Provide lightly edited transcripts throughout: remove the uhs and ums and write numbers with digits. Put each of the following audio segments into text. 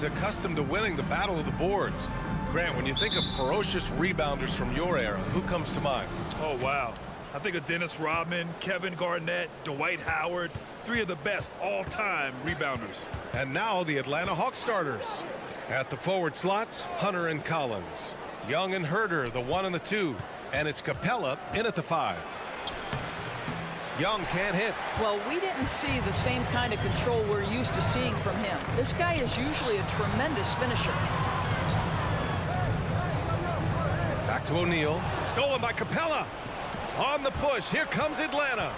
accustomed to winning the battle of the boards. Grant, when you think of ferocious rebounders from your era, who comes to mind? Oh, wow. I think of Dennis Rodman, Kevin Garnett, Dwight Howard, three of the best all-time rebounders. And now the Atlanta Hawks starters. At the forward slots, Hunter and Collins. Young and Herder, the 1 and the 2. And it's Capella in at the 5. Young can't hit. Well, we didn't see the same kind of control we're used to seeing from him. This guy is usually a tremendous finisher. Back to O'Neal. Stolen by Capella. On the push. Here comes Atlanta.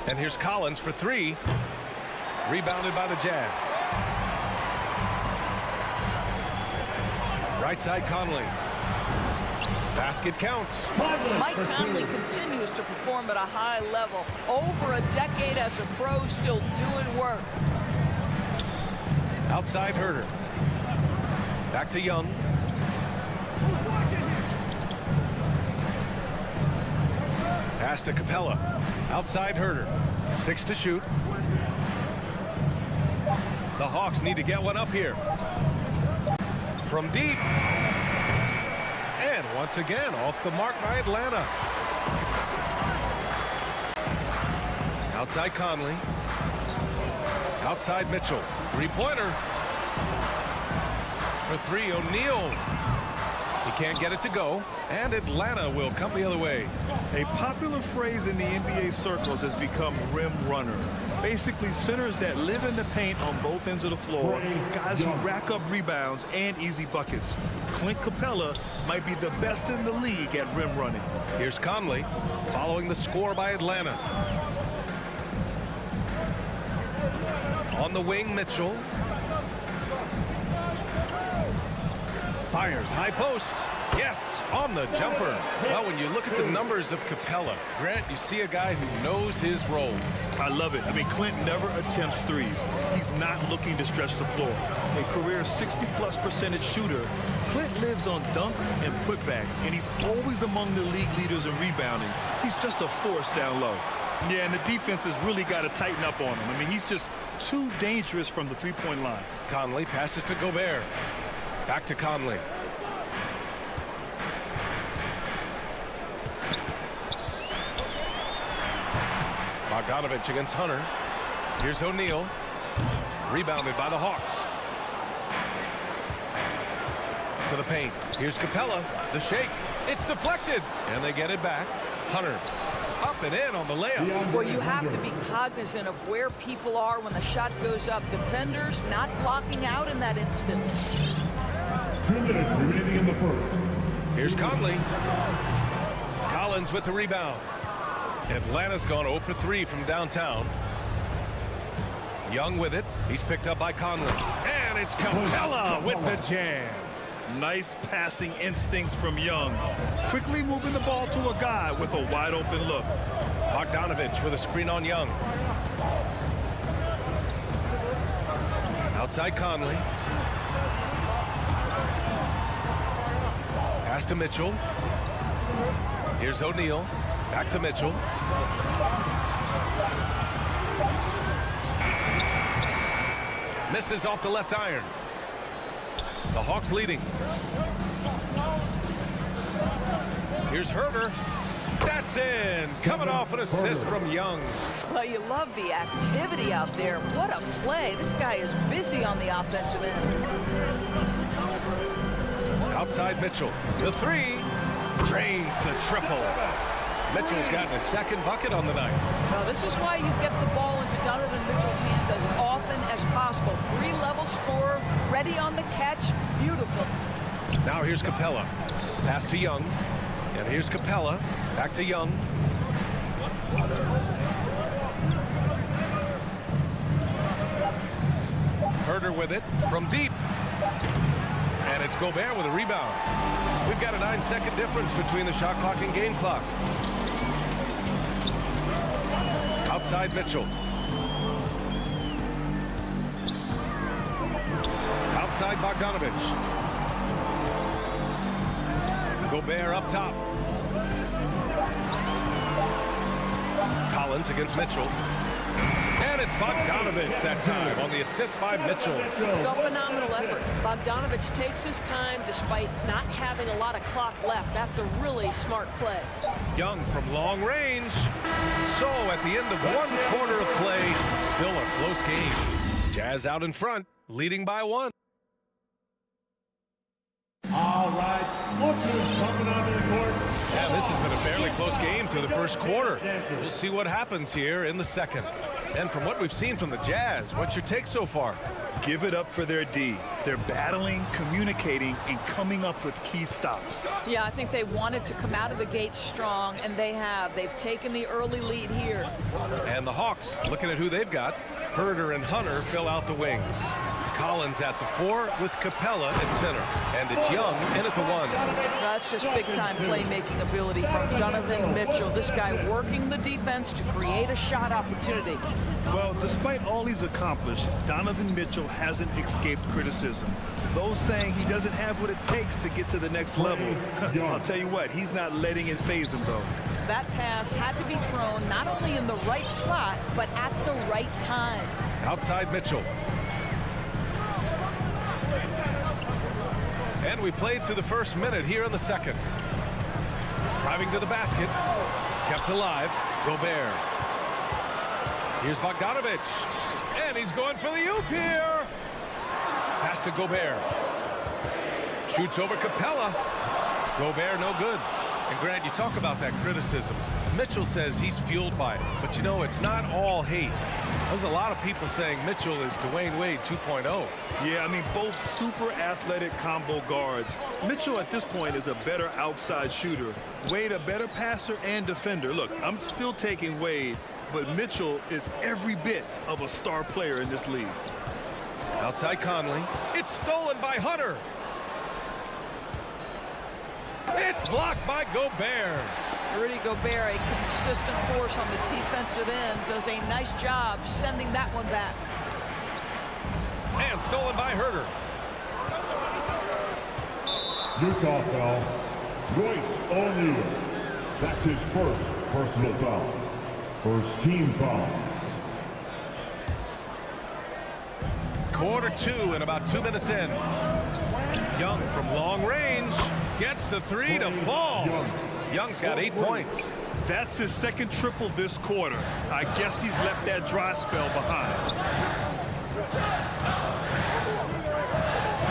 And here's Collins for 3. Rebounded by the Jazz. Right side Conley. Basket counts. Mike Conley continues to perform at a high level. Over a decade as a pro, still doing work. Outside Herder. Back to Young. Pass to Capella. Outside Herder. 6 to shoot. The Hawks need to get one up here. From deep. And once again, off the mark by Atlanta. Outside Conley. Outside Mitchell. Three-pointer. For 3, O'Neal. He can't get it to go. And Atlanta will come the other way. A popular phrase in the NBA circles has become rim runner. Basically, centers that live in the paint on both ends of the floor, guys who rack up rebounds and easy buckets. Clint Capella might be the best in the league at rim running. Here's Conley following the score by Atlanta. On the wing, Mitchell. Fires high post. Yes, on the jumper. Well, when you look at the numbers of Capella, Grant, you see a guy who knows his role. I love it. I mean, Clint never attempts threes. He's not looking to stretch the floor. A career 60+% shooter, Clint lives on dunks and putbacks, and he's always among the league leaders in rebounding. He's just a force down low. Yeah, and the defense has really got to tighten up on him. I mean, he's just too dangerous from the three-point line. Conley passes to Gobert. Back to Conley. Bogdanovich against Hunter. Here's O'Neal. Rebounded by the Hawks. To the paint. Here's Capella. The shake. It's deflected. And they get it back. Hunter up and in on the layup. Well, you have to be cognizant of where people are when the shot goes up. Defenders not blocking out in that instance. 2 minutes remaining in the first. Here's Conley. Collins with the rebound. Atlanta's gone 0 for 3 from downtown. Young with it. He's picked up by Conley. And it's Capella with the jam. Nice passing instincts from Young. Quickly moving the ball to a guy with a wide open look. Bogdanovich with a screen on Young. Outside Conley. Pass to Mitchell. Here's O'Neal. Back to Mitchell. Misses off the left iron. The Hawks leading. Here's Herder. That's in. Coming off an assist from Young. Well, you love the activity out there. What a play. This guy is busy on the offensive end. Outside Mitchell. The 3. Drains the triple. Mitchell's gotten a second bucket on the night. Well, this is why you get the ball into Donovan Mitchell's hands as often as possible. 3-level scorer, ready on the catch. Beautiful. Now here's Capella. Pass to Young. And here's Capella. Back to Young. Herder with it from deep. And it's Gobert with a rebound. We've got a 9-second difference between the shot clock and game clock. Outside Mitchell. Outside Bogdanovich. Gobert up top. Collins against Mitchell. And it's Bogdanovich that time on the assist by Mitchell. A phenomenal effort. Bogdanovich takes his time despite not having a lot of clock left. That's a really smart play. Young from long range. So at the end of one quarter of play, still a close game. Jazz out in front, leading by 1. All right, look who's coming onto the court. Yeah, this has been a fairly close game to the first quarter. We'll see what happens here in the second. And from what we've seen from the Jazz, what's your take so far? Give it up for their D. They're battling, communicating, and coming up with key stops. Yeah, I think they wanted to come out of the gate strong, and they have. They've taken the early lead here. And the Hawks, looking at who they've got, Herder and Hunter fill out the wings. Collins at the 4 with Capella at center. And it's Young in at the 1. That's just big-time playmaking ability from Donovan Mitchell. This guy working the defense to create a shot opportunity. Well, despite all he's accomplished, Donovan Mitchell hasn't escaped criticism. Those saying he doesn't have what it takes to get to the next level. I'll tell you what, he's not letting it faze him, though. That pass had to be thrown not only in the right spot, but at the right time. Outside Mitchell. And we played through the first minute here in the second. Driving to the basket. Kept alive. Gobert. Here's Bogdanovich. And he's going for the oop here. Pass to Gobert. Shoots over Capella. Gobert no good. And Grant, you talk about that criticism. Mitchell says he's fueled by it. But you know, it's not all hate. There's a lot of people saying Mitchell is Dwayne Wade 2.0. Yeah, I mean, both super athletic combo guards. Mitchell at this point is a better outside shooter. Wade a better passer and defender. Look, I'm still taking Wade, but Mitchell is every bit of a star player in this league. Outside Conley. It's stolen by Hunter. It's blocked by Gobert. Rudy Gobert, a consistent force on the defensive end, does a nice job sending that one back. And stolen by Herder. Utah foul. Royce O'Neal. That's his first personal foul. First team foul. Quarter 2 and about 2 minutes in. Young from long range gets the 3 to fall. Young's got 8 points. That's his second triple this quarter. I guess he's left that dry spell behind.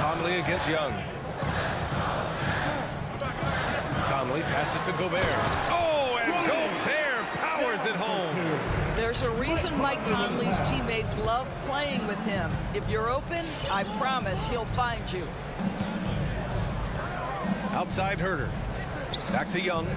Conley against Young. Conley passes to Gobert. Oh, and Gobert powers it home. There's a reason Mike Conley's teammates love playing with him. If you're open, I promise he'll find you. Outside Herder. Back to Young.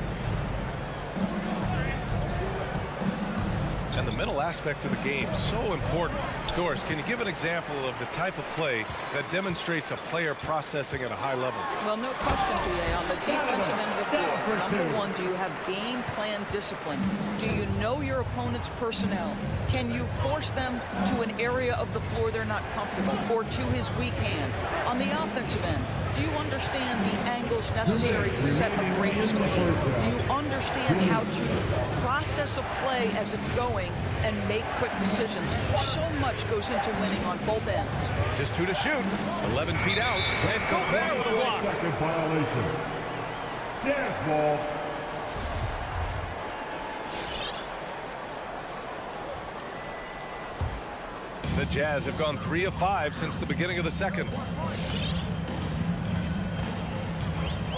And the middle aspect of the game, so important. Doris, can you give an example of the type of play that demonstrates a player processing at a high level? Well, no question, B.A. On the defensive end of the floor, number one, do you have game plan discipline? Do you know your opponent's personnel? Can you force them to an area of the floor they're not comfortable or to his weak hand? On the offensive end, do you understand the angles necessary to set a great screen? Do you understand how to process a play as it's going and make quick decisions? So much goes into winning on both ends. Just 2 to shoot. 11 feet out. And Gobert with a block. Second violation. Jazz ball. The Jazz have gone 3 of 5 since the beginning of the second.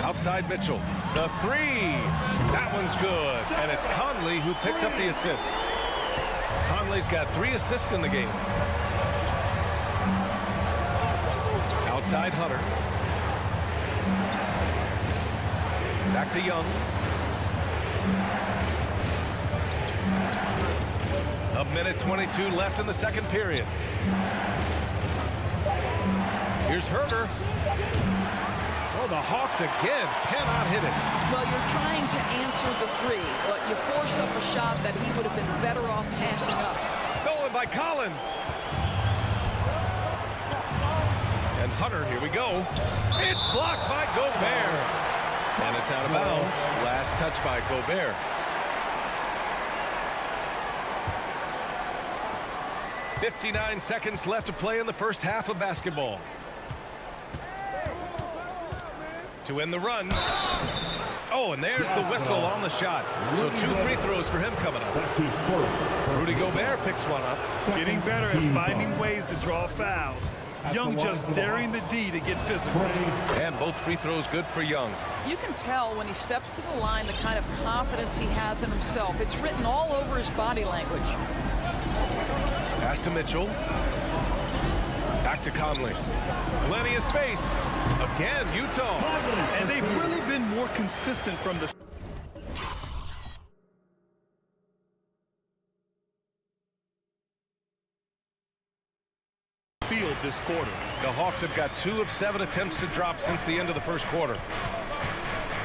Outside Mitchell. The 3. That one's good. And it's Conley who picks up the assist. Conley's got 3 assists in the game. Outside Hunter. Back to Young. A minute 22 left in the second period. Here's Herder. Oh, the Hawks again cannot hit it. Well, you're trying to answer the 3, but you force up a shot that he would have been better off passing up. Stolen by Collins. And Hunter, here we go. It's blocked by Gobert. And it's out of bounds. Last touch by Gobert. 59 seconds left to play in the first half of basketball. To end the run. Oh, and there's the whistle on the shot. So 2 free throws for him coming up. That's his first. Rudy Gobert picks one up. Getting better at finding ways to draw fouls. Young just daring the D to get physical. And both free throws good for Young. You can tell when he steps to the line the kind of confidence he has in himself. It's written all over his body language. Pass to Mitchell. Back to Conley. Plenty of space. Again, Utah. And they've really been more consistent from the field this quarter. The Hawks have got 2 of 7 attempts to drop since the end of the first quarter.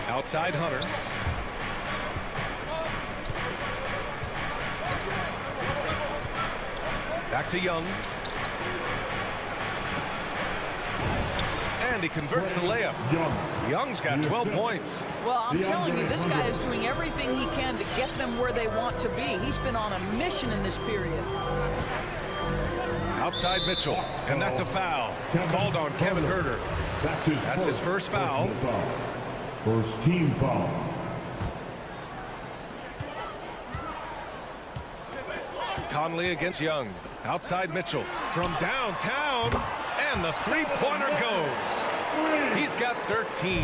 Outside Hunter. Back to Young. And he converts the layup. Young's got 12 points. Well, I'm telling you, this guy is doing everything he can to get them where they want to be. He's been on a mission in this period. Outside Mitchell. And that's a foul. Called on Kevin Huerter. That's his first foul. First team foul. Conley against Young. Outside Mitchell. From downtown. And the three-pointer goes. He's got 13.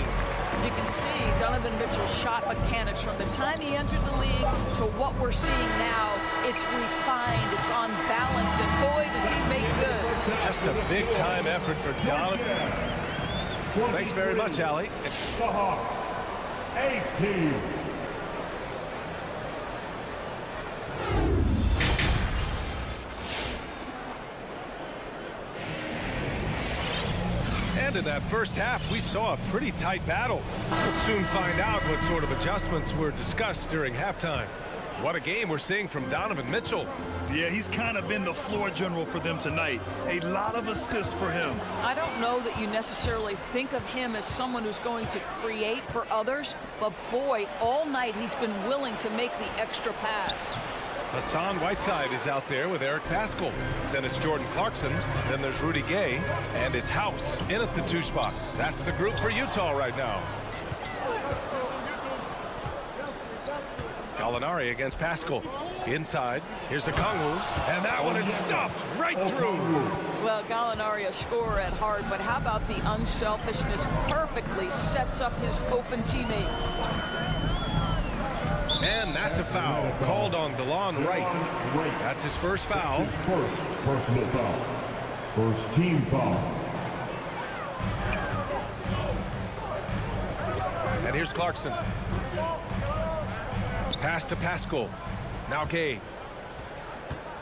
You can see Donovan Mitchell's shot mechanics from the time he entered the league to what we're seeing now. It's refined, it's on balance, and boy, does he make good. Just a big-time effort for Donovan. Thanks very much, Allie. The Hawks, 18. And in that first half, we saw a pretty tight battle. We'll soon find out what sort of adjustments were discussed during halftime. What a game we're seeing from Donovan Mitchell. Yeah, he's kind of been the floor general for them tonight. A lot of assists for him. I don't know that you necessarily think of him as someone who's going to create for others, but boy, all night he's been willing to make the extra pass. Hassan Whiteside is out there with Eric Paschall. Then it's Jordan Clarkson. Then there's Rudy Gay. And it's House in at the 2 spot. That's the group for Utah right now. Gallinari against Paschall. Inside. Here's a Okongwu. And that one is stuffed right through. Well, Gallinari, a scorer at heart, but how about the unselfishness? Perfectly sets up his open teammate. And that's a foul called on DeLon Wright. That's his first foul. His first personal foul. First team foul. And here's Clarkson. Pass to Paschall. Now Gay.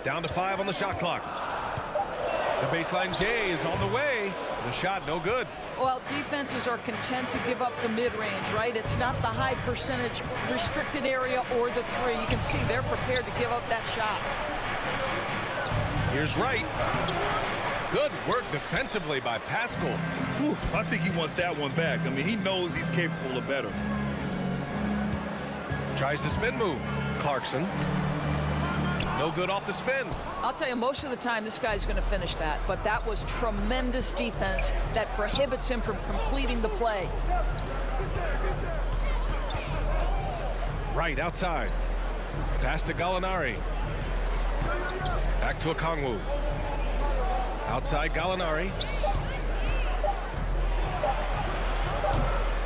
Down to 5 on the shot clock. The baseline Gay is on the way. The shot no good. Well, defenses are content to give up the mid-range, right? It's not the high percentage restricted area or the 3. You can see they're prepared to give up that shot. Here's Wright. Good work defensively by Paschall. Whew, I think he wants that one back. I mean, he knows he's capable of better. Tries the spin move. Clarkson. No good off the spin. I'll tell you, most of the time this guy's going to finish that, but that was tremendous defense that prohibits him from completing the play. Right outside. Pass to Gallinari. Back to Okongwu. Outside Gallinari.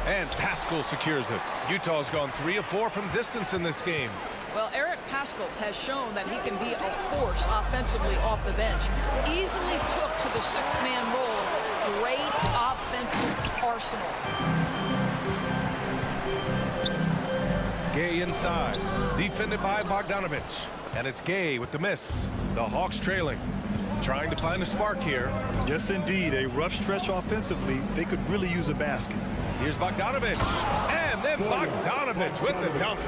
And Paschall secures it. Utah's gone 3 of 4 from distance in this game. Well, Eric Paschall has shown that he can be a force offensively off the bench. Easily took to the 6-man role. Great offensive arsenal. Gay inside. Defended by Bogdanovich. And it's Gay with the miss. The Hawks trailing. Trying to find a spark here. Yes, indeed. A rough stretch offensively. They could really use a basket. Here's Bogdanovich. And then Bogdanovich with the dunk.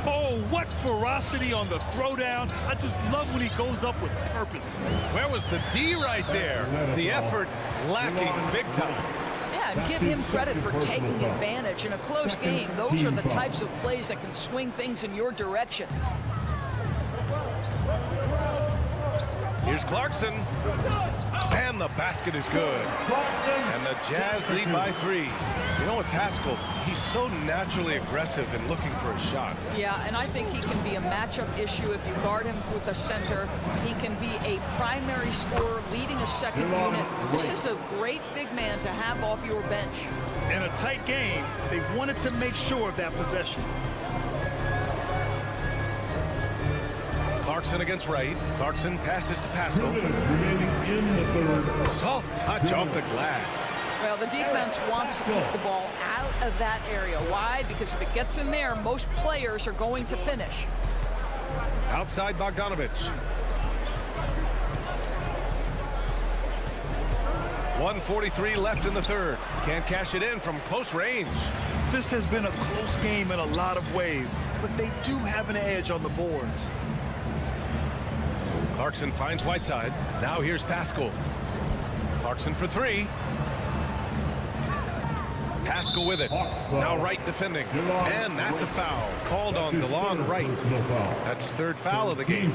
Oh, what ferocity on the throwdown. I just love when he goes up with purpose. Where was the D right there? The effort lacking big time. Yeah, give him credit for taking advantage in a close game. Those are the types of plays that can swing things in your direction. Here's Here's Clarkson. And the basket is good. And the Jazz lead by 3. You know what, Pascal, he's so naturally aggressive in looking for a shot. Yeah, and I think he can be a matchup issue if you guard him with a center. He can be a primary scorer leading a second unit. This is a great big man to have off your bench. In a tight game, they wanted to make sure of that possession. Clarkson against Wright. Clarkson passes to Pascal. 2 minutes remaining in the third. Soft touch off the glass. Well, the defense wants to keep the ball out of that area. Why? Because if it gets in there, most players are going to finish. Outside Bogdanovich. 1:43 left in the third. Can't cash it in from close range. This has been a close game in a lot of ways, but they do have an edge on the boards. Clarkson finds Whiteside. Now here's Pascal. Clarkson for 3. Pascal with it. Now Wright defending. And that's a foul. Called on DeLon Wright. That's his 3rd foul of the game.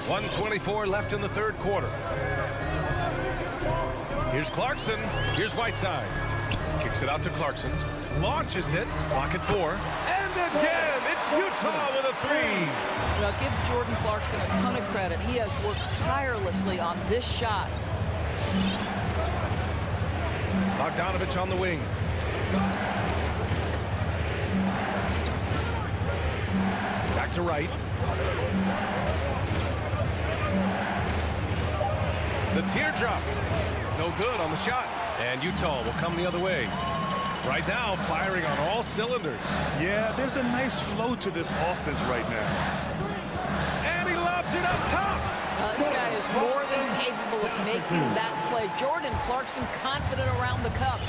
1:24 left in the 3rd quarter. Here's Clarkson. Here's Whiteside. Kicks it out to Clarkson. Launches it. Clock at 4. And again, it's Utah with a 3. Well, give Jordan Clarkson a ton of credit. He has worked tirelessly on this shot. Bogdanovich on the wing. Back to Wright. The teardrop. No good on the shot. And Utah will come the other way. Right now, firing on all cylinders. Yeah, there's a nice flow to this offense right now. And he lobs it up top. This guy is more than capable of making that play. Jordan Clarkson confident around the cup.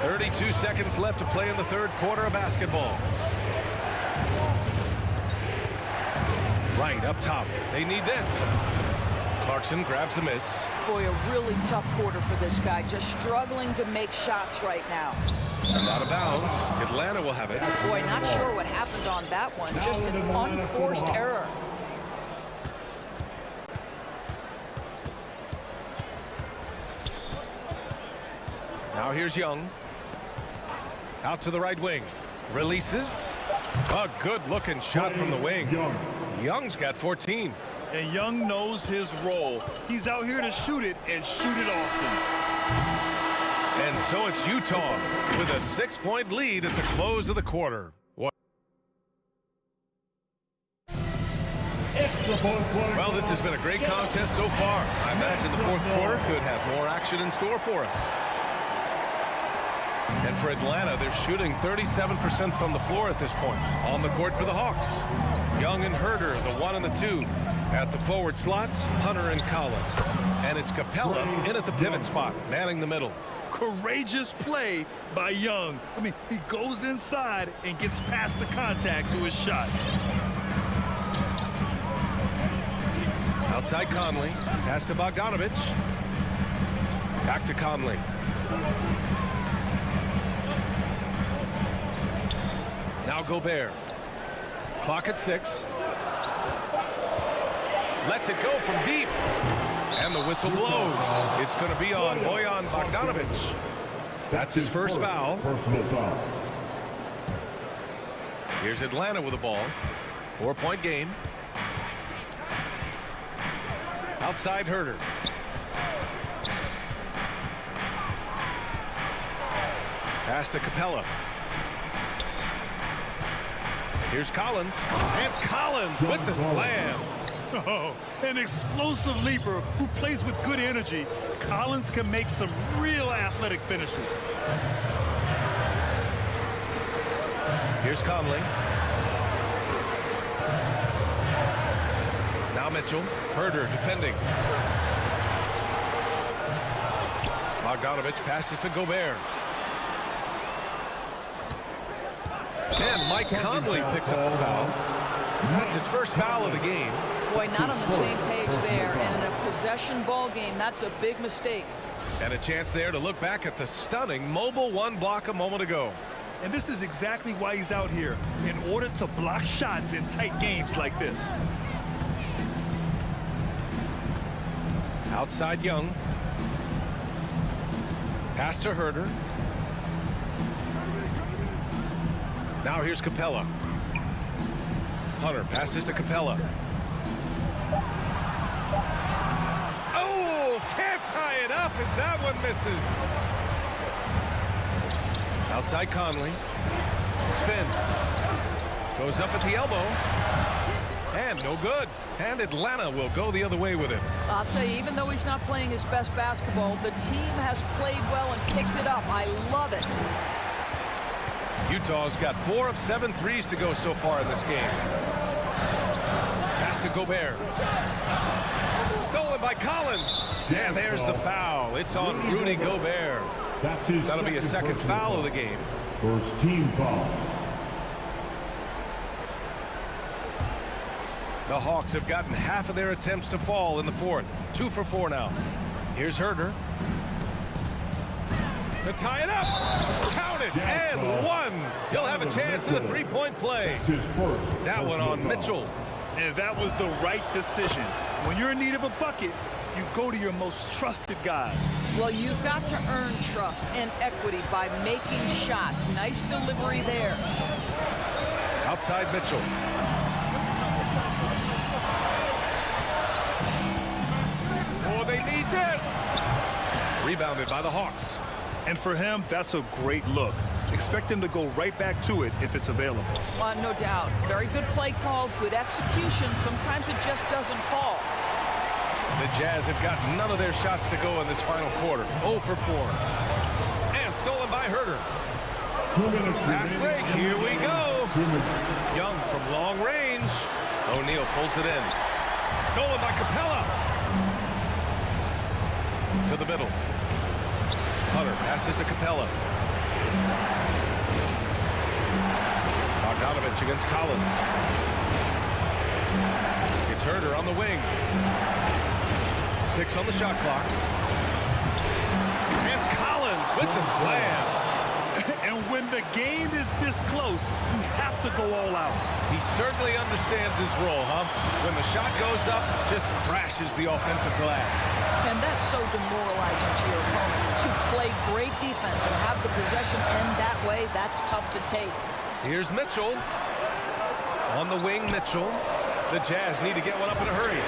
32 seconds left to play in the 3rd quarter of basketball. Right up top. They need this. Clarkson grabs a miss. Boy, a really tough quarter for this guy. Just struggling to make shots right now. And out of bounds. Atlanta will have it. Boy, not sure what happened on that one. Just an unforced error. Now here's Young. Out to the right wing. Releases. A good-looking shot from the wing. Young's got 14. And Young knows his role. He's out here to shoot it and shoot it often. And so it's Utah with a 6-point lead at the close of the quarter. Well, this has been a great contest so far. I imagine the 4th quarter could have more action in store for us. And for Atlanta, they're shooting 37% from the floor at this point. On the court for the Hawks. Young and Herder, the 1 and the 2. At the forward slots, Hunter and Collins. And it's Capella in at the pivot spot, manning the middle. Courageous play by Young. I mean, he goes inside and gets past the contact to his shot. Outside Conley. Pass to Bogdanovich. Back to Conley. Now Gobert. Clock at 6. Lets it go from deep. And the whistle blows. It's going to be on Bojan Bogdanovich. That's his first foul. Personal foul. Here's Atlanta with the ball. 4-point game. Outside Herder. Pass to Capella. Here's Collins. And Collins with the slam. Oh, an explosive leaper who plays with good energy. Collins can make some real athletic finishes. Here's Conley. Now Mitchell. Herder defending. Bogdanovich passes to Gobert. And Mike Conley picks up the foul. That's his first foul of the game. Boy, not on the same page there. And in a possession ball game, that's a big mistake. And a chance there to look back at the stunning mobile 1 block a moment ago. And this is exactly why he's out here, in order to block shots in tight games like this. Outside Young. Pass to Herder. Now here's Capella. Hunter passes to Capella. Oh, can't tie it up as that one misses. Outside Conley. Spins. Goes up at the elbow. And no good. And Atlanta will go the other way with it. I'll tell you, even though he's not playing his best basketball, the team has played well and picked it up. I love it. Utah's got 4 of 7 threes to go so far in this game. Pass to Gobert. Stolen by Collins. And there's the foul. It's on Rudy Gobert. That'll be a second foul of the game. First team foul. The Hawks have gotten half of their attempts to fall in the fourth. 2 for 4 now. Here's Herder. To tie it up. Count it. And one. He'll have a chance at a three-point play. That one on Mitchell. And that was the right decision. When you're in need of a bucket, you go to your most trusted guy. Well, you've got to earn trust and equity by making shots. Nice delivery there. Outside Mitchell. Oh, they need this. Rebounded by the Hawks. And for him, that's a great look. Expect him to go right back to it if it's available. No doubt. Very good play call, good execution. Sometimes it just doesn't fall. The Jazz have got none of their shots to go in this final quarter. 0 for 4. And stolen by Herder. Fast break. Here we go. Young from long range. O'Neal pulls it in. Stolen by Capella. To the middle. Hunter passes to Capella. Bogdanovich against Collins. It's Herder on the wing. 6 on the shot clock. And Collins with the slam. And when the game is this close, you have to go all out. He certainly understands his role, huh? When the shot goes up, just crashes the offensive glass. And that's so demoralizing to your opponent. To play great defense and have the possession end that way, that's tough to take. Here's Mitchell. On the wing, Mitchell. The Jazz need to get one up in a hurry.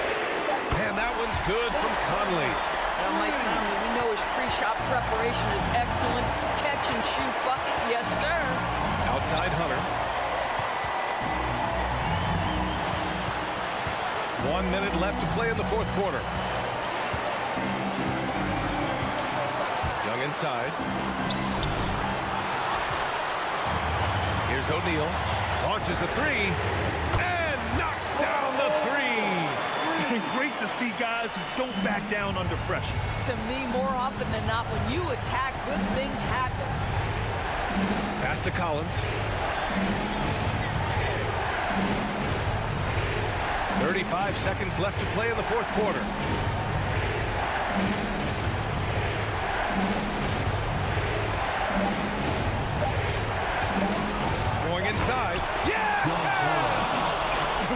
And that one's good from Conley. Well, Mike Conley, we know his pre-shot preparation is excellent. Catch and shoot bucket, yes, sir. Outside Hunter. 1 minute left to play in the fourth quarter. Young inside. Here's O'Neal. Launches a three. And knocks down the three. Great to see guys who don't back down under pressure. To me, more often than not, when you attack, good things happen. Pass to Collins. 35 seconds left to play in the fourth quarter. Going inside. Yeah!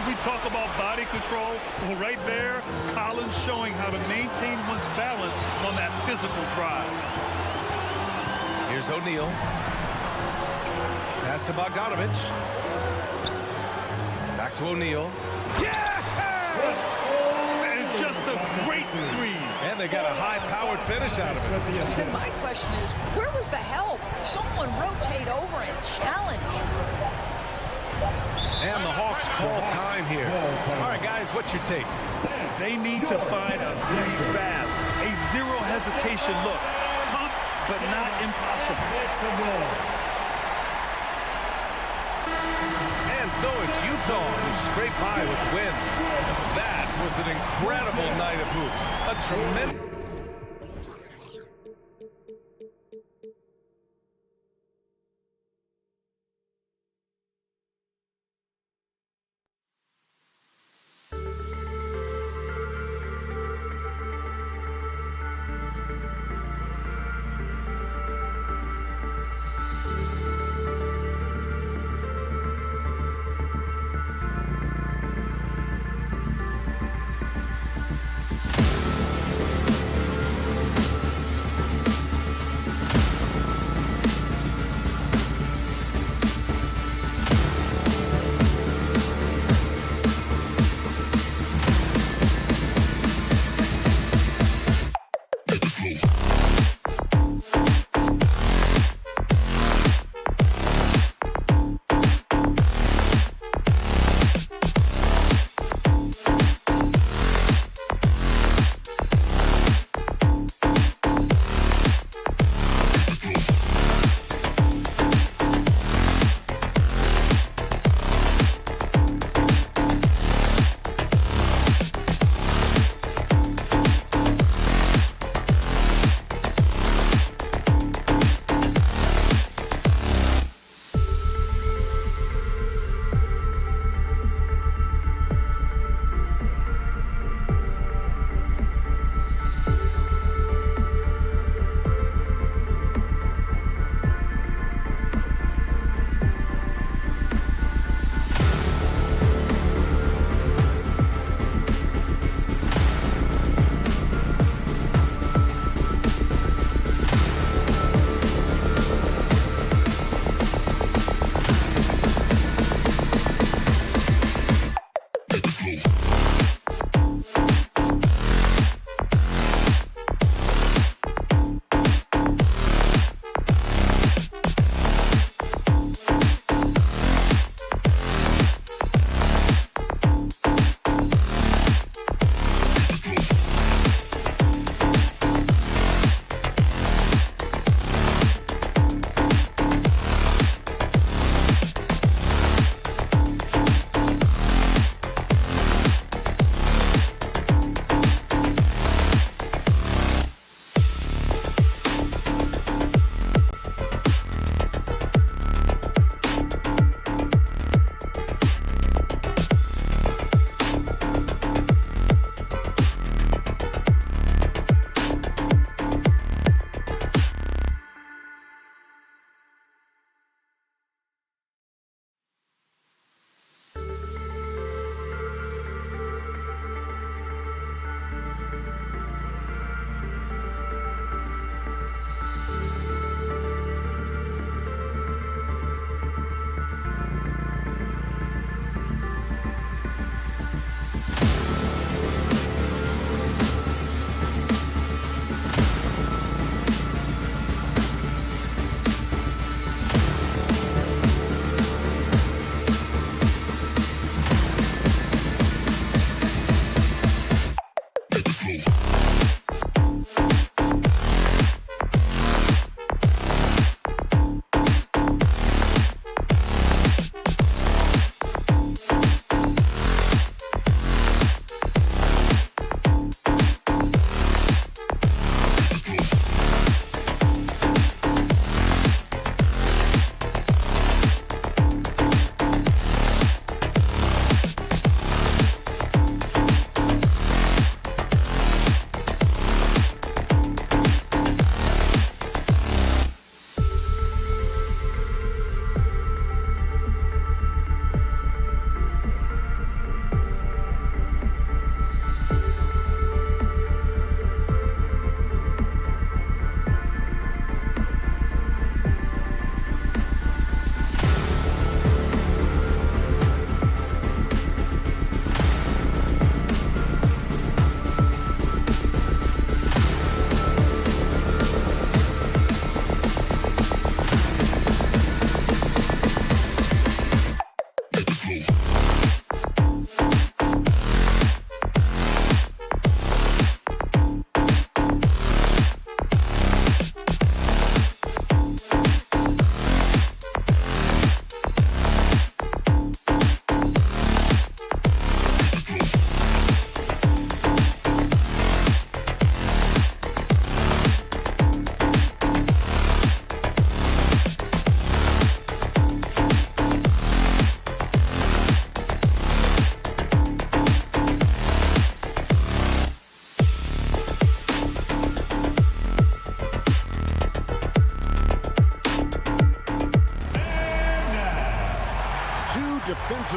We talk about body control. Well, right there, Collins showing how to maintain one's balance on that physical drive. Here's O'Neal. Pass to Bogdanovich. Back to O'Neal. Yeah! And just a great screen. And they got a high-powered finish out of it. And my question is, where was the help? Someone rotate over and challenge. And the Hawks call time here. All right, guys, what's your take? They need to find a three fast. A zero hesitation look. Tough, but not impossible. And so it's Utah who scraped by with the win. That was an incredible night of hoops. A tremendous...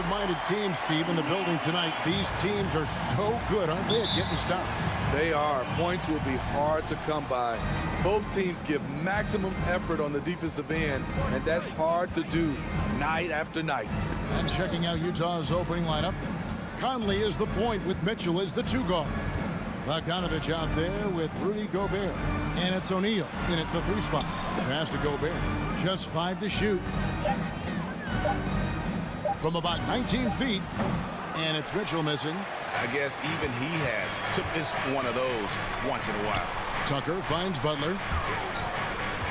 defensive-minded teams, Steve, in the building tonight. These teams are so good, aren't they, at getting stops? They are. Points will be hard to come by. Both teams give maximum effort on the defensive end, and that's hard to do night after night. And checking out Utah's opening lineup, Conley is the point with Mitchell as the 2 guard. Bogdanovich out there with Rudy Gobert. And it's O'Neal in at the 3 spot. Pass to Gobert. Just 5 to shoot. From about 19 feet. And it's Mitchell missing. I guess even he has missed one of those once in a while. Tucker finds Butler.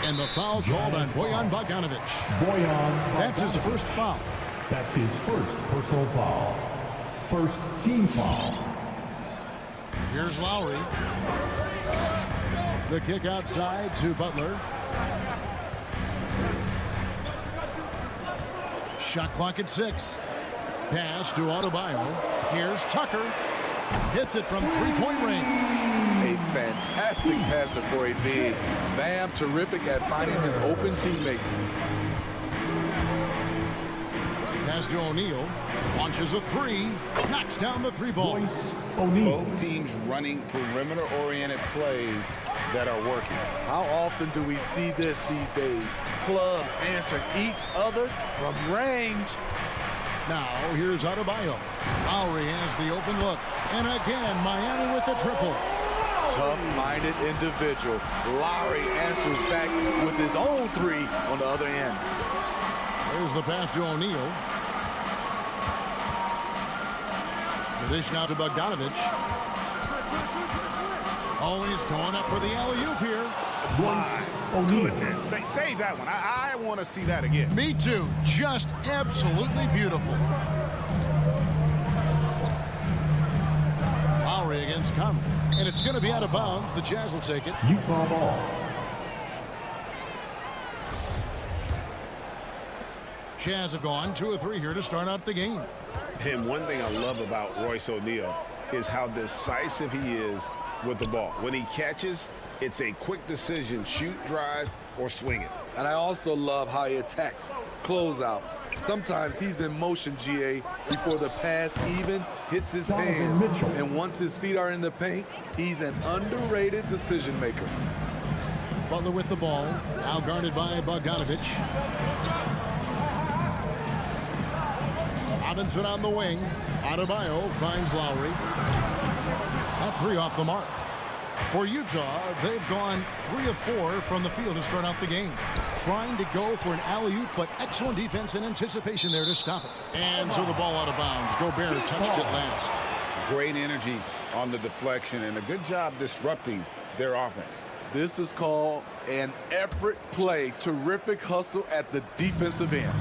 And the foul called on Bojan Bogdanovich. That's his first foul. That's his first personal foul. First team foul. Here's Lowry. The kick outside to Butler. Shot clock at 6. Pass to Adebayo. Here's Tucker. Hits it from 3-point range. A fantastic passer for a big. Bam, terrific at finding his open teammates. Pass to O'Neal. Launches a 3. Knocks down the 3-ball. Both teams running perimeter-oriented plays that are working. How often do we see this these days? Clubs answering each other from range. Now, here's Adebayo. Lowry has the open look. And again, Miami with the triple. Tough-minded individual. Lowry answers back with his own 3 on the other end. There's the pass to O'Neal. The dish now to Bogdanovich. Oh, he's going up for the alley-oop here. My goodness. Save that one. I want to see that again. Me too. Just absolutely beautiful. Lowry against Conley. And it's going to be out of bounds. The Jazz will take it. Utah ball. Jazz have gone 2 of 3 here to start out the game. And one thing I love about Royce O'Neal is how decisive he is with the ball. When he catches, it's a quick decision, shoot, drive, or swing it. And I also love how he attacks closeouts. Sometimes he's in motion, GA, before the pass even hits his hands. And once his feet are in the paint, he's an underrated decision maker. Butler with the ball. Now guarded by Bogdanovich. Robinson on the wing. Adebayo finds Lowry. That 3 off the mark. For Utah, they've gone 3 of 4 from the field to start out the game. Trying to go for an alley-oop, but excellent defense and anticipation there to stop it. And so the ball out of bounds. Gobert touched it last. Great energy on the deflection and a good job disrupting their offense. This is called an effort play. Terrific hustle at the defensive end.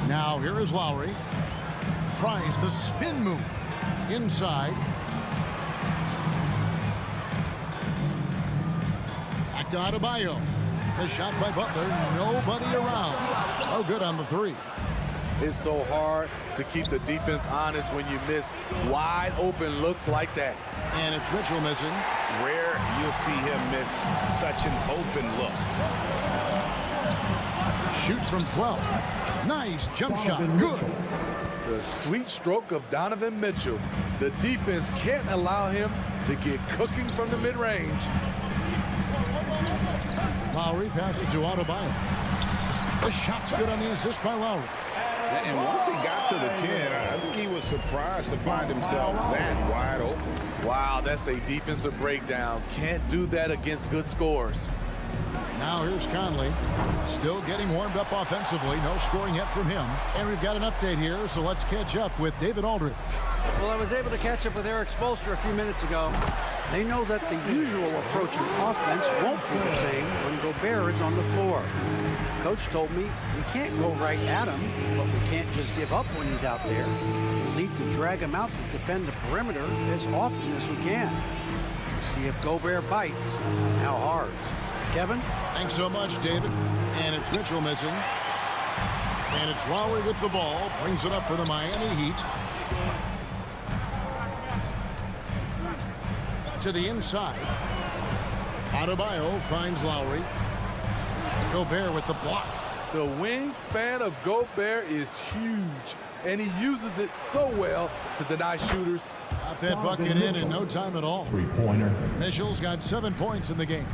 Now here is Lowry. Tries the spin move. Inside. Back to Adebayo. The shot by Butler. Nobody around. Oh, good on the 3. It's so hard to keep the defense honest when you miss wide open looks like that. And it's Mitchell missing. Rare you'll see him miss such an open look. Shoots from 12. Nice jump shot. Good. The sweet stroke of Donovan Mitchell. The defense can't allow him to get cooking from the mid-range. Lowry passes to Adebayo. The shot's good on the assist by Lowry. And once he got to the 10, I think he was surprised to find himself that wide open. Wow, that's a defensive breakdown. Can't do that against good scores. Now here's Conley. Still getting warmed up offensively. No scoring yet from him. And we've got an update here, so let's catch up with David Aldridge. Well, I was able to catch up with Eric Spoelstra a few minutes ago. They know that the usual approach of offense won't be the same when Gobert is on the floor. Coach told me we can't go right at him, but we can't just give up when he's out there. We'll need to drag him out to defend the perimeter as often as we can. We'll see if Gobert bites and how hard. Kevin? Thanks so much, David. And it's Mitchell missing. And it's Lowry with the ball. Brings it up for the Miami Heat. To the inside. Adebayo finds Lowry. Gobert with the block. The wingspan of Gobert is huge, and he uses it so well to deny shooters. Got that bucket in no time at all. Three-pointer. Mitchell's got 7 points in the game.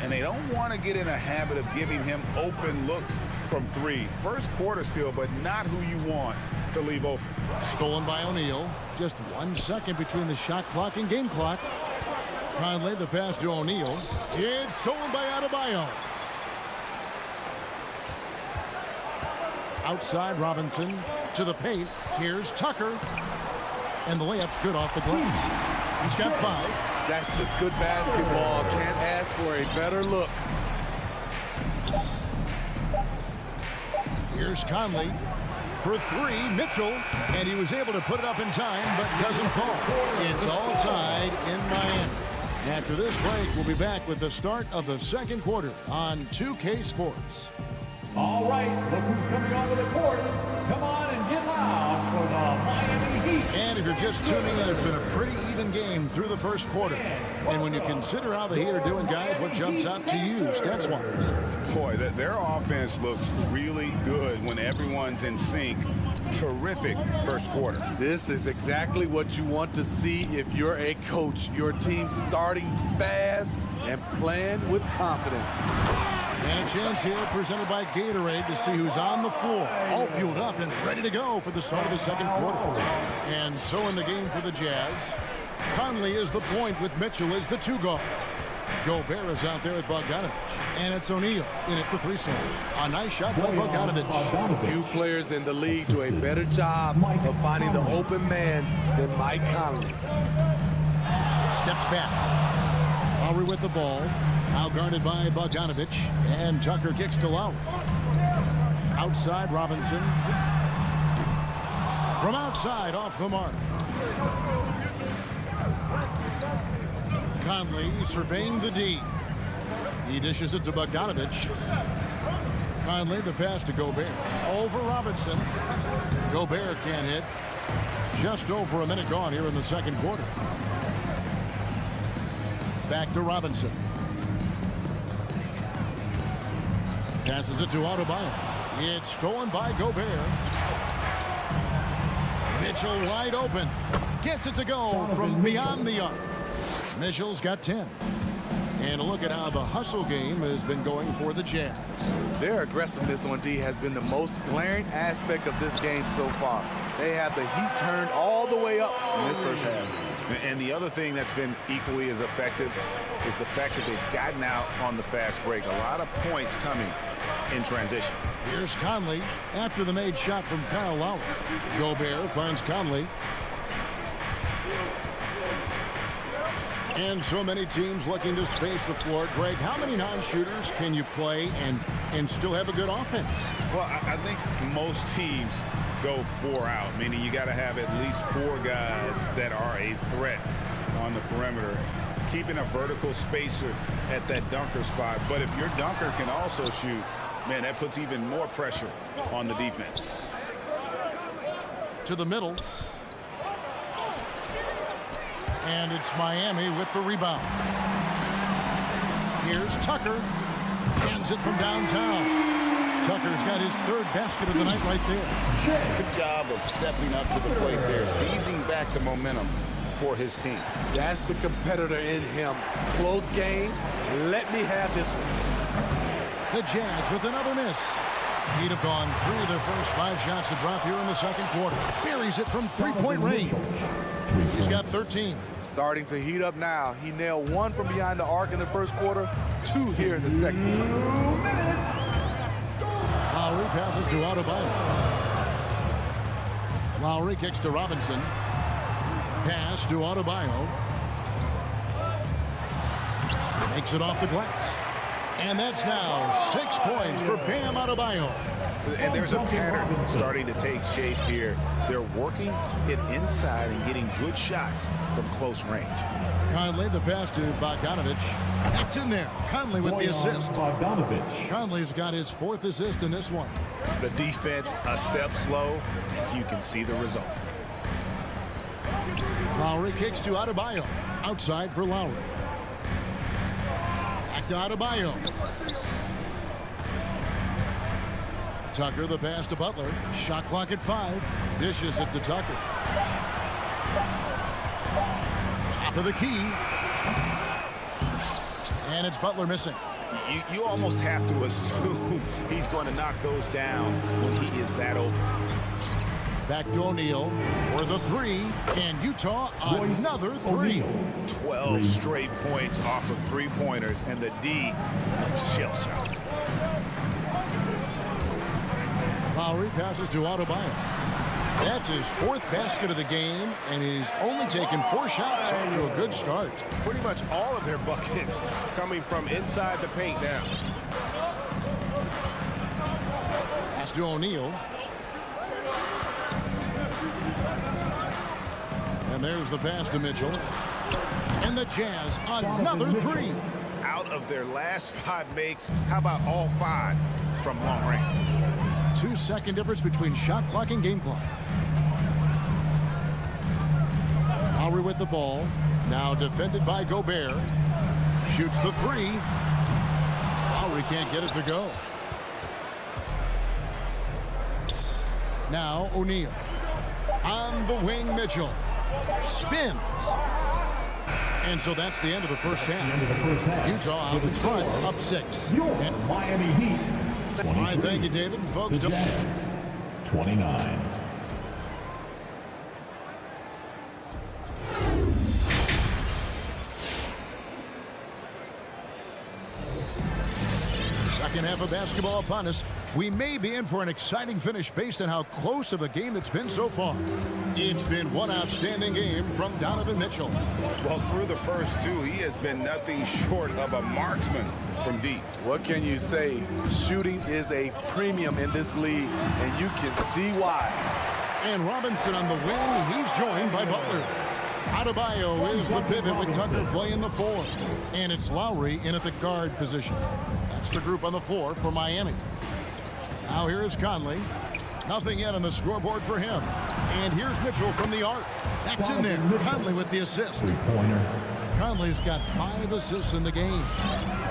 And they don't want to get in a habit of giving him open looks from three. First quarter still, but not who you want to leave open. Stolen by O'Neal. Just 1 second between the shot clock and game clock. Conley, the pass to O'Neal. It's stolen by Adebayo. Outside Robinson to the paint. Here's Tucker. And the layup's good off the glass. He's got 5. That's just good basketball. Can't ask for a better look. Here's Conley for 3. Mitchell, and he was able to put it up in time, but doesn't fall. It's all tied in Miami. After this break, we'll be back with the start of the second quarter on 2K Sports. All right, look who's coming onto the court. Come on and get loud for the Miami Heat. And if you're just tuning in, it's been a pretty even game through the first quarter. And when you consider how the Heat are doing, guys, what jumps out to you, stats-wise? Boy, their offense looks really good when everyone's in sync. Terrific first quarter. This is exactly what you want to see if you're a coach. Your team starting fast and playing with confidence. And a chance here presented by Gatorade to see who's on the floor, all fueled up and ready to go for the start of the second quarter. And so in the game for the Jazz, Conley is the point with Mitchell as the 2 guard. Gobert is out there with Bogdanovich. And it's O'Neal in it for 3 seconds. A nice shot by Bogdanovich. Few players in the league do a better job of finding the open man than Mike Conley. Steps back. Lowry with the ball. Now guarded by Bogdanovich. And Tucker kicks to Lowry. Outside Robinson. From outside off the mark. Conley surveying the D. He dishes it to Bogdanovich. Conley the pass to Gobert. Over Robinson. Gobert can't hit. Just over a minute gone here in the second quarter. Back to Robinson. Passes it to Adebayo. It's stolen by Gobert. Mitchell wide open. Gets it to go from beyond the arc. Mitchell's got 10. And a look at how the hustle game has been going for the Jazz. Their aggressiveness on D has been the most glaring aspect of this game so far. They have the heat turned all the way up in this first half. And the other thing that's been equally as effective is the fact that they've gotten out on the fast break. A lot of points coming in transition. Here's Conley after the made shot from Kyle Lowry. Gobert finds Conley. And so many teams looking to space the floor. Greg, how many non-shooters can you play and still have a good offense? Well, I think most teams go 4 out, meaning you got to have at least 4 guys that are a threat on the perimeter, keeping a vertical spacer at that dunker spot. But if your dunker can also shoot, man, that puts even more pressure on the defense. To the middle. And it's Miami with the rebound. Here's Tucker. Hands it from downtown. Tucker's got his 3rd basket of the night right there. Good job of stepping up to the plate there, seizing back the momentum for his team. That's the competitor in him. Close game. Let me have this one. The Jazz with another miss. He'd have gone through their first 5 shots to drop here in the second quarter. Buries it from 3-point range. He's got 13. Starting to heat up now. He nailed 1 from behind the arc in the first quarter, 2 here in the second. Lowry passes to Adebayo. Lowry kicks to Robinson. Pass to Adebayo. Makes it off the glass. And that's now 6 points for Bam Adebayo. And there's a pattern starting to take shape here. They're working it inside and getting good shots from close range. Conley, the pass to Bogdanovich. That's in there. Conley with the assist. Conley's got his 4th assist in this one. The defense a step slow. You can see the results. Lowry kicks to Adebayo. Outside for Lowry. Back to Adebayo. Tucker the pass to Butler. Shot clock at 5. Dishes it to Tucker. Top of the key. And it's Butler missing. You almost have to assume he's going to knock those down when he is that open. Back to O'Neal for the 3. And Utah another 3. 12 straight points off of three-pointers, and the D shell shock. Lowry passes to Adebayo. That's his 4th basket of the game, and he's only taken 4 shots off to a good start. Pretty much all of their buckets coming from inside the paint now. Pass to O'Neal. And there's the pass to Mitchell. And the Jazz another 3. Out of their last 5 makes, how about all 5 from long range? 2-second difference between shot clock and game clock. Lowry with the ball. Now defended by Gobert. Shoots the 3. Lowry can't get it to go. Now O'Neal. On the wing, Mitchell. Spins. And so that's the end of the first half. Utah out in front, up 6. Your Miami Heat. All right, thank you, David. Folks, The Jazz, 29. second half of basketball upon us. We may be in for an exciting finish based on how close of a game it's been so far. It's been one outstanding game from Donovan Mitchell. Well, through the first 2, he has been nothing short of a marksman from deep. What can you say? Shooting is a premium in this league, and you can see why. And Robinson on the wing. He's joined by Butler. Adebayo is the pivot with Tucker playing the 4. And it's Lowry in at the guard position. That's the group on the floor for Miami. Now here is Conley. Nothing yet on the scoreboard for him. And here's Mitchell from the arc. That's in there. Conley with the assist. Conley's got 5 assists in the game.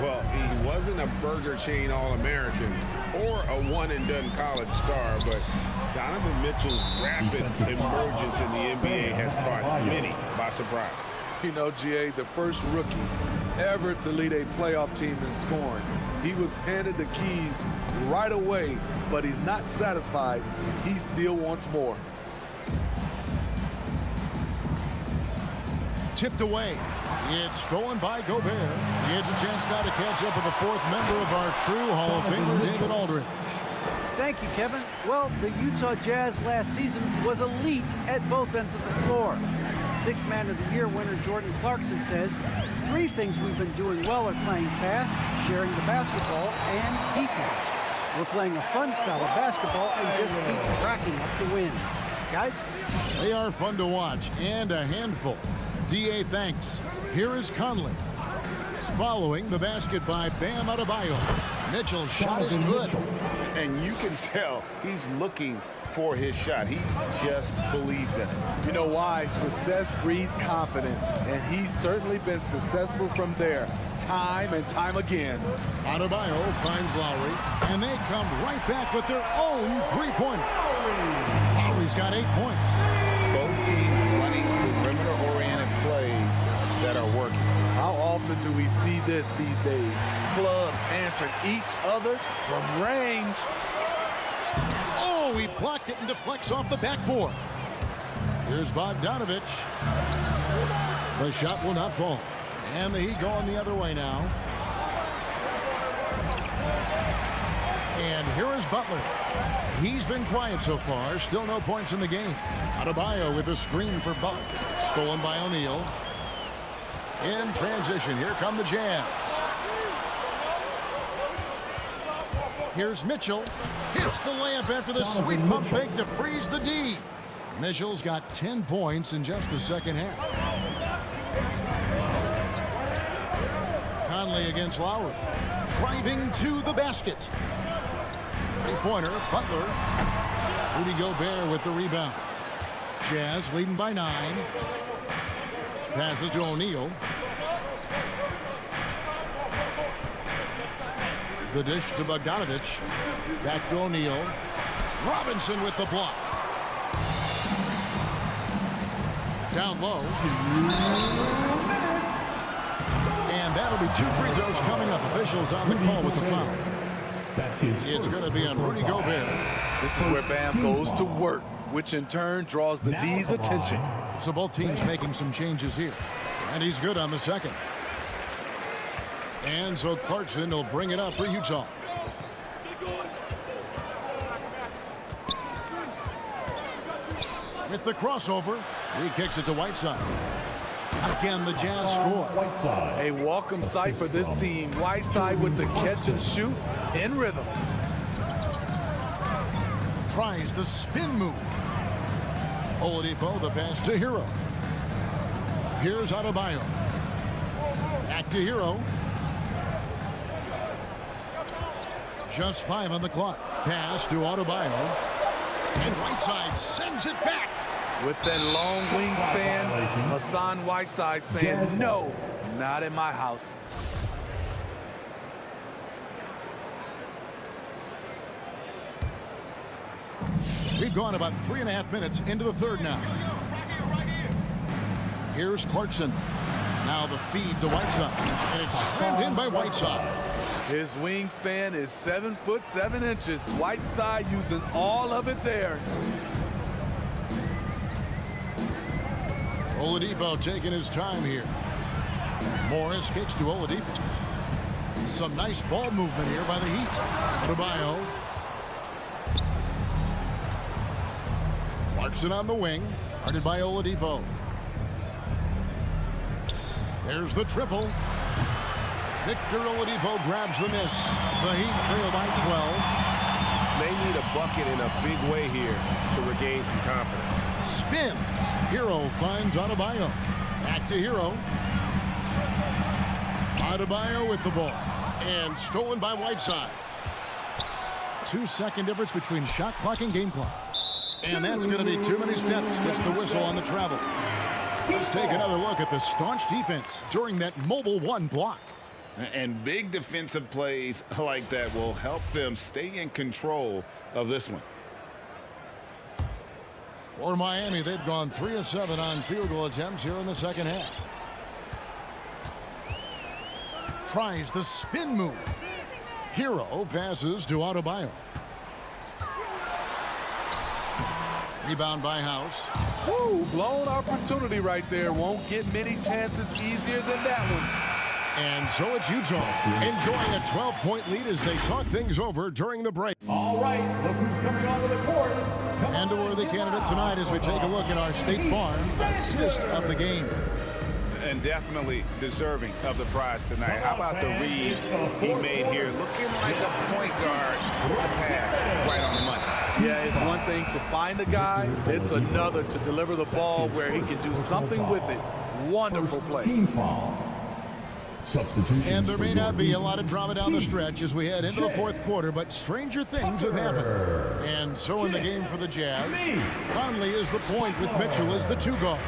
Well, he wasn't a Burger Chain All-American or a one-and-done college star, but Donovan Mitchell's rapid emergence in the NBA has caught many by surprise. You know, GA, the first rookie ever to lead a playoff team in scoring. He was handed the keys right away, but he's not satisfied. He still wants more. Tipped away. It's stolen by Gobert. He has a chance now to catch up with the 4th member of our crew, Hall of Famer David Aldridge. Thank you, Kevin. Well, the Utah Jazz last season was elite at both ends of the floor. 6th Man of the Year winner Jordan Clarkson says, 3 things we've been doing well are playing fast, sharing the basketball, and defense. We're playing a fun style of basketball and just keep racking up the wins. Guys? They are fun to watch and a handful. DA thanks. Here is Conley. Following the basket by Bam Adebayo. Mitchell's shot is good. And you can tell he's looking for his shot. He just believes in it. You know why? Success breeds confidence, and he's certainly been successful from there, time and time again. Adebayo finds Lowry, and they come right back with their own 3-pointer. Lowry's got 8 points. Both teams running perimeter-oriented plays that are working. How often do we see this these days? Clubs answering each other from range. Oh, he blocked it and deflects off the backboard. Here's Bogdanovich. The shot will not fall. And the Heat going the other way now. And here is Butler. He's been quiet so far. Still no points in the game. Adebayo with a screen for Butler. Stolen by O'Neal. In transition, here come the Jazz. Here's Mitchell. Hits the layup after the sweet pump fake to freeze the D. Mitchell's got 10 points in just the second half. Conley against Lowry. Driving to the basket. 3-pointer, Butler. Rudy Gobert with the rebound. Jazz leading by 9. Passes to O'Neal. The dish to Bogdanovich. Back to O'Neal. Robinson with the block. Down low. And that'll be 2 free throws coming up. Officials on the call with the foul. It's going to be on Rudy Gobert. This is where Bam goes to work, which in turn draws the D's attention. So both teams making some changes here. And he's good on the second. And so Clarkson will bring it up for Utah. With the crossover, he kicks it to Whiteside. Again, the Jazz score. A welcome sight for this team. Whiteside with the catch and shoot in rhythm. Tries the spin move. Oladipo, the pass to Hero. Here's Adebayo. Back to Hero. Just 5 on the clock. Pass to Adebayo. And Whiteside sends it back. With that long wingspan, Hassan Whiteside saying, no, not in my house. We've gone about 3.5 minutes into the third now. Here's Clarkson. Now the feed to Whiteside. And it's slammed in by Whiteside. His wingspan is 7'7". Whiteside using all of it there. Oladipo taking his time here. Morris kicks to Oladipo. Some nice ball movement here by the Heat. Adebayo. Clarkson on the wing. Guarded by Oladipo. There's the triple. Victor Oladipo grabs the miss. The Heat trail by 12. They need a bucket in a big way here to regain some confidence. Spins. Hero finds Adebayo. Back to Hero. Adebayo with the ball. And stolen by Whiteside. 2-second difference between shot clock and game clock. And that's going to be too many steps. Gets the whistle on the travel. Let's take another look at the staunch defense during that mobile 1 block. And big defensive plays like that will help them stay in control of this one. For Miami, they've gone 3 of 7 on field goal attempts here in the second half. Tries the spin move. Hero passes to Adebayo. Rebound by House. Woo, blown opportunity right there. Won't get many chances easier than that one. And so it's Utah enjoying a 12-point lead as they talk things over during the break. All right, look who's coming onto the court. And a worthy candidate tonight as we take a look at our State Farm assist of the game. And definitely deserving of the prize tonight. How about the read he made here? Looking like a point guard with a pass right on the money. Yeah, it's one thing to find a guy. It's another to deliver the ball where he can do something with it. Wonderful play. Team foul. Substitution. And there may not be a lot of drama down the stretch as we head into the fourth quarter, but stranger things have happened. And so in the game for the Jazz, Conley is the point with Mitchell as the 2 guard.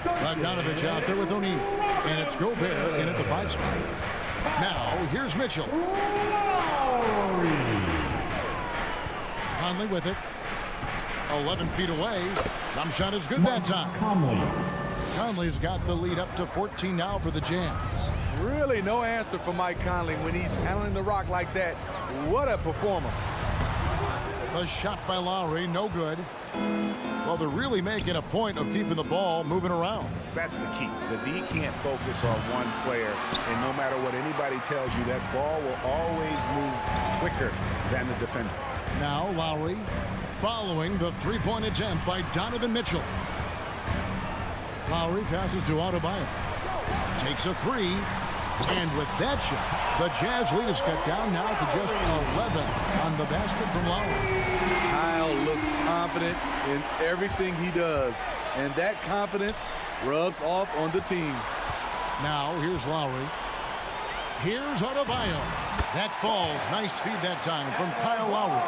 Bogdanovich out there with O'Neal. And it's Gobert in at the 5 spot. Now, here's Mitchell. Conley with it. 11 feet away. Jump shot is good that time. Conley's got the lead up to 14 now for the Jazz. Really no answer for Mike Conley when he's handling the rock like that. What a performer. A shot by Lowry, no good. Well, they're really making a point of keeping the ball moving around. That's the key. The D can't focus on one player, and no matter what anybody tells you, that ball will always move quicker than the defender. Now Lowry following the 3-point attempt by Donovan Mitchell. Lowry passes to Adebayo. Takes a 3. And with that shot, the Jazz lead is cut down now to just 11 on the basket from Lowry. Kyle looks confident in everything he does. And that confidence rubs off on the team. Now here's Lowry. Here's Adebayo. That falls. Nice feed that time from Kyle Lowry.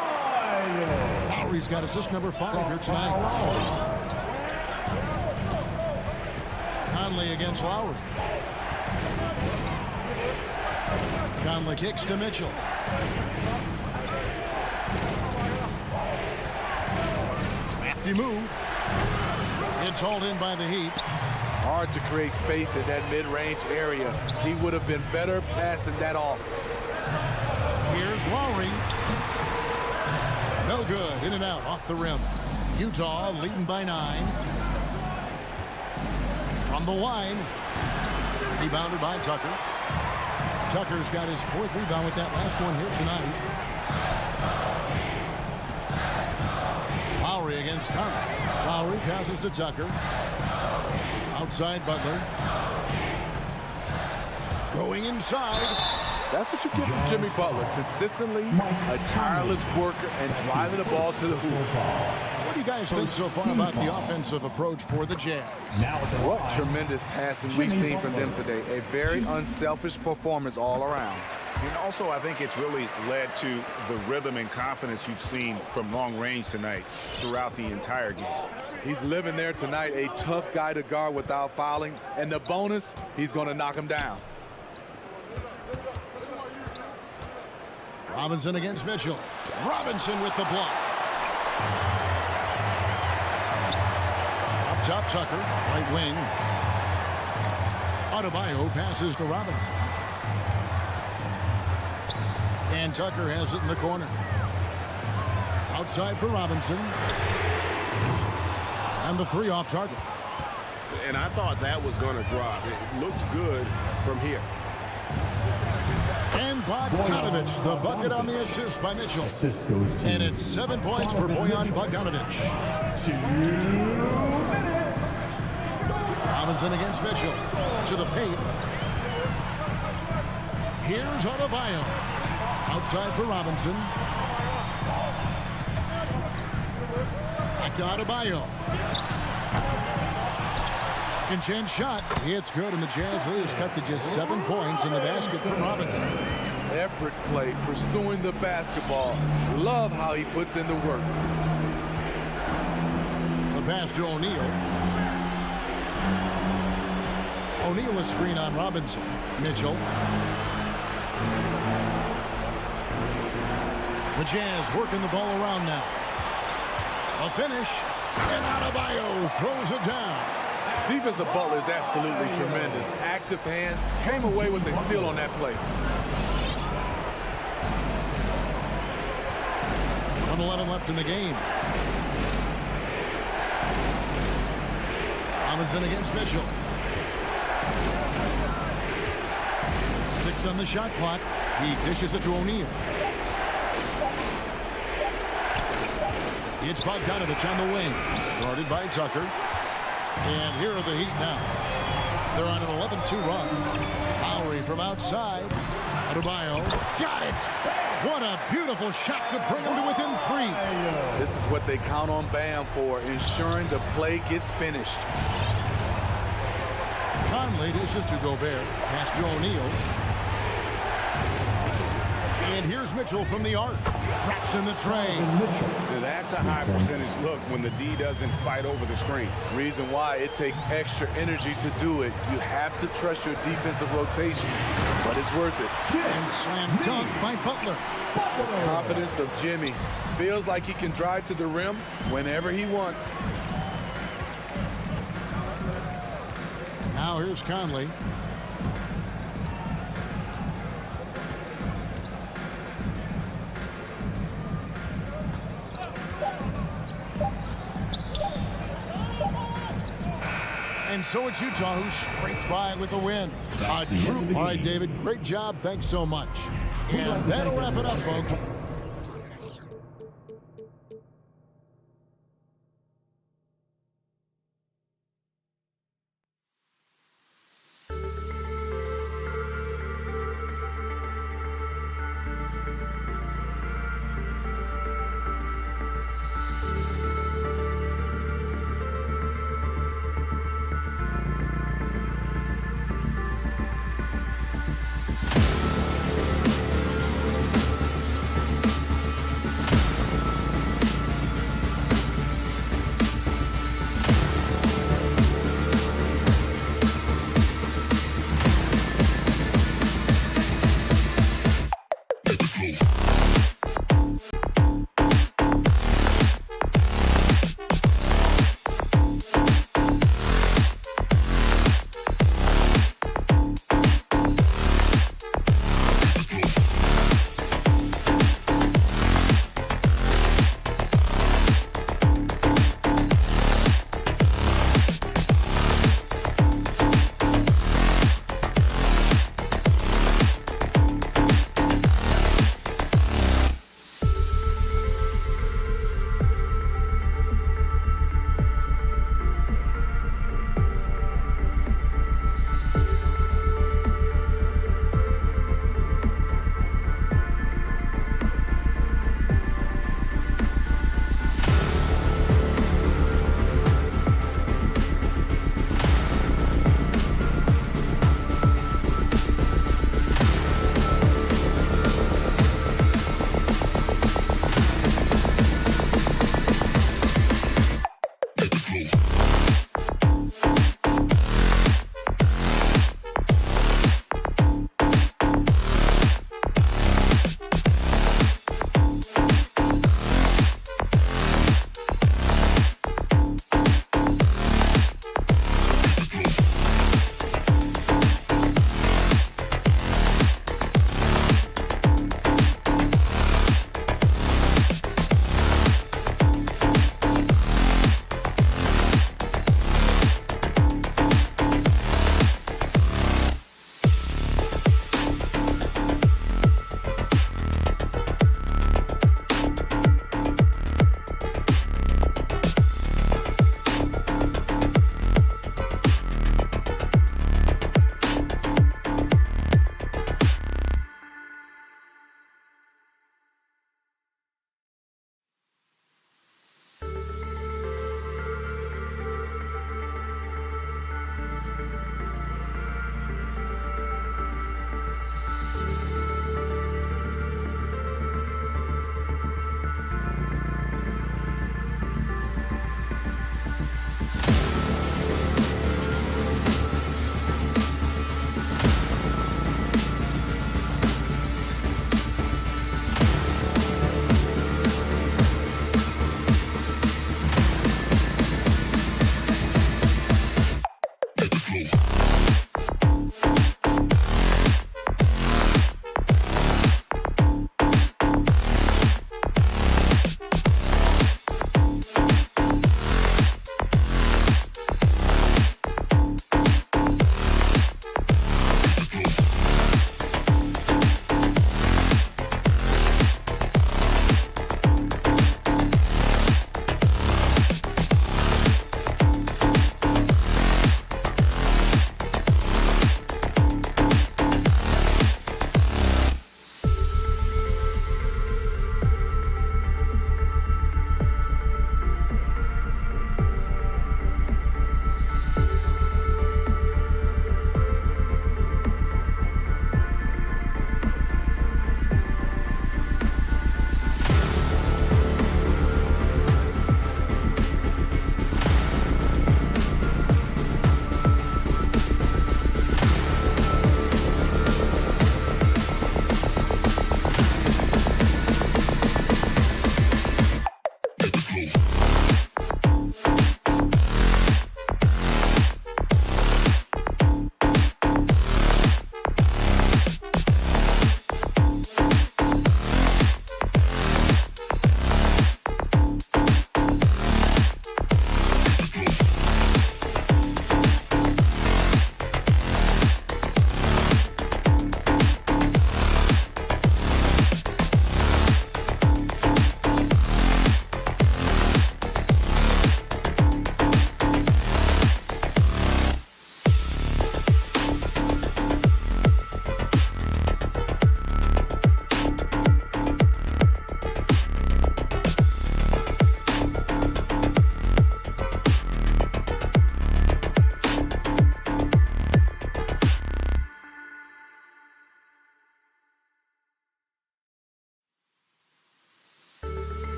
Lowry's got assist number 5 here tonight. Conley against Lowry. Conley kicks to Mitchell. Crafty move. It's hauled in by the Heat. Hard to create space in that mid-range area. He would have been better passing that off. Here's Lowry. No good. In and out off the rim. Utah leading by 9. From the line. Rebounded by Tucker. Tucker's got his 4th rebound with that last one here tonight. Lowry against Conley. Lowry passes to Tucker. Outside Butler. Going inside. That's what you get from Jimmy Butler. Consistently a tireless worker and driving the ball to the hoop. What do you guys think so far about the offensive approach for the Jazz? What tremendous passing we've seen from them today. A very unselfish performance all around. And also, I think it's really led to the rhythm and confidence you've seen from long range tonight throughout the entire game. He's living there tonight, a tough guy to guard without fouling. And the bonus, he's going to knock him down. Robinson against Mitchell. Robinson with the block. Up top, Tucker, right wing. Adebayo passes to Robinson. And Tucker has it in the corner. Outside for Robinson. And the 3 off target. And I thought that was going to drop. It looked good from here. And Bogdanovich, the bucket on the assist by Mitchell. And it's 7 points for Bojan Bogdanovich. 2 minutes. Robinson against Mitchell. To the paint. Here's Adebayo. Outside for Robinson. Back to Adebayo. Second chance shot. It's good, and the Jazz leaders cut to just 7 points in the basket from Robinson. Effort play, pursuing the basketball. Love how he puts in the work. The pass to O'Neal. O'Neal a screen on Robinson. Mitchell. The Jazz working the ball around now. A finish. And Adebayo throws it down. Defensive Butler is absolutely tremendous. Active hands, came away with a steal on that play. 1:11 left in the game. Robinson against Mitchell. 6 on the shot clock. He dishes it to O'Neal. It's Bogdanovich on the wing. Guarded by Tucker. And here are the Heat now. They're on an 11-2 run. Lowry from outside. Adebayo got it. What a beautiful shot to bring them to within 3. This is what they count on Bam for, ensuring the play gets finished. Conley dishes to Gobert. Pass to O'Neal. And here's Mitchell from the arc. Traps in the tray. That's a high percentage look when the D doesn't fight over the screen. Reason why it takes extra energy to do it. You have to trust your defensive rotations, but it's worth it. And slam dunk by Butler. Confidence of Jimmy. Feels like he can drive to the rim whenever he wants. Now here's Conley. And so it's Utah who scraped by with the win. A true. All right, David, great job. Thanks so much. And that'll wrap it up, folks.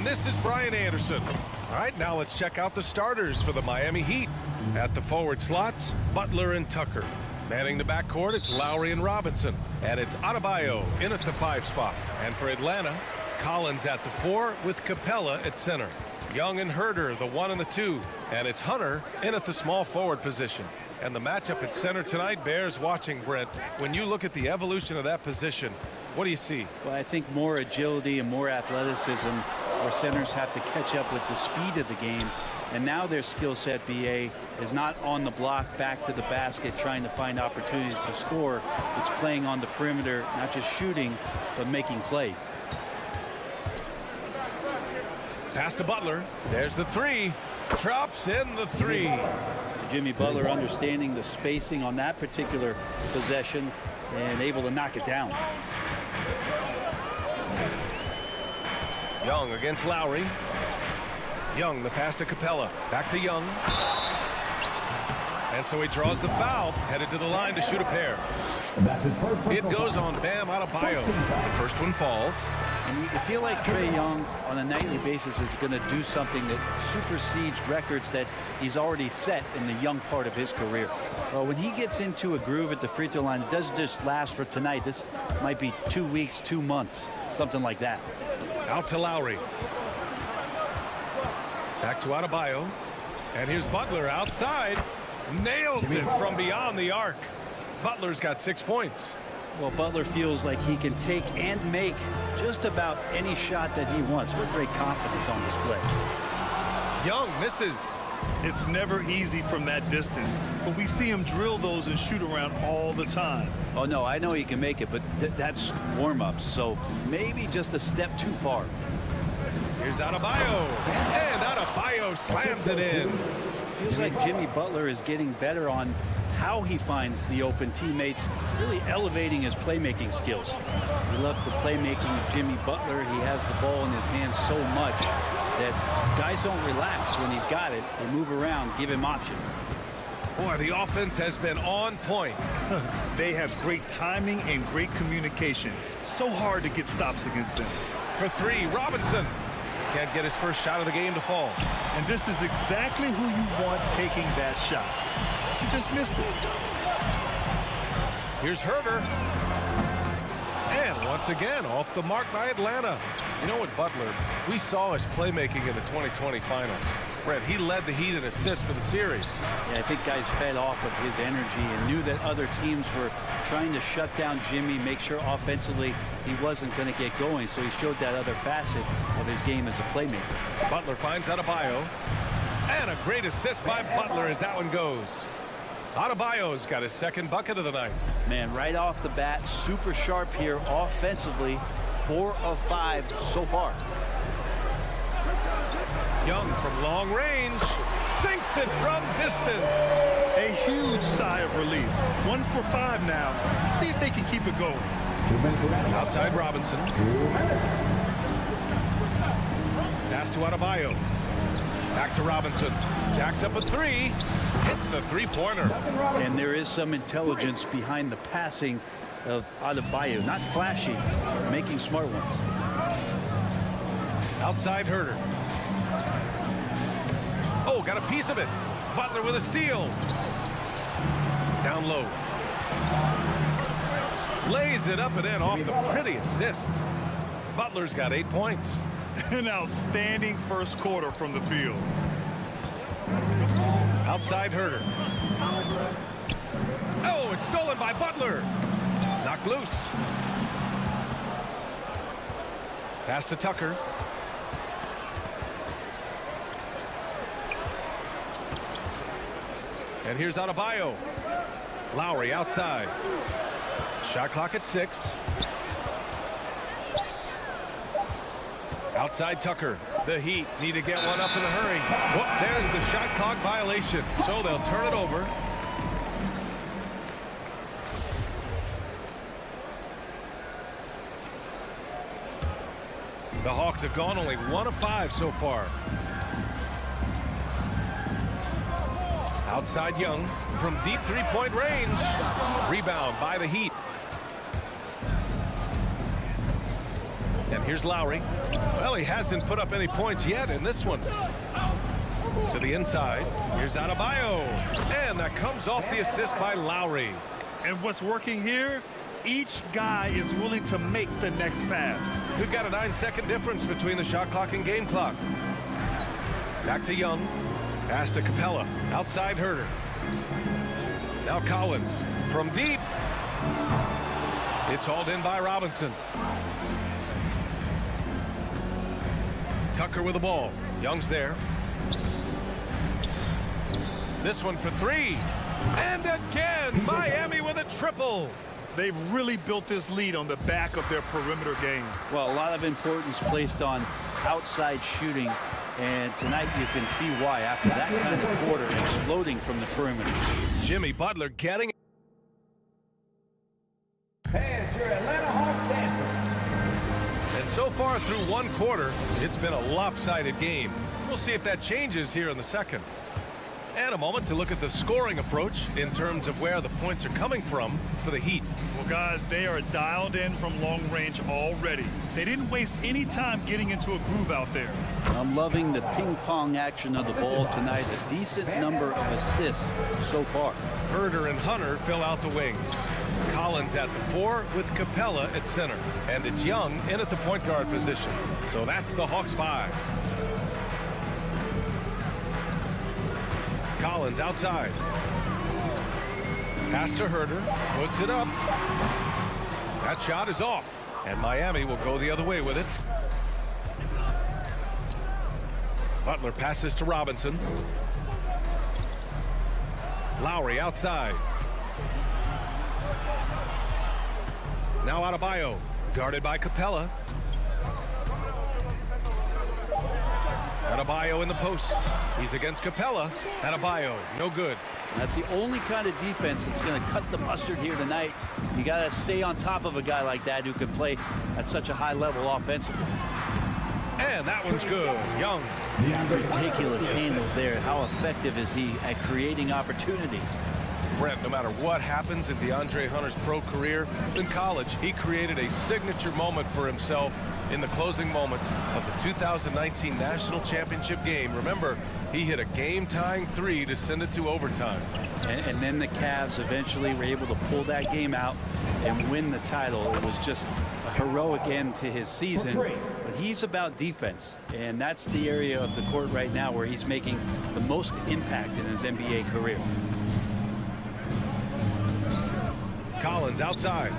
And this is Brian Anderson. All right, now let's check out the starters for the Miami Heat. At the forward slots, Butler and Tucker. Manning the backcourt, it's Lowry and Robinson. And it's Adebayo in at the 5 spot. And for Atlanta, Collins at the 4 with Capella at center. Young and Herder, the 1 and the 2. And it's Hunter in at the small forward position. And the matchup at center tonight bears watching, Brent. When you look at the evolution of that position, what do you see? Well, I think more agility and more athleticism where centers have to catch up with the speed of the game. And now their skill set, BA, is not on the block back to the basket trying to find opportunities to score. It's playing on the perimeter, not just shooting, but making plays. Pass to Butler. There's the 3. Drops in the 3. Jimmy Butler understanding the spacing on that particular possession and able to knock it down. Young against Lowry. Young, the pass to Capella. Back to Young. And so he draws the foul, headed to the line to shoot a pair. It goes on Bam Adebayo. The first one falls. And you feel like Trae Young on a nightly basis is going to do something that supersedes records that he's already set in the young part of his career. Well, when he gets into a groove at the free throw line, it doesn't just last for tonight. This might be 2 weeks, 2 months, something like that. Out to Lowry. Back to Adebayo. And here's Butler outside. Nails it from beyond the arc. Butler's got 6 points. Well, Butler feels like he can take and make just about any shot that he wants. With great confidence on display. Young misses. It's never easy from that distance, but we see him drill those and shoot around all the time. Oh, no, I know he can make it, but that's warm-ups, so maybe just a step too far. Here's Adebayo. And Adebayo slams it in. Feels like Jimmy Butler is getting better on how he finds the open teammates, really elevating his playmaking skills. We love the playmaking of Jimmy Butler. He has the ball in his hands so much that guys don't relax when he's got it. They move around, give him options. Boy, the offense has been on point. They have great timing and great communication. So hard to get stops against them. For 3, Robinson. Can't get his first shot of the game to fall. And this is exactly who you want taking that shot. He just missed it. Here's Herder. And once again, off the mark by Atlanta. You know what, Butler, we saw his playmaking in the 2020 finals. Brett, he led the Heat in assists for the series. Yeah, I think guys fed off of his energy and knew that other teams were trying to shut down Jimmy, make sure offensively he wasn't going to get going, so he showed that other facet of his game as a playmaker. Butler finds Adebayo. And a great assist by Butler as that one goes. Adebayo's got his second bucket of the night. Man, right off the bat, super sharp here offensively. 4 of 5 so far. Young from long range sinks it from distance. A huge sigh of relief. 1 for 5 now. See if they can keep it going. Outside Robinson. Pass to Adebayo. Back to Robinson. Jacks up a 3. Hits a 3-pointer. And there is some intelligence behind the passing of Adebayo. Not flashy, but making smart ones. Outside Herder. Oh, got a piece of it. Butler with a steal. Down low. Lays it up and in off the pretty assist. Butler's got 8 points. An outstanding first quarter from the field. Outside Herder. Oh, it's stolen by Butler. Knocked loose. Pass to Tucker. And here's Adebayo. Lowry outside. Shot clock at 6. Outside Tucker. The Heat need to get one up in a hurry. Whoop, there's the shot clock violation. So they'll turn it over. The Hawks have gone only 1 of 5 so far. Outside Young from deep 3-point range. Rebound by the Heat. And here's Lowry. Well, he hasn't put up any points yet in this one. To the inside. Here's Adebayo. And that comes off the assist by Lowry. And what's working here? Each guy is willing to make the next pass. We've got a 9-second difference between the shot clock and game clock. Back to Young. Pass to Capella. Outside Herter. Now Collins from deep. It's hauled in by Robinson. Tucker with the ball. Young's there. This one for three. And again, Miami with a triple. They've really built this lead on the back of their perimeter game. Well, a lot of importance placed on outside shooting. And tonight you can see why after that kind of quarter exploding from the perimeter. Jimmy Butler getting. Fans, your Atlanta Hawks dancer. And so far through one quarter, it's been a lopsided game. We'll see if that changes here in the second. And a moment to look at the scoring approach in terms of where the points are coming from for the Heat. Well, guys, they are dialed in from long range already. They didn't waste any time getting into a groove out there. I'm loving the ping pong action of the ball tonight. A decent number of assists so far. Herter and Hunter fill out the wings. Collins at the 4 with Capella at center. And it's Young in at the point guard position. So that's the Hawks 5. Collins outside. Pass to Herter. Puts it up. That shot is off. And Miami will go the other way with it. Butler passes to Robinson. Lowry outside. Now Adebayo. Guarded by Capella. Adebayo in the post. He's against Capella. Adebayo, no good. That's the only kind of defense that's going to cut the mustard here tonight. You got to stay on top of a guy like that who can play at such a high level offensively. And that one's good. Young. Ridiculous handles there. How effective is he at creating opportunities? Brent, no matter what happens in DeAndre Hunter's pro career, in college, he created a signature moment for himself in the closing moments of the 2019 National Championship game. Remember, he hit a game-tying 3 to send it to overtime. And then the Cavs eventually were able to pull that game out and win the title. It was just a heroic end to his season. But he's about defense, and that's the area of the court right now where he's making the most impact in his NBA career. Collins outside.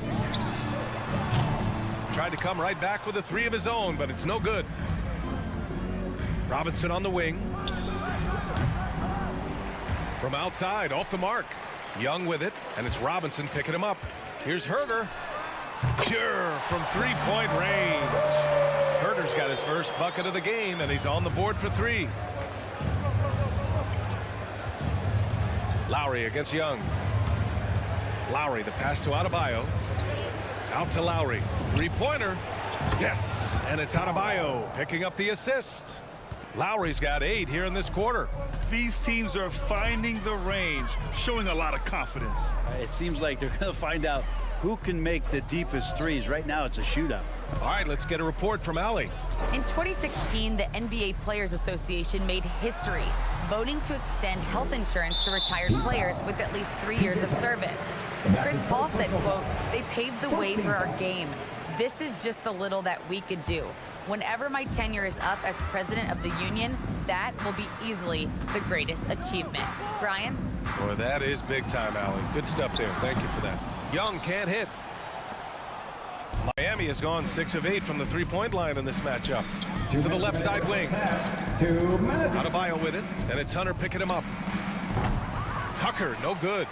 Tried to come right back with a 3 of his own, but it's no good. Robinson on the wing. From outside, off the mark. Young with it, and it's Robinson picking him up. Here's Herter. Pure from three-point range. Herter's got his first bucket of the game, and he's on the board for 3. Lowry against Young. Lowry, the pass to Adebayo. Out to Lowry. Three-pointer. Yes, and it's Adebayo picking up the assist. Lowry's got 8 here in this quarter. These teams are finding the range, showing a lot of confidence. It seems like they're going to find out who can make the deepest threes. Right now, it's a shootout. All right, let's get a report from Allie. In 2016, the NBA Players Association made history, voting to extend health insurance to retired players with at least 3 years of service. Chris Paul said, quote, "They paved the way for our game. This is just the little that we could do. Whenever my tenure is up as president of the union, that will be easily the greatest achievement." Brian? Boy, that is big time, Allie. Good stuff there. Thank you for that. Young can't hit. Miami has gone 6 of 8 from the three-point line in this matchup. To the left side wing. 2 minutes. Adebayo with it, and it's Hunter picking him up. Tucker, no good.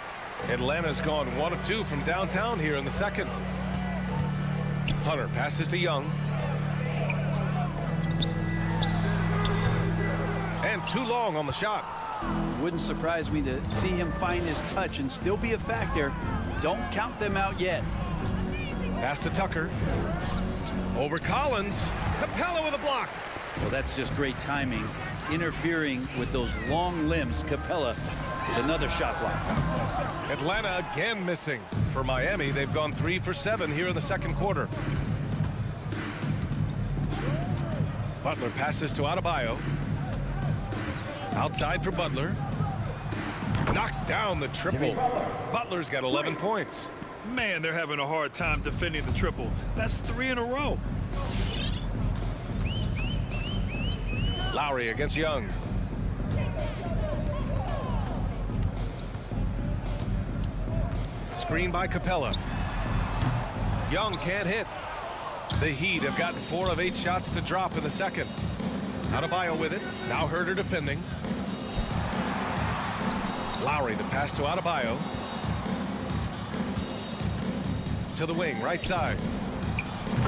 Atlanta's gone 1 of 2 from downtown here in the second. Hunter passes to Young. And too long on the shot. Wouldn't surprise me to see him find his touch and still be a factor. Don't count them out yet. Pass to Tucker. Over Collins. Capella with a block. Well, that's just great timing. Interfering with those long limbs. Capella is another shot block. Atlanta again missing. For Miami, they've gone 3 for 7 here in the second quarter. Butler passes to Adebayo. Outside for Butler. Knocks down the triple. Butler's got 11 points. Man, they're having a hard time defending the triple. That's 3 in a row. Lowry against Young. Screen by Capella. Young can't hit. The Heat have gotten 4 of 8 shots to drop in the second. Adebayo with it. Now Herter defending. Lowry the pass to Adebayo. To the wing, right side.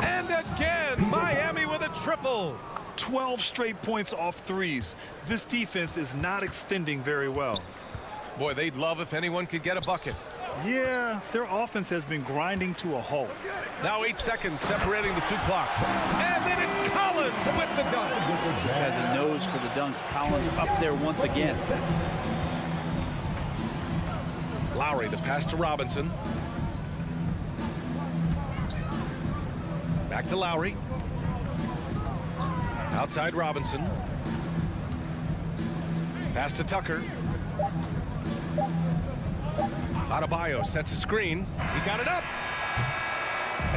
And again, Miami with a triple. 12 straight points off threes. This defense is not extending very well. Boy, they'd love if anyone could get a bucket. Yeah, their offense has been grinding to a halt. Now 8 seconds separating the 2 clocks. And then it's Collins with the dunk. Just has a nose for the dunks. Collins up there once again. Lowry the pass to Robinson. Back to Lowry. Outside Robinson. Pass to Tucker. Adebayo sets a screen. He got it up.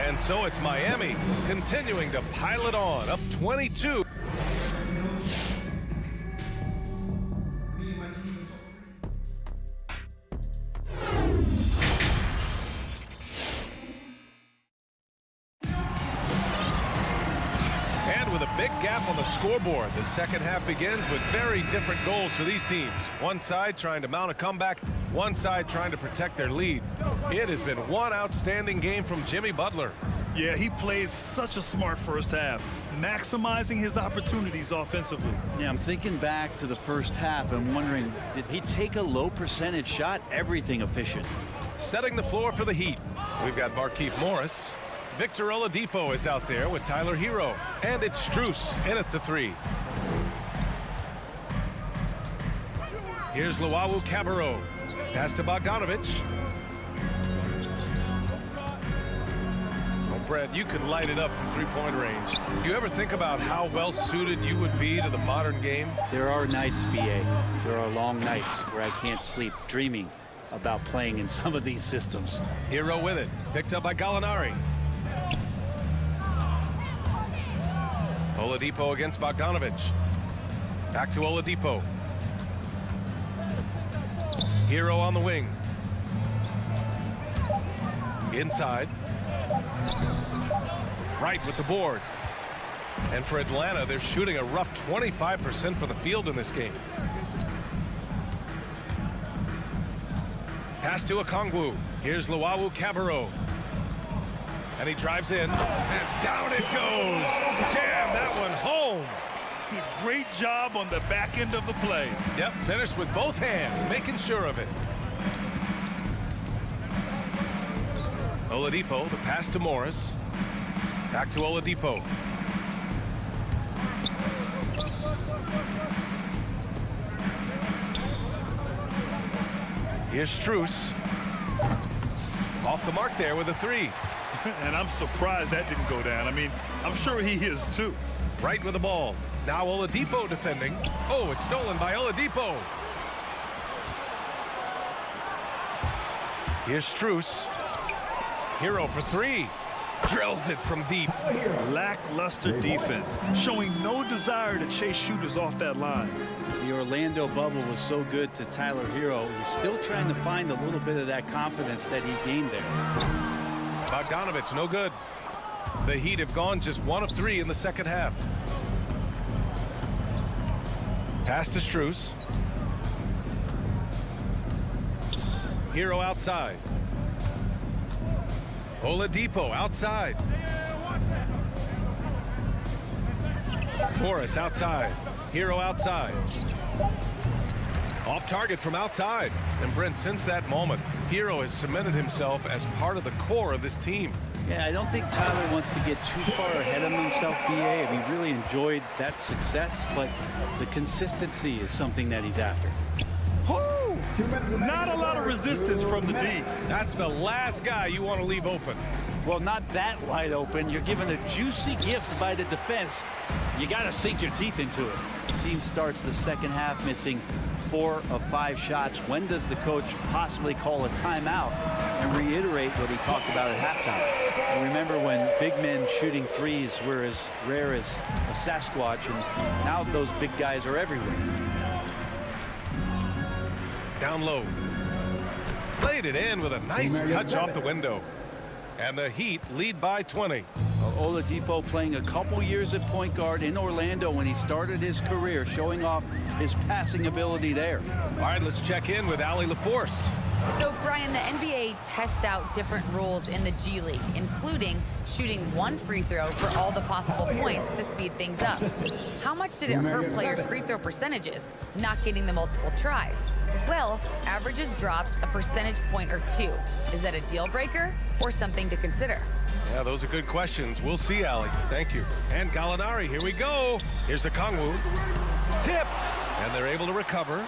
And so it's Miami continuing to pile it on, up 22. And with a big gap on the scoreboard, the second half begins with very different goals for these teams. One side trying to mount a comeback, one side trying to protect their lead. It has been one outstanding game from Jimmy Butler. Yeah, he played such a smart first half, maximizing his opportunities offensively. Yeah, I'm thinking back to the first half and wondering, did he take a low percentage shot? Everything efficient. Setting the floor for the Heat. We've got Markieff Morris. Victor Oladipo is out there with Tyler Hero. And it's Strus in at the 3. Here's Luau Cabarro. Pass to Bogdanovich. Well, Brett, you could light it up from three-point range. Do you ever think about how well suited you would be to the modern game? There are nights, BA. There are long nights where I can't sleep dreaming about playing in some of these systems. Hero with it. Picked up by Gallinari. Oladipo against Bogdanovich. Back to Oladipo. Hero on the wing. Inside. Right with the board. And for Atlanta, they're shooting a rough 25% from the field in this game. Pass to Okongwu. Here's Luau Cabarro. And he drives in. And down it goes. Jam that one home. Great job on the back end of the play. Yep, finished with both hands, making sure of it. Oladipo, the pass to Morris. Back to Oladipo. Here's Strus. Off the mark there with a 3. And I'm surprised that didn't go down. I mean, I'm sure he is too. Right with the ball. Now Oladipo defending. Oh, it's stolen by Oladipo. Here's Strus. Hero for 3. Drills it from deep. Lackluster defense, showing no desire to chase shooters off that line. The Orlando bubble was so good to Tyler Hero. He's still trying to find a little bit of that confidence that he gained there. Bogdanovich, no good. The Heat have gone just 1 of 3 in the second half. Pass to Strus. Hero outside. Oladipo outside. Morris outside. Hero outside. Off target from outside. And Brent, since that moment, Hero has cemented himself as part of the core of this team. Yeah, I don't think Tyler wants to get too far ahead of himself, BA. I mean, really enjoyed that success, but the consistency is something that he's after. Oh, not a lot of resistance from the D. That's the last guy you want to leave open. Well, not that wide open. You're given a juicy gift by the defense. You got to sink your teeth into it. The team starts the second half missing 4 of 5 shots. When does the coach possibly call a timeout and reiterate what he talked about at halftime? And remember when big men shooting threes were as rare as a Sasquatch, and now those big guys are everywhere. Down low. Played it in with a nice touch off the window. And the Heat lead by 20. Well, Oladipo playing a couple years at point guard in Orlando when he started his career, showing off his passing ability there. All right, let's check in with Allie LaForce. So, Brian, the NBA tests out different rules in the G League, including shooting 1 free throw for all the possible points to speed things up. How much did it hurt players' free throw percentages, not getting the multiple tries? Well, averages dropped a percentage point or 2. Is that a deal breaker or something to consider? Yeah, those are good questions. We'll see, Allie. Thank you. And Gallinari, here we go. Here's a Kongwu. Tipped. And they're able to recover.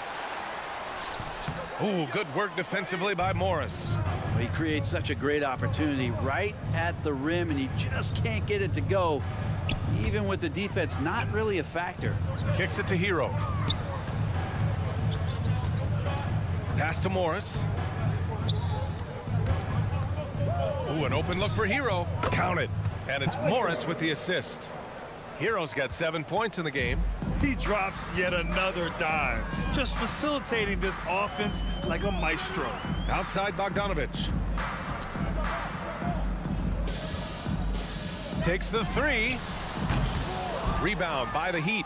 Ooh, good work defensively by Morris. He creates such a great opportunity right at the rim, and he just can't get it to go, even with the defense not really a factor. Kicks it to Hero. Pass to Morris. Ooh, an open look for Hero. Counted. And it's Morris with the assist. Hero's got 7 points in the game. He drops yet another dime, just facilitating this offense like a maestro. Outside Bogdanovich. Takes the 3. Rebound by the Heat.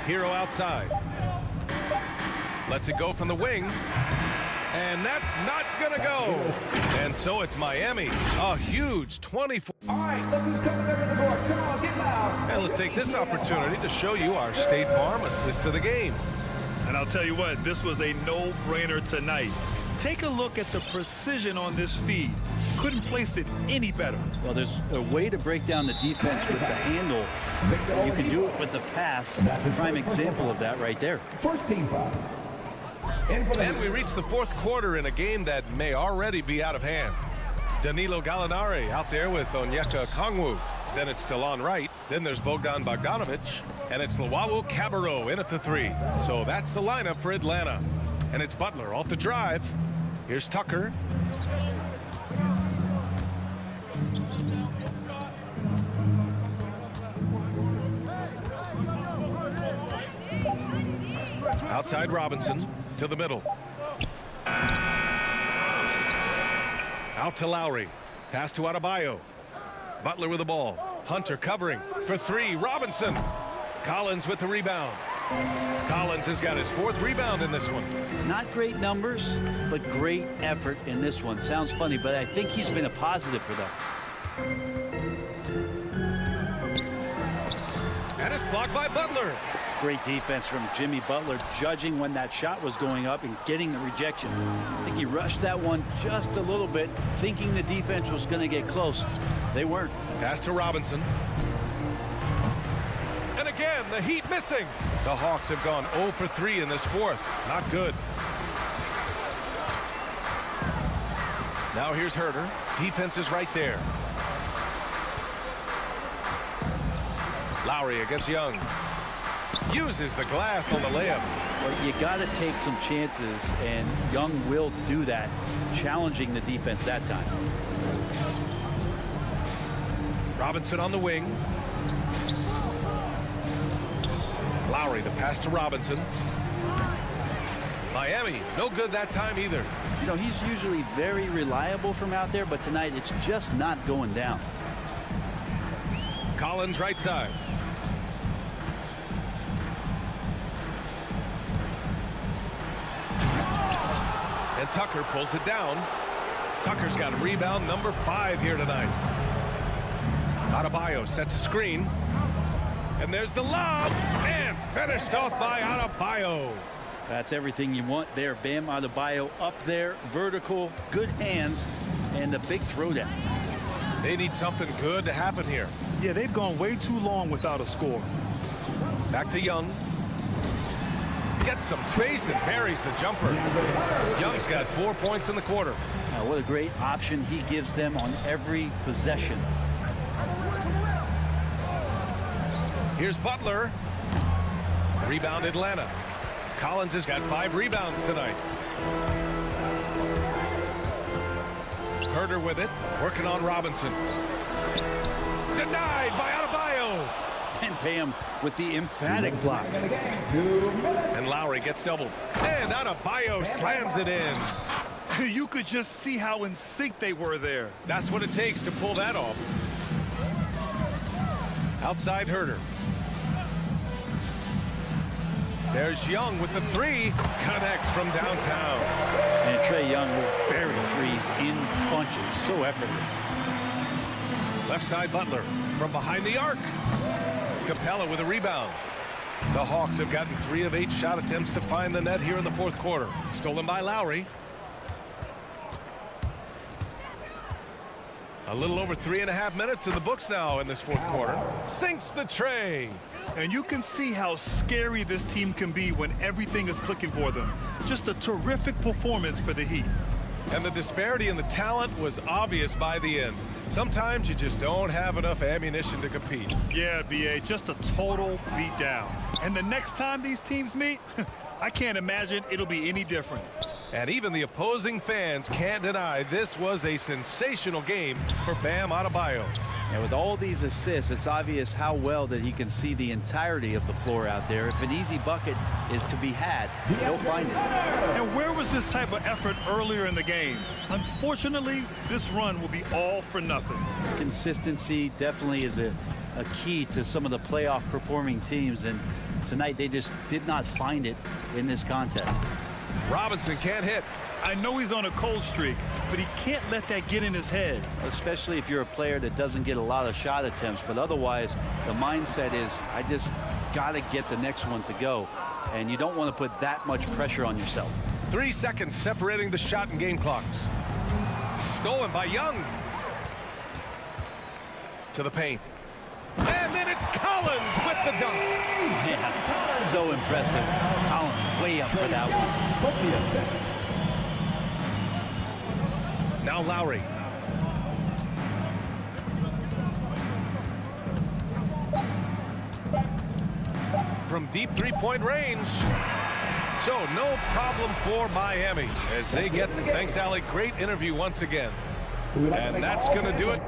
Hero outside. Lets it go from the wing. And that's not going to go. And so it's Miami. A huge 24. All right, look who's coming over the board. Come on, get loud. And let's take this opportunity to show you our State Farm assist of the game. And I'll tell you what, this was a no-brainer tonight. Take a look at the precision on this feed. Couldn't place it any better. Well, there's a way to break down the defense with the handle. You can do it with the pass. That's a prime example of that right there. First team foul. And we reach the 4th quarter in a game that may already be out of hand. Danilo Gallinari out there with Onyeka Kongwu. Then it's Delon Wright. Then there's Bogdan Bogdanovich. And it's Luwawu Cabarrot in at the 3. So that's the lineup for Atlanta. And it's Butler off the drive. Here's Tucker. Outside Robinson to the middle. Out to Lowry. Pass to Adebayo. Butler with the ball. Hunter covering for 3. Robinson. Collins with the rebound. Collins has got his 4th rebound in this one. Not great numbers, but great effort in this one. Sounds funny, but I think he's been a positive for them. And it's blocked by Butler. Great defense from Jimmy Butler, judging when that shot was going up and getting the rejection. I think he rushed that one just a little bit, thinking the defense was going to get close. They weren't. Pass to Robinson. And again, the Heat missing. The Hawks have gone 0 for 3 in this 4th. Not good. Now here's Herter. Defense is right there. Lowry against Young. Uses the glass on the layup. Well, you got to take some chances, and Young will do that, challenging the defense that time. Robinson on the wing. Lowry, the pass to Robinson. Miami, no good that time either. You know, he's usually very reliable from out there, but tonight it's just not going down. Collins right side. And Tucker pulls it down. Tucker's got rebound number 5 here tonight. Adebayo sets a screen. And there's the lob. And finished off by Adebayo. That's everything you want there. Bam Adebayo up there, vertical, good hands, and a big throwdown. They need something good to happen here. Yeah, they've gone way too long without a score. Back to Young. Gets some space and buries the jumper. Young's got 4 points in the quarter. Now, what a great option he gives them on every possession. Here's Butler. Rebound Atlanta. Collins has got 5 rebounds tonight. Herder with it, working on Robinson. Denied by Adebayo. And pay him with the emphatic block. And Lowry gets doubled. And Adebayo slams it in. You could just see how in sync they were there. That's what it takes to pull that off. Outside Herder. There's Young with the 3. Connects from downtown. And Trae Young will bury threes in bunches. So effortless. Left side Butler from behind the arc. Capella with a rebound. The Hawks have gotten 3 of 8 shot attempts to find the net here in the fourth quarter. Stolen by Lowry. A little over 3.5 minutes in the books now in this fourth quarter. Sinks the tray. And you can see how scary this team can be when everything is clicking for them. Just a terrific performance for the Heat. And the disparity in the talent was obvious by the end. Sometimes you just don't have enough ammunition to compete. Yeah, B.A., just a total beatdown. And the next time these teams meet, I can't imagine it'll be any different. And even the opposing fans can't deny this was a sensational game for Bam Adebayo. And with all these assists, it's obvious how well that he can see the entirety of the floor out there. If an easy bucket is to be had, he'll find it. And where was this type of effort earlier in the game? Unfortunately, this run will be all for nothing. Consistency definitely is a key to some of the playoff performing teams, and tonight they just did not find it in this contest. Robinson can't hit. I know he's on a cold streak, but he can't let that get in his head. Especially if you're a player that doesn't get a lot of shot attempts, but otherwise the mindset is, I just got to get the next one to go, and you don't want to put that much pressure on yourself. 3 seconds separating the shot and game clocks. Stolen by Young. To the paint. And then it's Collins with the dunk. Yeah, so impressive. Collins way up for that one. Now Lowry. From deep 3-point range. So no problem for Miami as they get. Thanks, Allie. Great interview once again. And that's going to do it.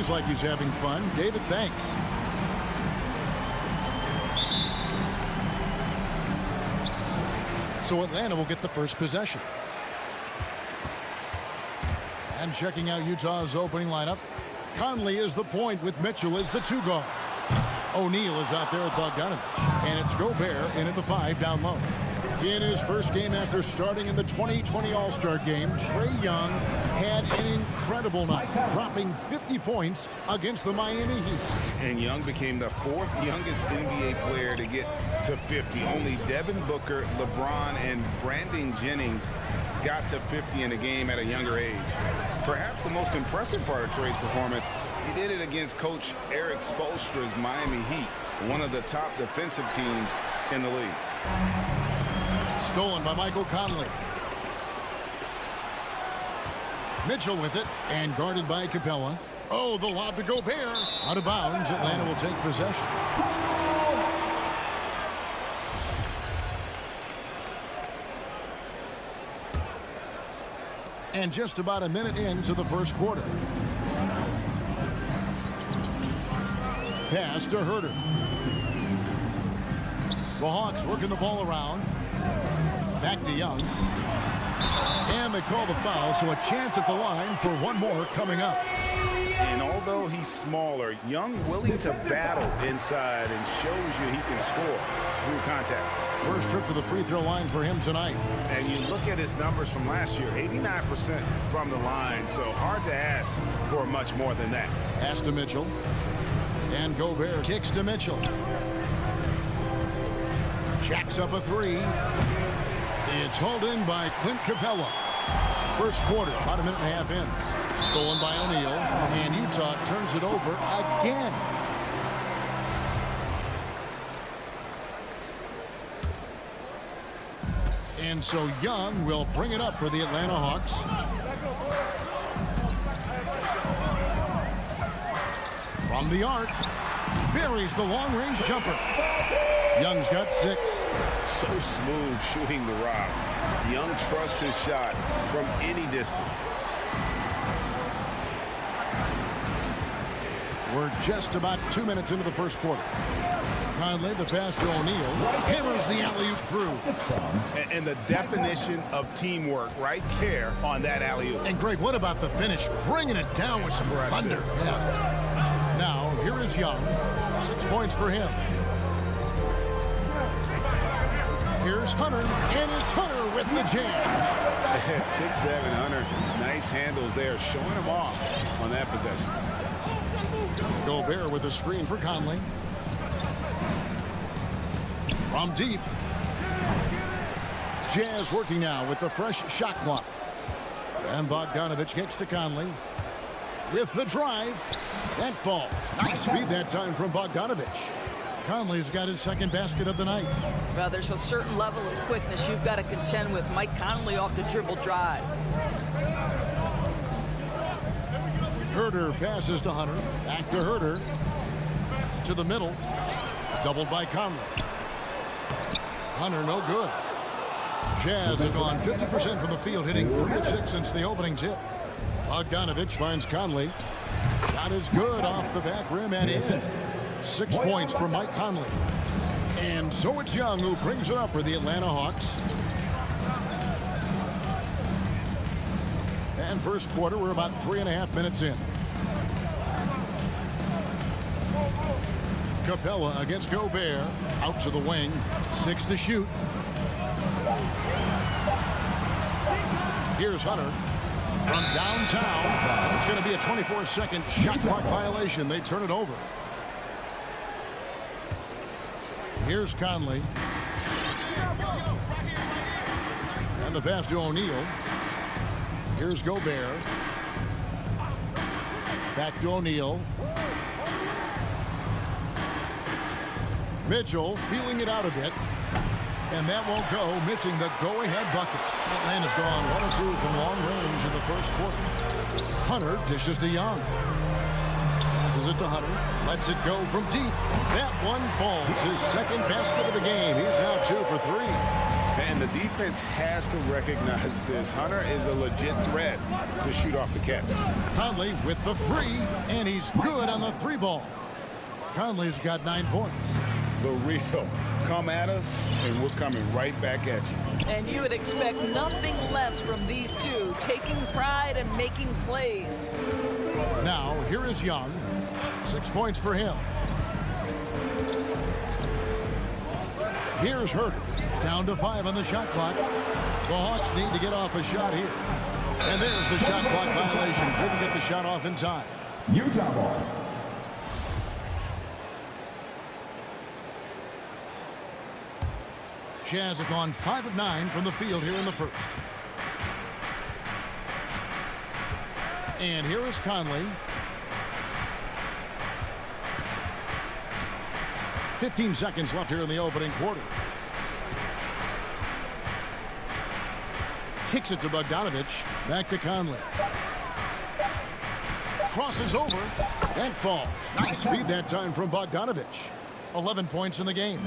seems like he's having fun. David, thanks. So Atlanta will get the first possession. And checking out Utah's opening lineup, Conley is the point with Mitchell as the 2 guard. O'Neal is out there with Bogdanovich. And it's Gobert in at the 5 down low. In his first game after starting in the 2020 All-Star game, Trae Young had an incredible night, dropping 50 points against the Miami Heat. And Young became the 4th youngest NBA player to get to 50. Only Devin Booker, LeBron, and Brandon Jennings got to 50 in a game at a younger age. Perhaps the most impressive part of Trae's performance, he did it against Coach Eric Spoelstra's Miami Heat, one of the top defensive teams in the league. Stolen by Michael Conley. Mitchell with it and guarded by Capella. Oh, the lob to Gobert. Out of bounds. Atlanta will take possession. And just about a minute into the first quarter. Pass to Herter. The Hawks working the ball around. Back to Young. And they call the foul, so a chance at the line for one more coming up. And although he's smaller, Young willing to battle inside and shows you he can score through contact. First trip to the free throw line for him tonight. And you look at his numbers from last year, 89% from the line, so hard to ask for much more than that. Pass to Mitchell. And Gobert kicks to Mitchell. Jacks up a 3. It's hauled in by Clint Capella. First quarter, about a minute and a half in. Stolen by O'Neal, and Utah turns it over again. And so Young will bring it up for the Atlanta Hawks. From the arc, buries the long-range jumper. Young's got 6. So smooth shooting the rock. Young trusts his shot from any distance. We're just about 2 minutes into the first quarter. Conley, the pass to O'Neal, hammers the alley-oop through. And the definition of teamwork right there on that alley-oop. And Greg, what about the finish? Bringing it down with some thunder. Yeah. Now, here is Young. 6 points for him. Here's Hunter, and it's Hunter with the jam. 6'7" Hunter, nice handles there, showing him off on that possession. Gobert with a screen for Conley. From deep. Jazz working now with the fresh shot clock. And Bogdanovich gets to Conley. With the drive. That falls. Nice feed that time from Bogdanovich. Conley's got his second basket of the night. Well, there's a certain level of quickness you've got to contend with. Mike Conley off the dribble drive. Herter passes to Hunter. Back to Herter. To the middle. Doubled by Conley. Hunter no good. Jazz have gone 50% from the field, hitting 3 of 6 since the opening tip. Bogdanovich finds Conley. Shot is good off the back rim and in. 6 points for Mike Conley. And so it's Young who brings it up for the Atlanta Hawks. And first quarter, we're about 3.5 minutes in. Capella against Gobert. Out to the wing. 6 to shoot. Here's Hunter. From downtown. It's going to be a 24-second shot clock violation. They turn it over. Here's Conley. And the pass to O'Neal. Here's Gobert. Back to O'Neal. Mitchell feeling it out a bit. And that won't go, missing the go-ahead bucket. Atlanta's gone 1 of 2 from long range in the first quarter. Hunter dishes to Young. Passes it to Hunter. Lets it go from deep. That one falls. His second basket of the game. He's now 2 for 3. And the defense has to recognize this. Hunter is a legit threat to shoot off the catch. Conley with the three, and he's good on the three ball. Conley's got 9 points. The real. Come at us, and we're coming right back at you. And you would expect nothing less from these two, taking pride and making plays. Now, here is Young. 6 points for him. Here's Herter. Down to 5 on the shot clock. The Hawks need to get off a shot here. And there's the shot clock violation. Couldn't get the shot off in time. Utah ball. Jazz have gone 5 of 9 from the field here in the first. And here is Conley. 15 seconds left here in the opening quarter. Kicks it to Bogdanovich. Back to Conley. Crosses over. And falls. Nice feed that time from Bogdanovich. 11 points in the game.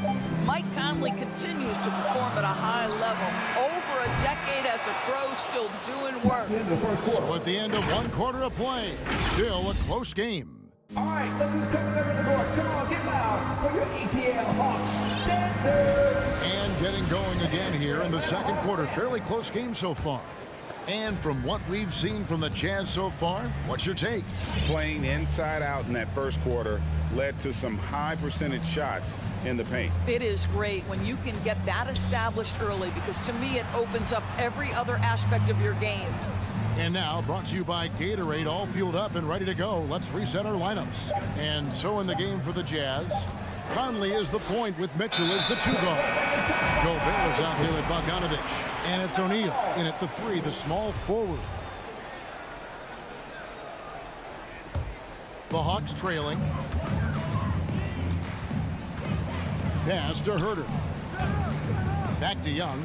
Mike Conley continues to perform at a high level. Over a decade as a pro, still doing work. So at the end of 1 quarter of play, still a close game. All right, look who's coming over the board. Come on, get loud for your ETL Hawks dancers. And getting going again here in the second quarter. Fairly close game so far. And from what we've seen from the Jazz so far, what's your take? Playing inside out in that first quarter led to some high percentage shots in the paint. It is great when you can get that established early, because to me it opens up every other aspect of your game. And now, brought to you by Gatorade, all fueled up and ready to go. Let's reset our lineups. And so in the game for the Jazz, Conley is the point with Mitchell as the 2 guard. Gobert is out there with Bogdanovich. And it's O'Neal in at the 3, the small forward. The Hawks trailing. Pass to Herter. Back to Young.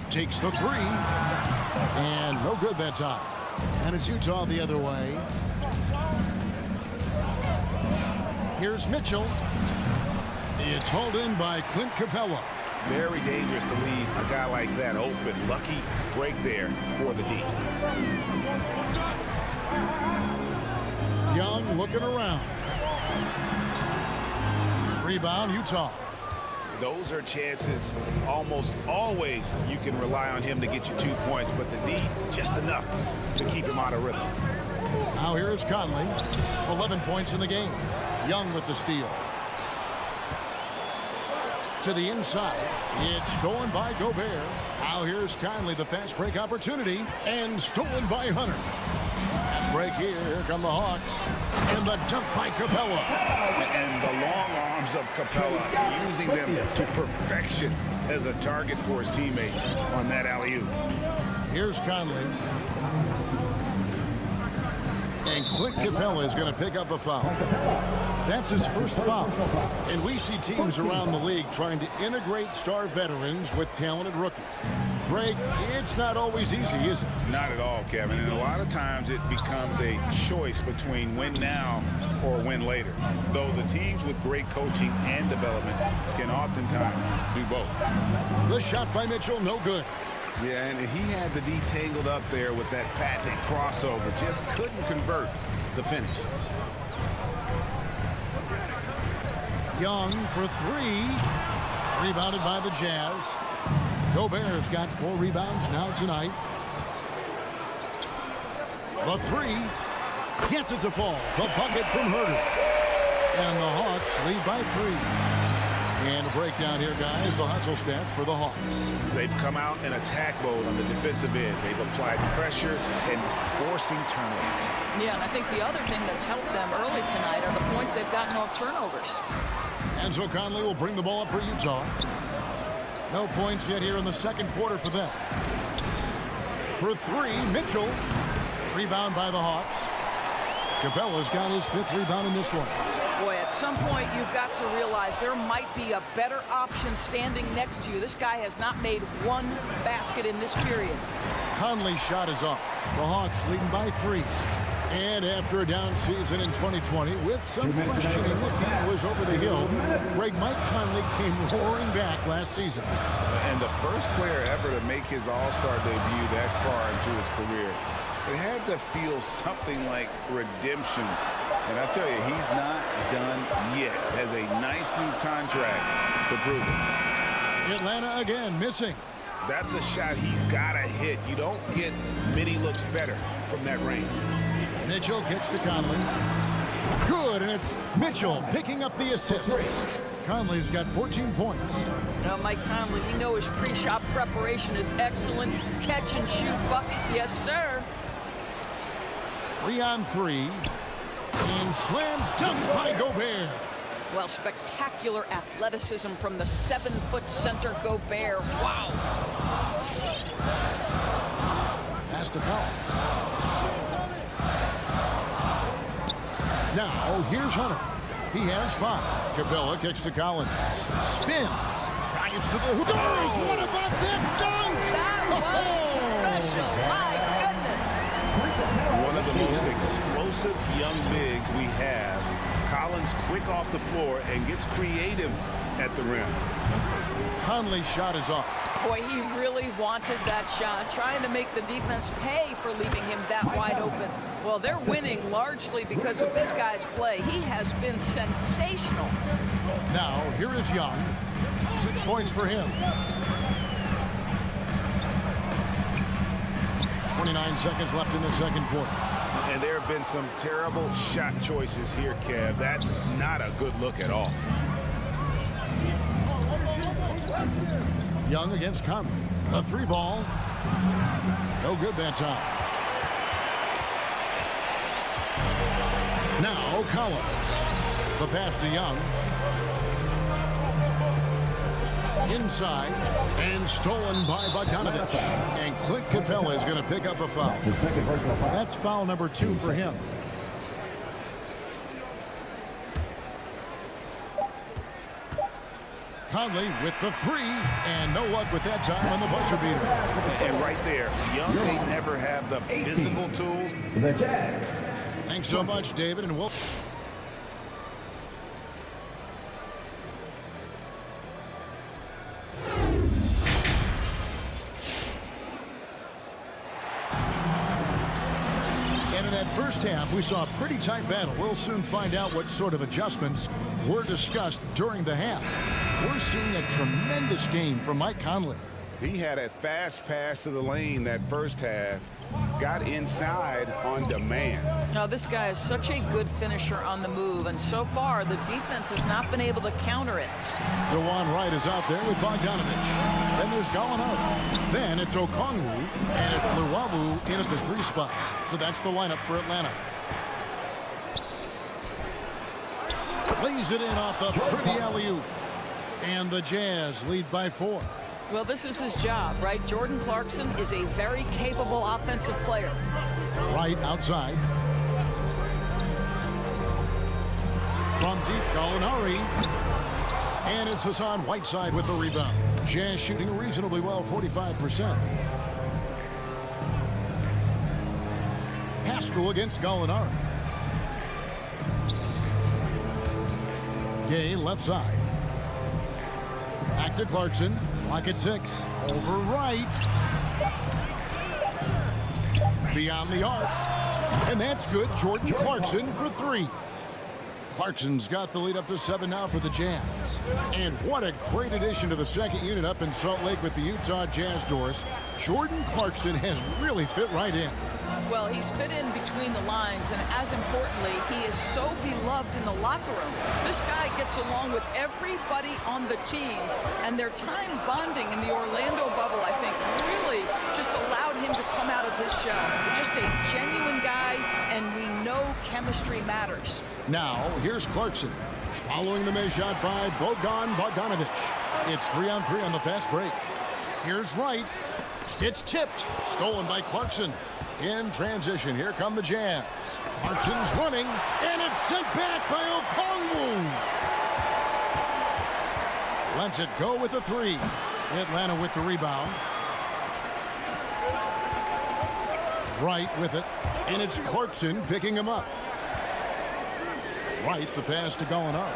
Takes the 3. And no good that time. And it's Utah the other way. Here's Mitchell. It's hauled in by Clint Capella. Very dangerous to leave a guy like that open. Lucky break there for the D. Young looking around. Rebound, Utah. Those are chances almost always you can rely on him to get you 2 points, but the D, just enough to keep him out of rhythm. Now here is Conley. 11 points in the game. Young with the steal. To the inside. It's stolen by Gobert. Now here's Conley, the fast break opportunity, and stolen by Hunter. Fast break here. Here come the Hawks. And the dunk by Capella. And the long arms of Capella, using them to perfection as a target for his teammates on that alley-oop. Here's Conley. And Clint Capella is going to pick up a foul. That's his first foul. And we see teams around the league trying to integrate star veterans with talented rookies. Greg, it's not always easy, is it? Not at all, Kevin. And a lot of times it becomes a choice between win now or win later. Though the teams with great coaching and development can oftentimes do both. The shot by Mitchell, no good. Yeah, and he had the D tangled up there with that patented crossover. Just couldn't convert the finish. Young for 3. Rebounded by the Jazz. Gobert has got 4 rebounds now tonight. The 3. Gets it to fall. The bucket from Herter. And the Hawks lead by 3. And a breakdown here, guys. The hustle stats for the Hawks. They've come out in attack mode on the defensive end. They've applied pressure and forcing turnovers. Yeah, and I think the other thing that's helped them early tonight are the points they've gotten off turnovers. And so Conley will bring the ball up for Utah. No points yet here in the second quarter for them. For 3, Mitchell. Rebound by the Hawks. Capella's got his 5th rebound in this one. Boy, at some point you've got to realize there might be a better option standing next to you. This guy has not made 1 basket in this period. Conley's shot is off. The Hawks leading by 3. And after a down season in 2020, with some questioning if he was over the hill, Mike Conley came roaring back last season. And the first player ever to make his All-Star debut that far into his career. It had to feel something like redemption. And I tell you, he's not done yet. Has a nice new contract to prove it. Atlanta again missing. That's a shot he's got to hit. You don't get many looks better from that range. Mitchell gets to Conley. Good, and it's Mitchell picking up the assist. Conley's got 14 points. Now, Mike Conley, we know his pre-shot preparation is excellent. Catch and shoot bucket, yes, sir. 3-on-3. And slam dunk by Gobert. Well, spectacular athleticism from the 7-foot center Gobert. Wow. Pass to Collins. Now, here's Hunter. He has 5. Capella kicks to Collins. Spins. Drives to the hoop. What about that dunk? That was special. My goodness. One of the most explosive young bigs we have. Collins quick off the floor and gets creative at the rim. Conley's shot is off. Boy, he really wanted that shot, trying to make the defense pay for leaving him that wide open. Well, they're winning largely because of this guy's play. He has been sensational. Now, here is Young. 6 points for him. 29 seconds left in the second quarter. And there have been some terrible shot choices here, Kev. That's not a good look at all. Young against Conley. A 3-ball. No good that time. Now Collins. The pass to Young. Inside and stolen by Bogdanovich. And Clint Capella is going to pick up a foul. That's foul number 2 for him. Conley with the 3, and no luck with that time on the buzzer beater. And right there, Young may never have the physical tools. Thanks so much, David, and we'll... First half, we saw a pretty tight battle. We'll soon find out what sort of adjustments were discussed during the half. We're seeing a tremendous game from Mike Conley. He had a fast pass to the lane that first half. Got inside on demand. Now, this guy is such a good finisher on the move, and so far, the defense has not been able to counter it. DeJuan Wright is out there with Bogdanovich. Then there's Gallinari. Then it's Okongwu, and it's Luwawu in at the 3 spot. So that's the lineup for Atlanta. Lays it in off the pretty alley-oop. And the Jazz lead by 4. Well, this is his job, right? Jordan Clarkson is a very capable offensive player. Right outside. From deep, Gallinari. And it's Hassan Whiteside with the rebound. Jazz shooting reasonably well, 45%. Haskell against Gallinari. Gay left side. Back to Clarkson. Lock at 6. Over Wright. Beyond the arc. And that's good. Jordan Clarkson for 3. Clarkson's got the lead up to 7 now for the Jazz. And what a great addition to the second unit up in Salt Lake with the Utah Jazz, Doris. Jordan Clarkson has really fit right in. Well, he's fit in between the lines, and as importantly, he is so beloved in the locker room. This guy gets along with everybody on the team, and their time bonding in the Orlando bubble, I think, really just allowed him to come out of his shell. Just a genuine guy, and we know chemistry matters. Now, here's Clarkson. Following the miss shot by Bogdanovich. It's 3-on-3 on the fast break. Here's Wright. It's tipped. Stolen by Clarkson. In transition, here come the Jazz. Clarkson's running, and it's sent back by Okongwu. Lets it go with a 3. Atlanta with the rebound. Wright with it. And it's Clarkson picking him up. Right, the pass to Gallinari.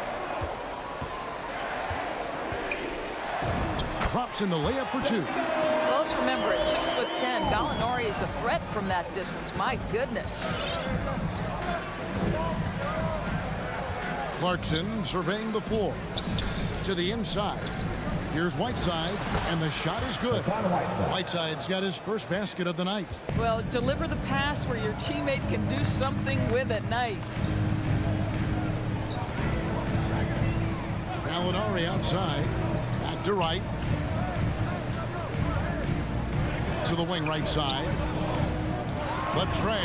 Drops in the layup for two. Well, let's remember, at 6'10", Gallinari is a threat from that distance. My goodness. Clarkson surveying the floor. To the inside. Here's Whiteside, and the shot is good. Whiteside's got his first basket of the night. Well, deliver the pass where your teammate can do something with it. Nice. Gallinari outside. Back to right. To the wing right side. Latre.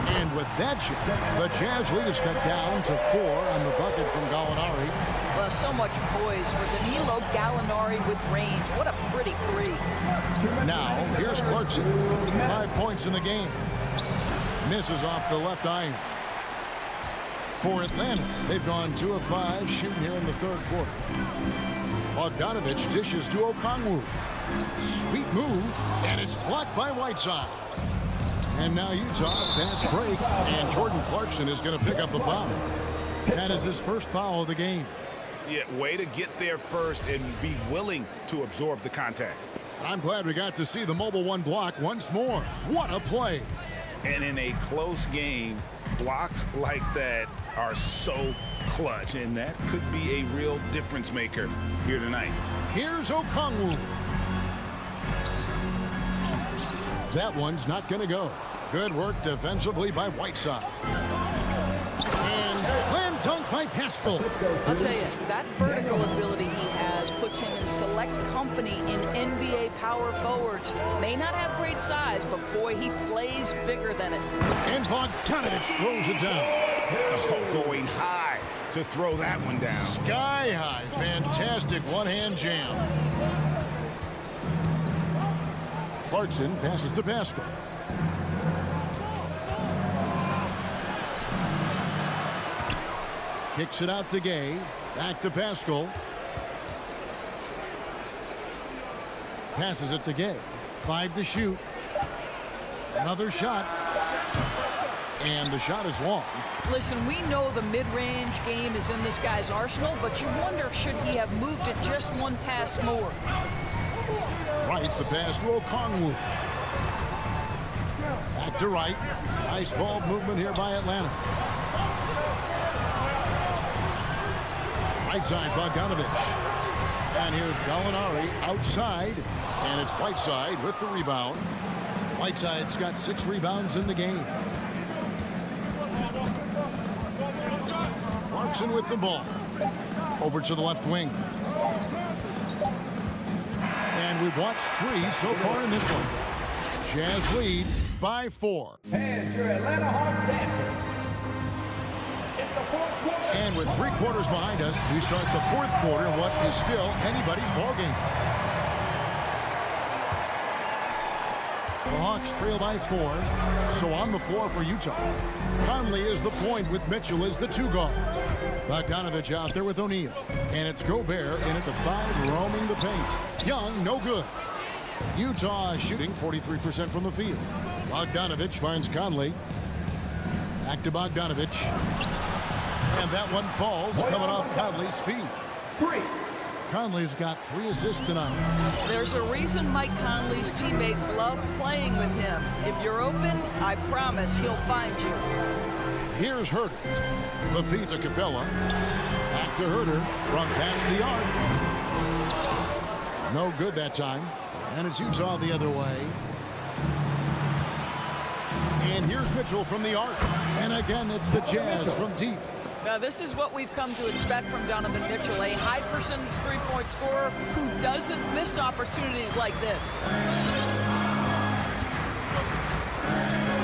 And with that shot, the Jazz lead is cut down to 4 on the bucket from Gallinari. Well, so much poise for Danilo Gallinari with range. What a pretty three. Now, here's Clarkson. 5 points in the game. Misses off the left iron. For Atlanta, they've gone 2 of 5 shooting here in the third quarter. Bogdanovich dishes to Okongwu. Sweet move, and it's blocked by Whiteside. And now Utah, fast break, and Jordan Clarkson is going to pick up the foul. That is his first foul of the game. Yeah, way to get there first and be willing to absorb the contact. I'm glad we got to see the mobile one block once more. What a play. And in a close game, blocks like that are so clutch, and that could be a real difference maker here tonight. Here's Okongwu. That one's not going to go. Good work defensively by Whiteside. And slam dunk by Pascal. I'll tell you, that vertical ability he has puts him in select company in NBA power forwards. May not have great size, but boy, he plays bigger than it. And Bogdanovich throws it down. Oh, going high to throw that one down. Sky high. Fantastic one-hand jam. Clarkson passes to Pascal. Kicks it out to Gay. Back to Pascal. Passes it to Gay. 5 to shoot. Another shot. And the shot is long. Listen, we know the mid-range game is in this guy's arsenal, but you wonder, should he have moved it just one pass more? Right, the pass to Okongwu. Back to right. Nice ball movement here by Atlanta. Right side, Bogdanovich. And here's Gallinari outside. And it's Whiteside with the rebound. Whiteside's got 6 rebounds in the game. Clarkson with the ball. Over to the left wing. And we've watched 3 so far in this one. Jazz lead by 4. And your Atlanta Hawks dancers. And with 3 quarters behind us, we start the 4th quarter in what is still anybody's ballgame. The Hawks trail by 4. So on the floor for Utah. Conley is the point with Mitchell as the 2 guard. Bogdanovich out there with O'Neal. And it's Gobert in at the 5, roaming the paint. Young, no good. Utah shooting 43% from the field. Bogdanovich finds Conley. Back to Bogdanovich. And that one falls, coming off Conley's feet. 3. Conley's got 3 assists tonight. There's a reason Mike Conley's teammates love playing with him. If you're open, I promise he'll find you. Here's Herter. The feed to Capella. Back to Herter from past the arc. No good that time. And it's Utah the other way. And here's Mitchell from the arc. And again, it's the Jazz from deep. Now, this is what we've come to expect from Donovan Mitchell, a high percentage three-point scorer who doesn't miss opportunities like this.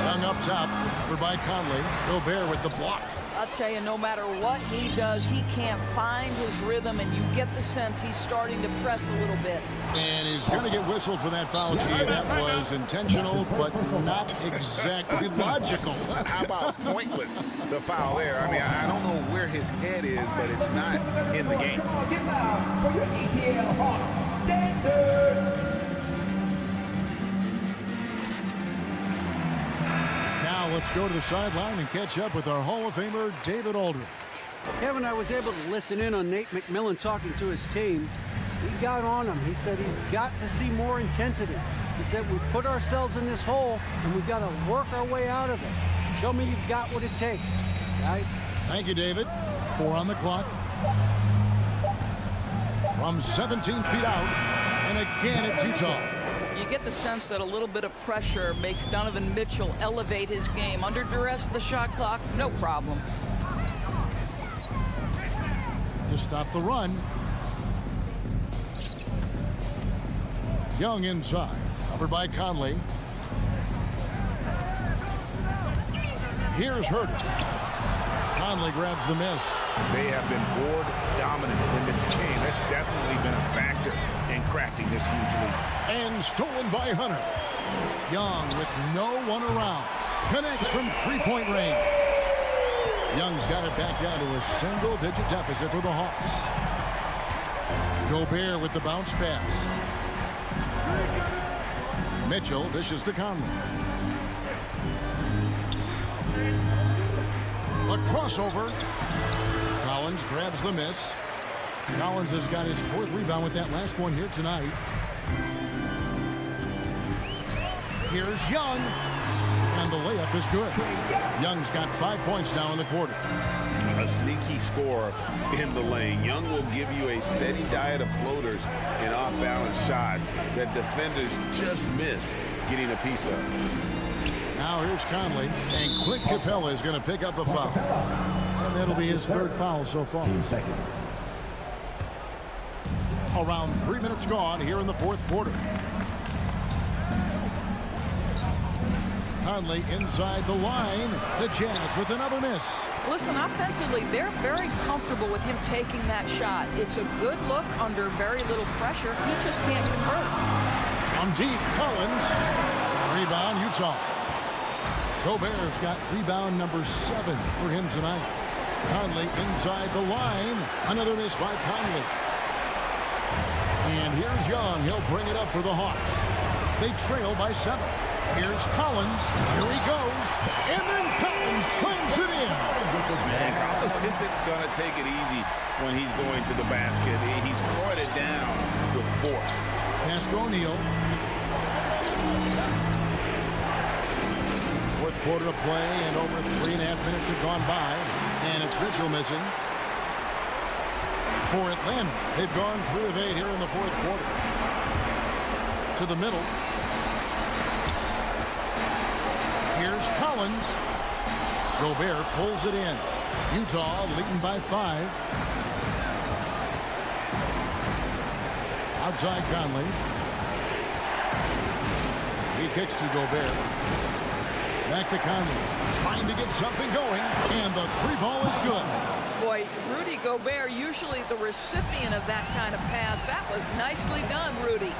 Hung up top for by Conley. Gobert with the block. I'll tell you, no matter what he does, he can't find his rhythm, and you get the sense he's starting to press a little bit. And he's going to get whistled for that foul, G. That was intentional, but not exactly logical. How about pointless to foul there? I mean, I don't know where his head is, but it's not in the game. Get loud for your ATL Hawks dancers. Now Let's go to the sideline and catch up with our Hall of Famer, David Aldridge. Kevin, I was able to listen in on Nate McMillan talking to his team. He got on him. He said he's got to see more intensity. He said we've put ourselves in this hole and we've got to work our way out of it. Show me you've got what it takes, guys. Thank you, David. 4 on the clock. From 17 feet out, and again it's Utah. You get the sense that a little bit of pressure makes Donovan Mitchell elevate his game. Under duress, the shot clock, no problem. To stop the run. Young inside, covered by Conley. Here's Hurt. Conley grabs the miss. They have been board dominant in this game. That's definitely been a factor in crafting this huge lead. And stolen by Hunter. Young with no one around. Connects from three-point range. Young's got it back down to a single-digit deficit for the Hawks. Gobert with the bounce pass. Mitchell dishes to Conley. A crossover. Collins grabs the miss. Collins has got his 4th rebound with that last one here tonight. Here's Young. And the layup is good. Young's got 5 points now in the quarter. A sneaky score in the lane. Young will give you a steady diet of floaters and off-balance shots that defenders just miss getting a piece of. Now here's Conley, and Clint Capella is going to pick up a foul. And that'll be his 3rd foul so far. Around 3 minutes gone here in the 4th quarter. Conley inside the line. The Jazz with another miss. Listen, offensively, they're very comfortable with him taking that shot. It's a good look under very little pressure. He just can't convert. On deep, Collins. Rebound, Utah. Gobert's got rebound number 7 for him tonight. Conley inside the line. Another miss by Conley. And here's Young. He'll bring it up for the Hawks. They trail by 7. Here's Collins. Here he goes. And then Collins slams it in. Man, Collins isn't going to take it easy when he's going to the basket. He's throwing it down with force. Pass to O'Neal. 4th quarter of play, and over 3.5 minutes have gone by. And it's Mitchell missing. For Atlanta, they've gone 3 of 8 here in the 4th quarter. To the middle. Here's Collins. Gobert pulls it in. Utah leading by 5. Outside Conley. He kicks to Gobert. Back to Conley. Trying to get something going. And the 3 ball is good. Boy, Rudy Gobert, usually the recipient of that kind of pass. That was nicely done, Rudy.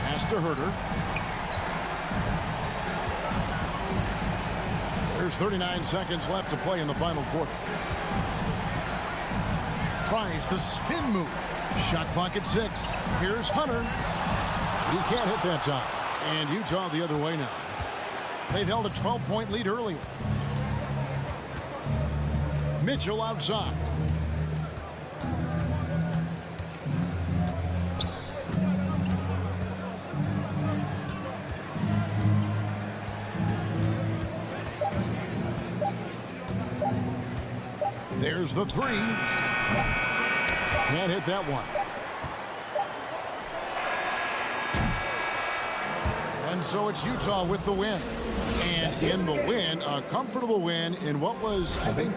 Pass to Herter. There's 39 seconds left to play in the final quarter. Tries the spin move. Shot clock at 6. Here's Hunter. He can't hit that time. And Utah the other way now. They've held a 12-point lead earlier. Mitchell outside. There's the 3. Can't hit that one. And so it's Utah with the win. And in the win, a comfortable win in what was, I think,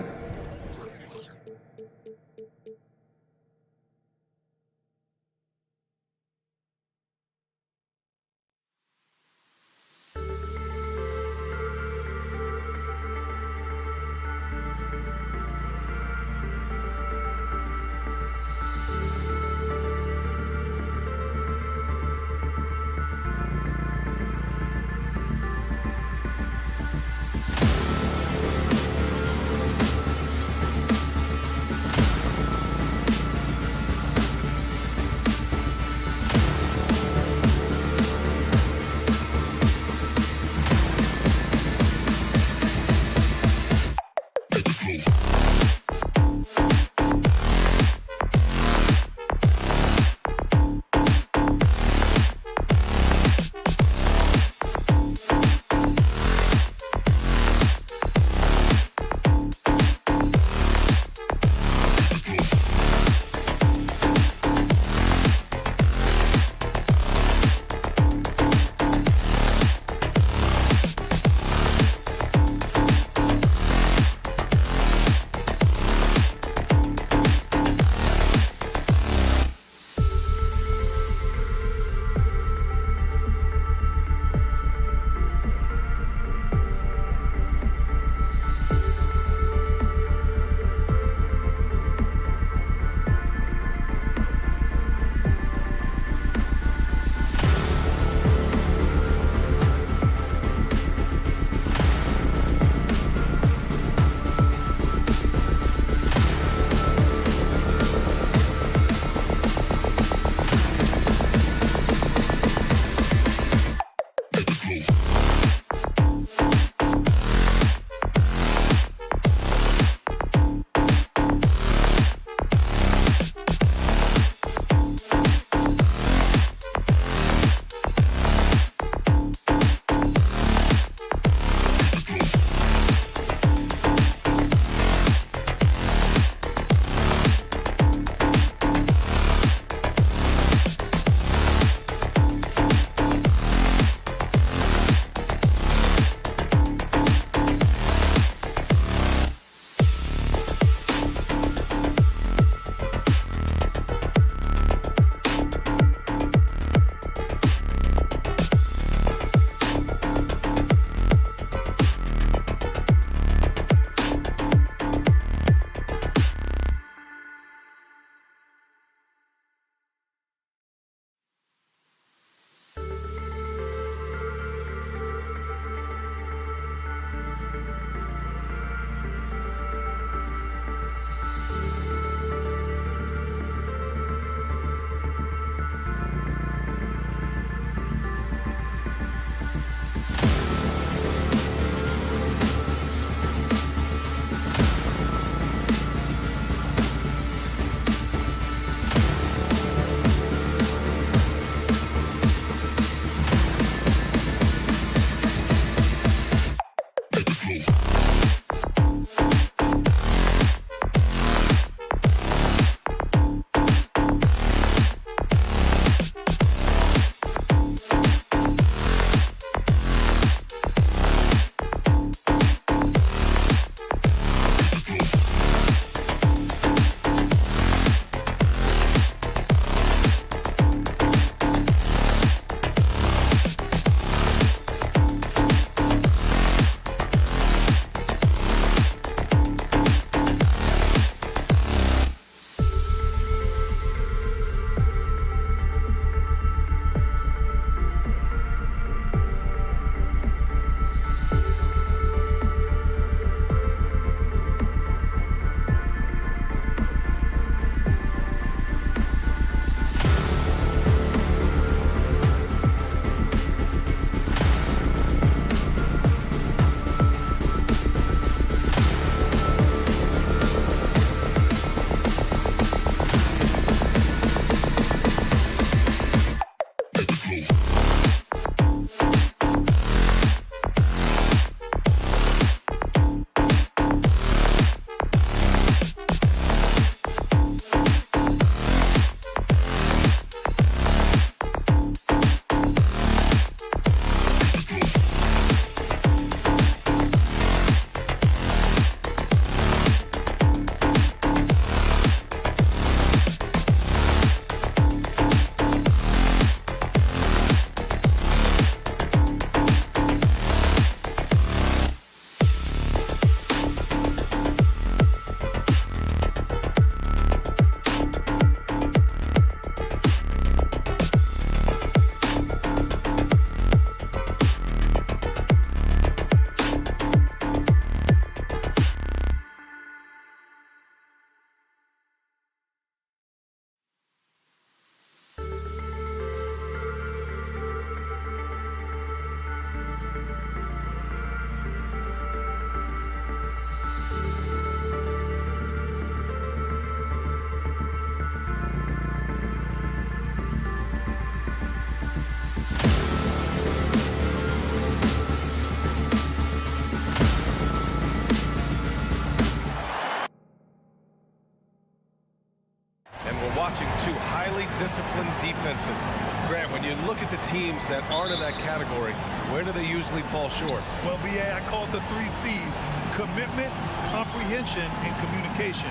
offenses. Grant, when you look at the teams that aren't in that category, where do they usually fall short? Well, BA, I call it the 3 C's: commitment, comprehension, and communication.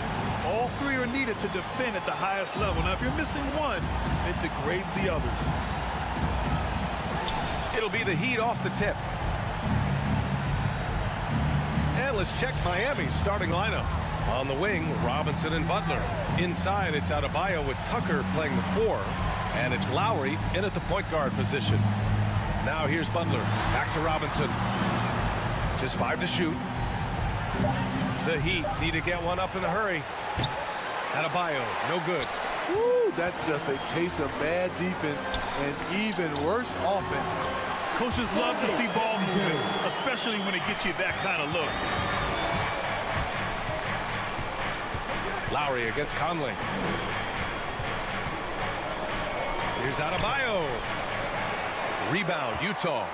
All 3 are needed to defend at the highest level. Now, if you're missing one, it degrades the others. It'll be the Heat off the tip. And let's check Miami's starting lineup. On the wing, Robinson and Butler. Inside, it's Adebayo with Tucker playing the 4. And it's Lowry in at the point guard position. Now here's Butler. Back to Robinson. Just 5 to shoot. The Heat need to get one up in a hurry. Adebayo, no good. Woo, that's just a case of bad defense and even worse offense. Coaches love to see ball movement, especially when it gets you that kind of look. Lowry against Conley. Here's Adebayo. Rebound, Utah.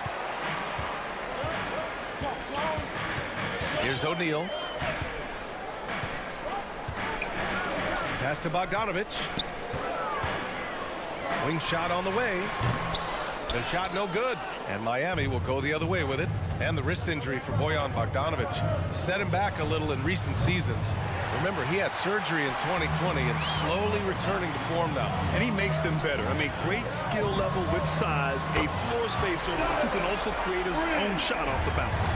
Here's O'Neal. Pass to Bogdanovich. Wing shot on the way. The shot no good. And Miami will go the other way with it. And the wrist injury for Bojan Bogdanovich set him back a little in recent seasons. Remember, he had surgery in 2020 and slowly returning to form now. And he makes them better. I mean, great skill level with size, a floor spacer who can also create his own shot off the bounce.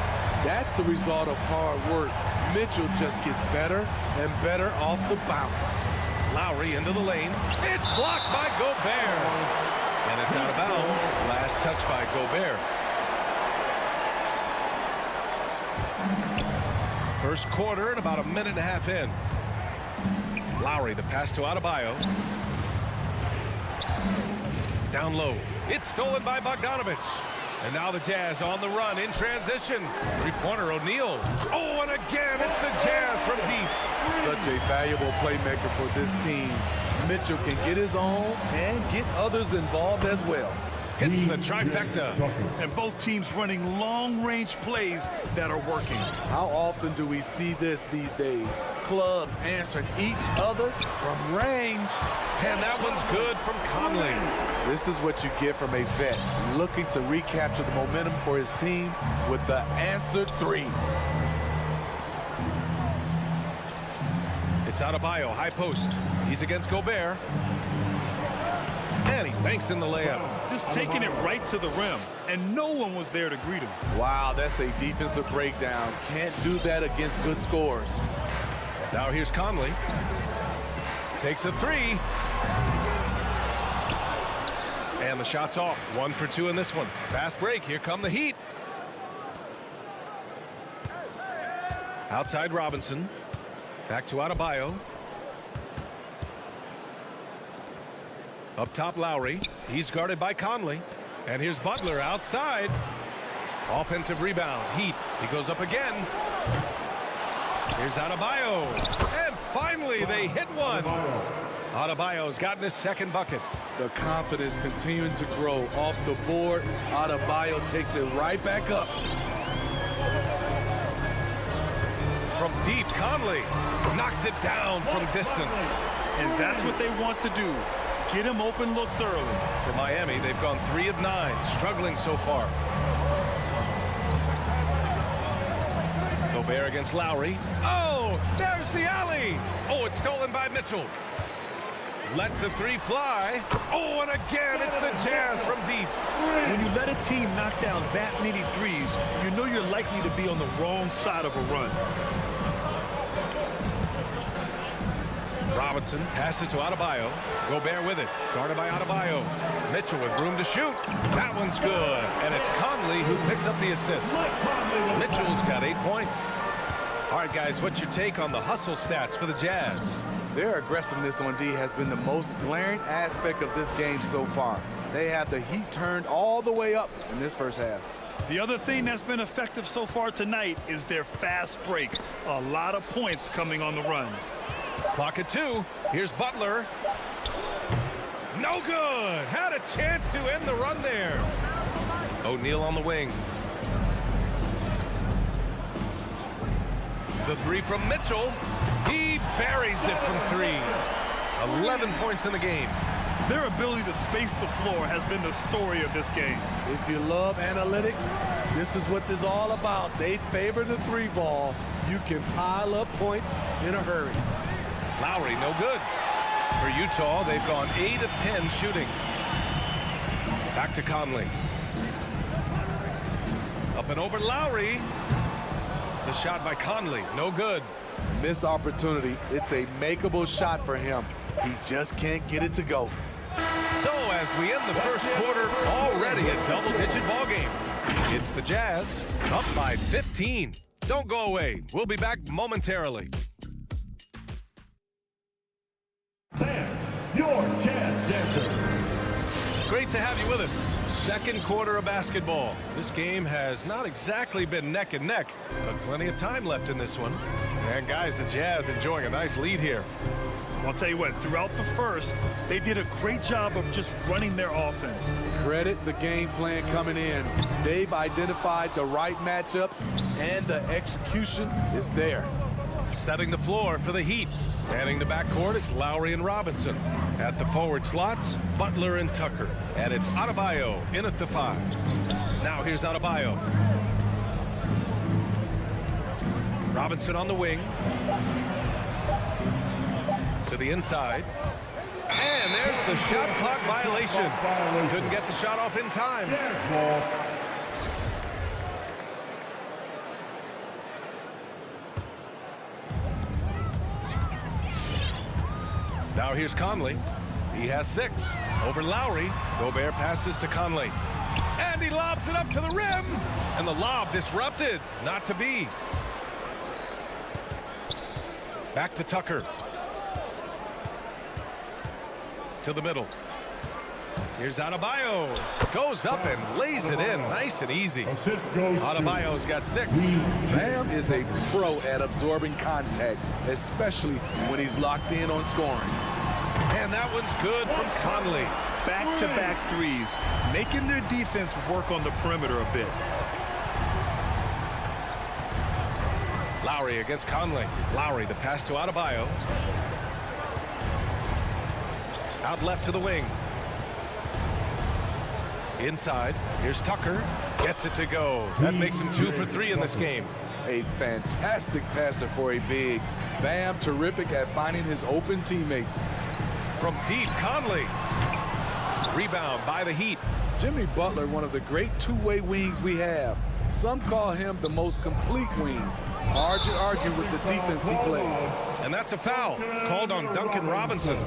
That's the result of hard work. Mitchell just gets better and better off the bounce. Lowry into the lane. It's blocked by Gobert. And it's out of bounds. Last touch by Gobert. First quarter and about a minute and a half in. Lowry, the pass to Adebayo. Down low. It's stolen by Bogdanovich. And now the Jazz on the run in transition. Three-pointer O'Neal. Oh, and again, it's the Jazz from deep. Such a valuable playmaker for this team. Mitchell can get his own and get others involved as well. Hits the trifecta. And both teams running long-range plays that are working. How often do we see this these days? Clubs answering each other from range. And that one's good from Conley. This is what you get from a vet looking to recapture the momentum for his team with the answered 3. It's Adebayo, high post. He's against Gobert. And he banks in the layup. Just taking it right to the rim, and no one was there to greet him. Wow, that's a defensive breakdown. Can't do that against good scores. Now here's Conley. Takes a 3. And the shot's off. 1 for 2 in this one. Fast break. Here come the Heat. Outside Robinson. Back to Adebayo. Up top, Lowry. He's guarded by Conley. And here's Butler outside. Offensive rebound. Heat. He goes up again. Here's Adebayo. And finally, they hit one. Adebayo's gotten his second bucket. The confidence continuing to grow off the board. Adebayo takes it right back up. From deep, Conley knocks it down from distance. And that's what they want to do. Get him open looks early. For Miami, they've gone 3 of 9, struggling so far. Gobert against Lowry. Oh, there's the alley. Oh, it's stolen by Mitchell. Lets the 3 fly. Oh, and again, it's the Jazz from deep. When you let a team knock down that many threes, you know you're likely to be on the wrong side of a run. Robinson passes to Adebayo. Gobert with it. Guarded by Adebayo. Mitchell with room to shoot. That one's good. And it's Conley who picks up the assist. Mitchell's got 8 points. All right, guys, what's your take on the hustle stats for the Jazz? Their aggressiveness on D has been the most glaring aspect of this game so far. They have the heat turned all the way up in this first half. The other thing that's been effective so far tonight is their fast break. A lot of points coming on the run. Clock at 2. Here's Butler. No good. Had a chance to end the run there. O'Neal on the wing. The 3 from Mitchell. He buries it from 3. 11 points in the game. Their ability to space the floor has been the story of this game. If you love analytics, this is what this is all about. They favor the three ball. You can pile up points in a hurry. Lowry, no good. For Utah, they've gone 8 of 10 shooting. Back to Conley. Up and over Lowry. The shot by Conley, no good. Missed opportunity. It's a makeable shot for him. He just can't get it to go. So as we end the first quarter, already a double-digit ball game. It's the Jazz up by 15. Don't go away. We'll be back momentarily. Fans, your Jazz dancer. Great to have you with us. Second quarter of basketball. This game has not exactly been neck and neck, but plenty of time left in this one. And guys, the Jazz enjoying a nice lead here. I'll tell you what, throughout the first, they did a great job of just running their offense. Credit the game plan coming in. They've identified the right matchups, and the execution is there. Setting the floor for the Heat. Manning the backcourt, it's Lowry and Robinson. At the forward slots, Butler and Tucker. And it's Adebayo in at the 5. Now here's Adebayo. Robinson on the wing. To the inside. And there's the shot clock violation. Couldn't get the shot off in time. Now here's Conley. He has 6. Over Lowry. Gobert passes to Conley. And he lobs it up to the rim. And the lob disrupted. Not to be. Back to Tucker. To the middle. Here's Adebayo. Goes up and lays it in. Nice and easy. Adebayo's got 6. Bam is a pro at absorbing contact, especially when he's locked in on scoring. And that one's good from Conley. Back-to-back threes, making their defense work on the perimeter a bit. Lowry against Conley. Lowry, the pass to Adebayo. Out left to the wing. Inside. Here's Tucker. Gets it to go. That makes him 2 for 3 in this game. A fantastic passer for a big. Bam, terrific at finding his open teammates. From deep, Conley. Rebound by the Heat. Jimmy Butler, one of the great two-way wings we have. Some call him the most complete wing. Hard to argue with the defense he plays. And that's a foul called on Duncan Robinson.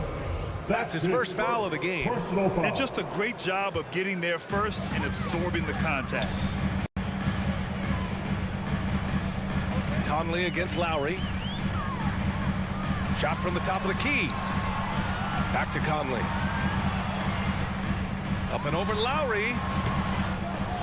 That's his first foul of the game. And just a great job of getting there first and absorbing the contact. Conley against Lowry. Shot from the top of the key. Back to Conley. Up and over Lowry.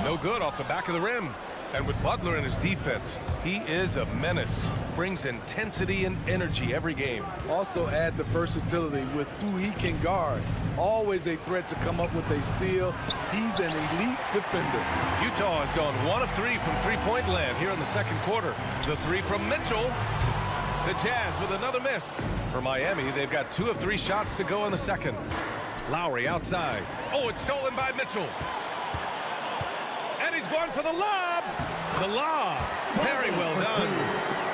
No good off the back of the rim. And with Butler in his defense, he is a menace. Brings intensity and energy every game. Also add the versatility with who he can guard. Always a threat to come up with a steal. He's an elite defender. Utah has gone 1 of 3 from three-point land here in the second quarter. The 3 from Mitchell. The Jazz with another miss. For Miami, they've got 2 of 3 shots to go in the second. Lowry outside. Oh, it's stolen by Mitchell. And he's going for the lob. The lob. Very well done.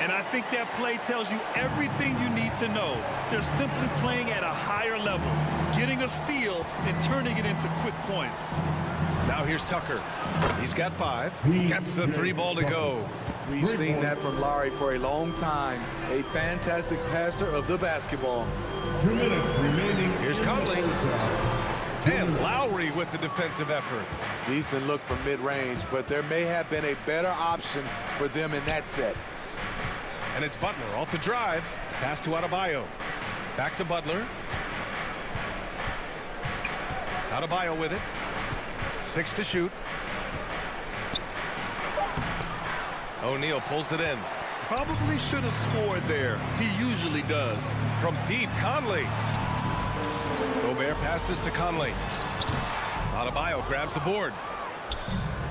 And I think that play tells you everything you need to know. They're simply playing at a higher level, getting a steal and turning it into quick points. Now here's Tucker. He's got 5. Gets the 3 ball to go. We've seen that from Lowry for a long time. A fantastic passer of the basketball. 2 minutes remaining. Here's Conley. And Lowry with the defensive effort. Decent look from mid-range, but there may have been a better option for them in that set. And it's Butler off the drive. Pass to Adebayo. Back to Butler. Adebayo with it. 6 to shoot. O'Neal pulls it in. Probably should have scored there. He usually does. From deep, Conley. Gobert passes to Conley. Adebayo grabs the board.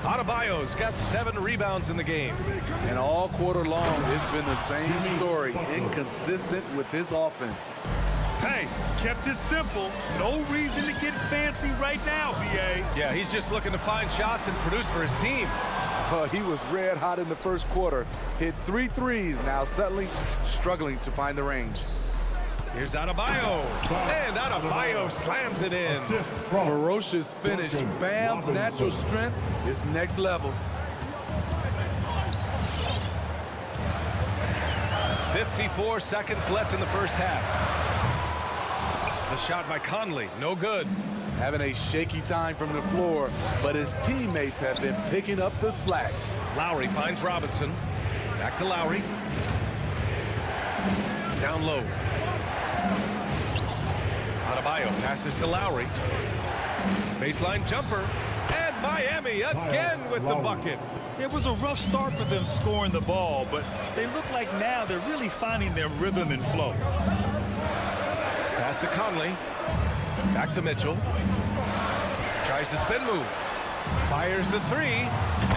Adebayo's got 7 rebounds in the game. And all quarter long, it's been the same story. Inconsistent with his offense. Hey, Kept it simple. No reason to get fancy right now, B.A. Yeah, he's just looking to find shots and produce for his team. He was red hot in the first quarter. Hit 3 threes, now suddenly struggling to find the range. Here's Adebayo. And Adebayo slams it in. Ferocious finish. Bam's natural strength is next level. 54 seconds left in the first half. The shot by Conley, no good. Having a shaky time from the floor, but his teammates have been picking up the slack. Lowry finds Robinson. Back to Lowry. Down low. Adebayo passes to Lowry. Baseline jumper. And Miami again with the bucket. It was a rough start for them scoring the ball, but they look like now they're really finding their rhythm and flow. Pass to Conley. Back to Mitchell. Tries the spin move. Fires the three.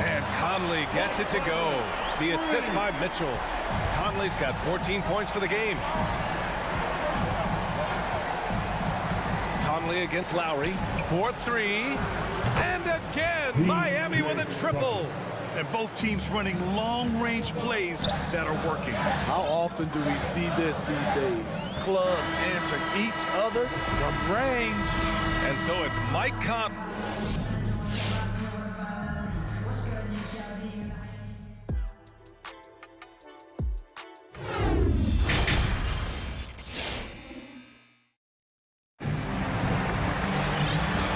And Conley gets it to go. The assist by Mitchell. Conley's got 14 points for the game. Conley against Lowry. 4-3. And again, Miami with a triple. And both teams running long-range plays that are working. How often do we see this these days? Clubs answering each other from range. And so it's Mike Conley.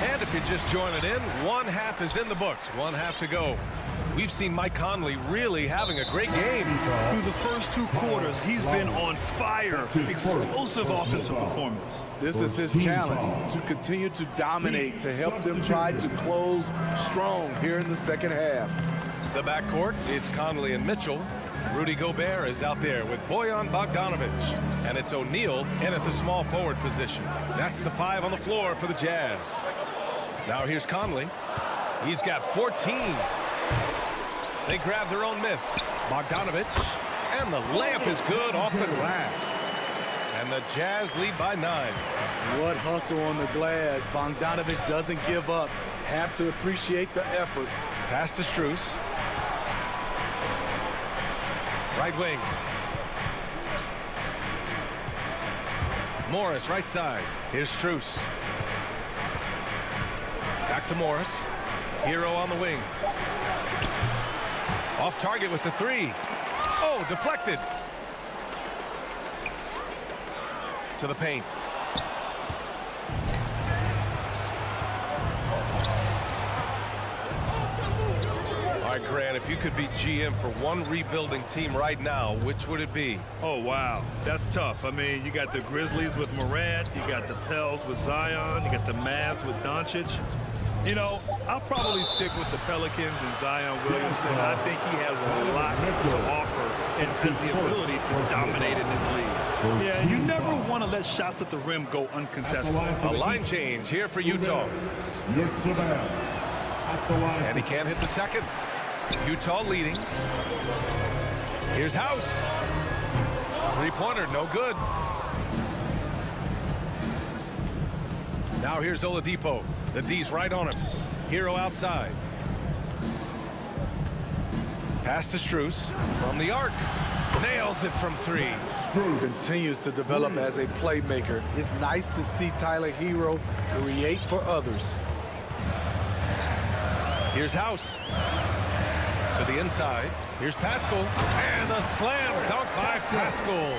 And if you're just joining in, one half is in the books. One half to go. We've seen Mike Conley really having a great game. Through the first 2 quarters, he's been on fire. Explosive offensive performance. This is his challenge, to continue to dominate, to help them try to close strong here in the second half. The backcourt, it's Conley and Mitchell. Rudy Gobert is out there with Bojan Bogdanovic. And it's O'Neal in at the small forward position. That's the 5 on the floor for the Jazz. Now here's Conley. He's got 14. They grab their own miss. Bogdanovic. And the layup is good off the glass. And the Jazz lead by 9. What hustle on the glass. Bogdanovic doesn't give up. Have to appreciate the effort. Pass to Strus. Right wing. Morris, right side. Here's Strus. Back to Morris. Hero on the wing. Off target with the 3. Oh, deflected. To the paint. All right, Grant, if you could be GM for one rebuilding team right now, which would it be? Oh, wow. That's tough. I mean, you got the Grizzlies with Morant. You got the Pels with Zion. You got the Mavs with Doncic. You know, I'll probably stick with the Pelicans and Zion Williamson. I think he has a lot to offer and has the ability to dominate in this league. Yeah, you never want to let shots at the rim go uncontested. A line change here for Utah. And he can't hit the second. Utah leading. Here's House. Three-pointer, no good. Now here's Oladipo. The D's right on him. Hero outside. Pass to Strus from the arc. Nails it from 3. Continues to develop as a playmaker. It's nice to see Tyler Hero create for others. Here's House. To the inside. Here's Pascal. And a slam dunk by Pascal.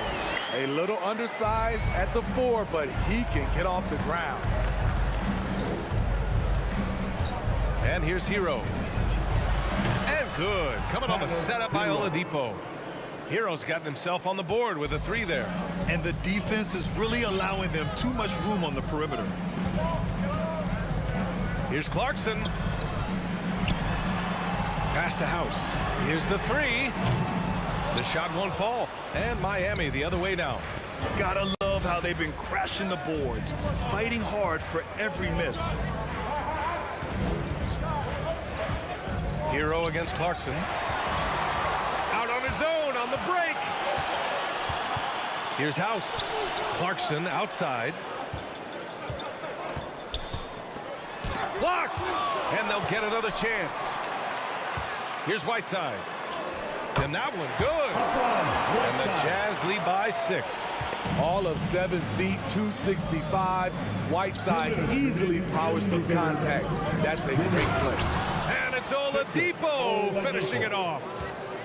A little undersized at the 4, but he can get off the ground. And here's Hero. And good. Coming on the setup by Oladipo. Hero's gotten himself on the board with a 3 there. And the defense is really allowing them too much room on the perimeter. Here's Clarkson. Pass to House. Here's the 3. The shot won't fall. And Miami the other way now. Gotta love how they've been crashing the boards, fighting hard for every miss. Hero against Clarkson. Out on his own on the break. Here's House. Clarkson outside. blocked, and they'll get another chance. Here's Whiteside. And that one good. And the Jazz lead by 6. All of 7 feet, 265. Whiteside easily powers through contact. That's a great play. And it's Oladipo finishing it off.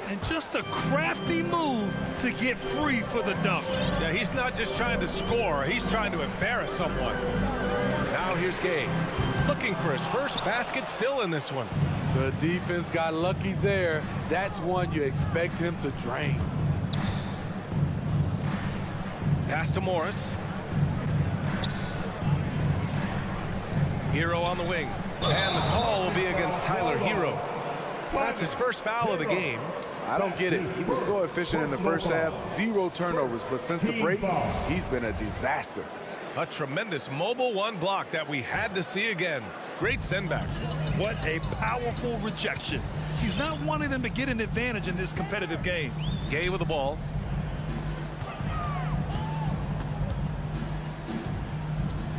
And just a crafty move to get free for the dunk. Yeah, he's not just trying to score. He's trying to embarrass someone. Now here's Gay. Looking for his first basket still in this one. The defense got lucky there. That's one you expect him to drain. Pass to Morris. Hero on the wing. And the call will be against Tyler Hero. That's his first foul of the game. I don't get it. He was so efficient in the first half. 0 turnovers. But since the break, he's been a disaster. A tremendous mobile 1 block that we had to see again. Great send back. What a powerful rejection. He's not wanting them to get an advantage in this competitive game. Gay with the ball.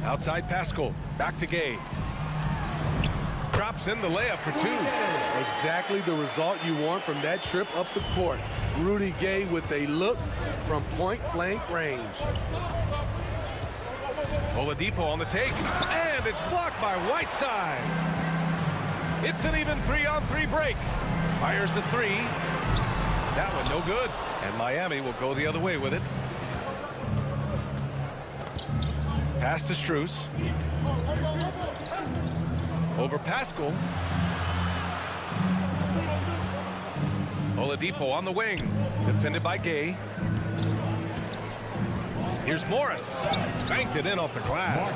Outside Pascal. Back to Gay. Drops in the layup for 2. Exactly the result you want from that trip up the court. Rudy Gay with a look from point-blank range. Oladipo on the take, and it's blocked by Whiteside. It's an even 3-on-3 break. Fires the 3. That one no good, and Miami will go the other way with it. Pass to Strus. Over Pascal. Oladipo on the wing, defended by Gay. Here's Morris. Banked it in off the glass.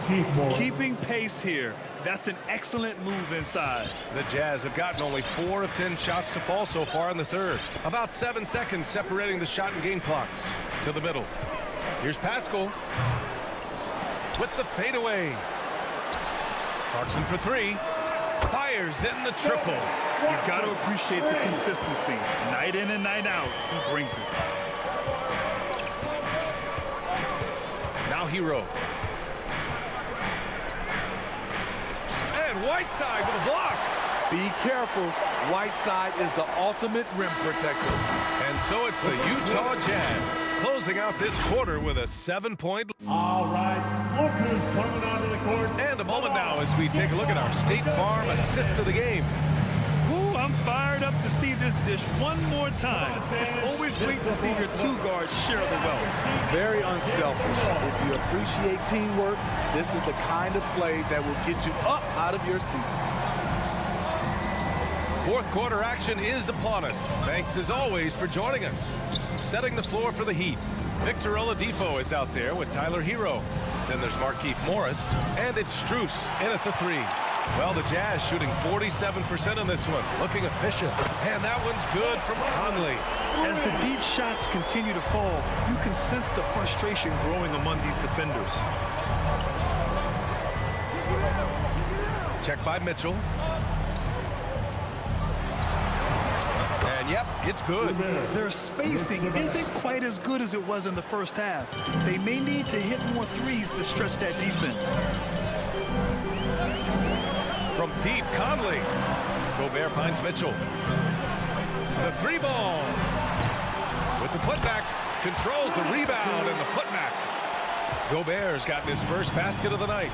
Keeping pace here. That's an excellent move inside. The Jazz have gotten only 4 of 10 shots to fall so far in the third. About 7 seconds separating the shot and game clocks. To the middle. Here's Pascal. With the fadeaway. Clarkson for 3. Fires in the triple. You've got to appreciate the consistency. Night in and night out, he brings it. Now Hero. And Whiteside with a block. Be careful. Whiteside is the ultimate rim protector. And so it's the Utah Jazz closing out this quarter with a 7-point. All right, Lucas coming onto the court. And a moment now as we take a look at our State Farm assist of the game. Ooh, I'm fired up to see this dish one more time. It's always great to see your 2 guards share the wealth. Very unselfish. If you appreciate teamwork, this is the kind of play that will get you up out of your seat. Fourth quarter action is upon us. Thanks as always for joining us. Setting the floor for the Heat. Victor Oladipo is out there with Tyler Hero. Then there's Markieff Morris, and it's Strus in at the 3. Well, the Jazz shooting 47% on this one, looking efficient. And that one's good from Conley. As the deep shots continue to fall, you can sense the frustration growing among these defenders. Check by Mitchell. And yep, it's good. Their spacing isn't quite as good as it was in the first half. They may need to hit more 3s to stretch that defense. From deep, Conley. Gobert finds Mitchell. The 3 ball. With the putback, controls the rebound and the putback. Gobert's gotten his first basket of the night.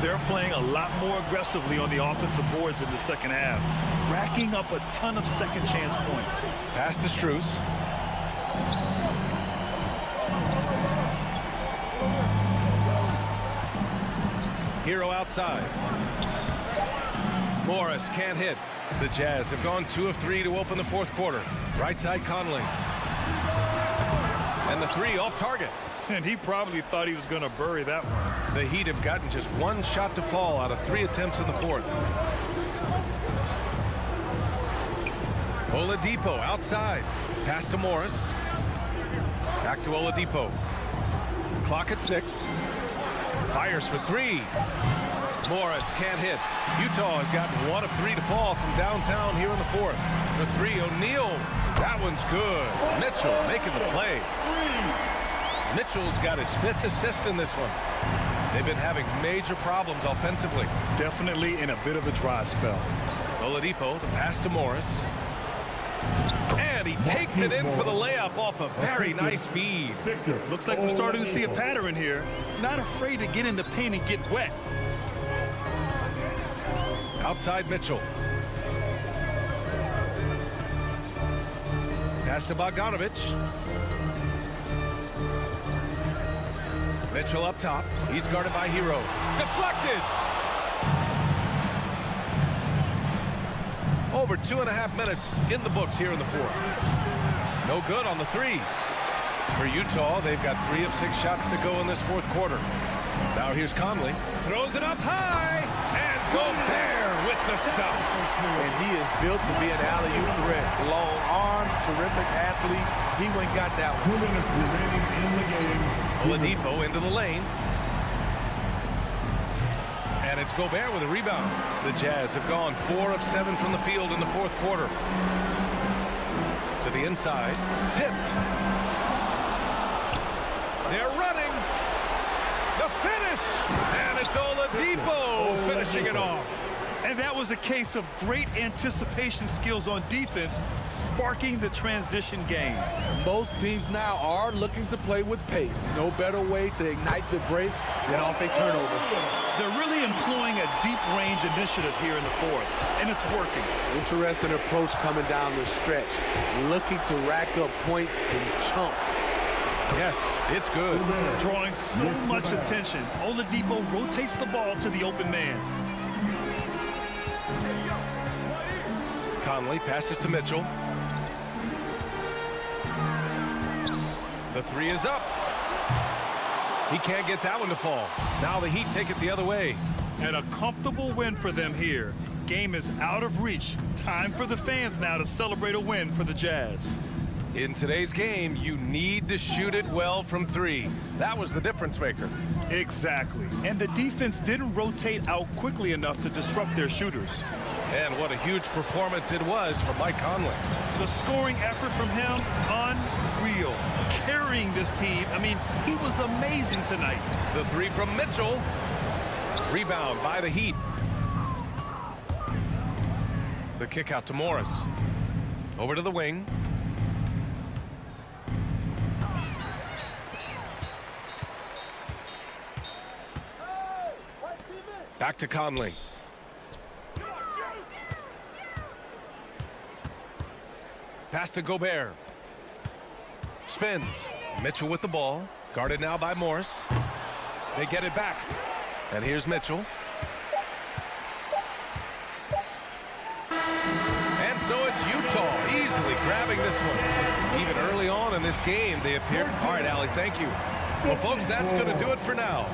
They're playing a lot more aggressively on the offensive boards in the second half, racking up a ton of second chance points. Pass to Strus. Hero outside. Morris can't hit. The Jazz have gone 2 of 3 to open the fourth quarter. Right side Conley. And the 3 off target. And he probably thought he was going to bury that one. The Heat have gotten just 1 shot to fall out of 3 attempts in the fourth. Oladipo outside. Pass to Morris. Back to Oladipo. Clock at 6. Fires for 3. Morris can't hit. Utah has gotten 1 of 3 to fall from downtown here in the fourth. The 3, O'Neal. That one's good. Mitchell making the play. Mitchell's got his 5th assist in this one. They've been having major problems offensively. Definitely in a bit of a dry spell. Oladipo, the pass to Morris. And he takes it in for the layup off a very nice feed. Looks like we're starting to see a pattern here. Not afraid to get in the paint and get wet. Outside Mitchell. Pass to Bogdanovich. Mitchell up top. He's guarded by Hero. Deflected! Over 2.5 minutes in the books here in the 4th. No good on the 3. For Utah, they've got 3 of 6 shots to go in this 4th quarter. Now here's Conley. Throws it up high. And Gobert with the stuff. And he is built to be an alley-oop threat. Long arms, terrific athlete. He went and got that one. 2 minutes remaining in the game. Oladipo into the lane. And it's Gobert with a rebound. The Jazz have gone 4 of 7 from the field in the 4th quarter. To the inside. Tipped. They're running. The finish. And it's Oladipo finishing it off. And that was a case of great anticipation skills on defense, sparking the transition game. Most teams now are looking to play with pace. No better way to ignite the break than off a turnover. They're really employing a deep range initiative here in the 4th, and it's working. Interesting approach coming down the stretch. Looking to rack up points in chunks. Yes, it's good. Drawing so much attention. Oladipo rotates the ball to the open man. Conley passes to Mitchell. The 3 is up. He can't get that one to fall. Now the Heat take it the other way. And a comfortable win for them here. Game is out of reach. Time for the fans now to celebrate a win for the Jazz. In today's game, you need to shoot it well from 3. That was the difference maker. Exactly. And the defense didn't rotate out quickly enough to disrupt their shooters. And what a huge performance it was for Mike Conley. The scoring effort from him, unreal. Carrying this team. I mean, he was amazing tonight. The 3 from Mitchell. Rebound by the Heat. The kick out to Morris. Over to the wing. Back to Conley. Pass to Gobert. Spins. Mitchell with the ball. Guarded now by Morris. They get it back. And here's Mitchell. And so it's Utah easily grabbing this one. Even early on in this game, they appeared. All right, Allie, thank you. Well, folks, that's going to do it for now.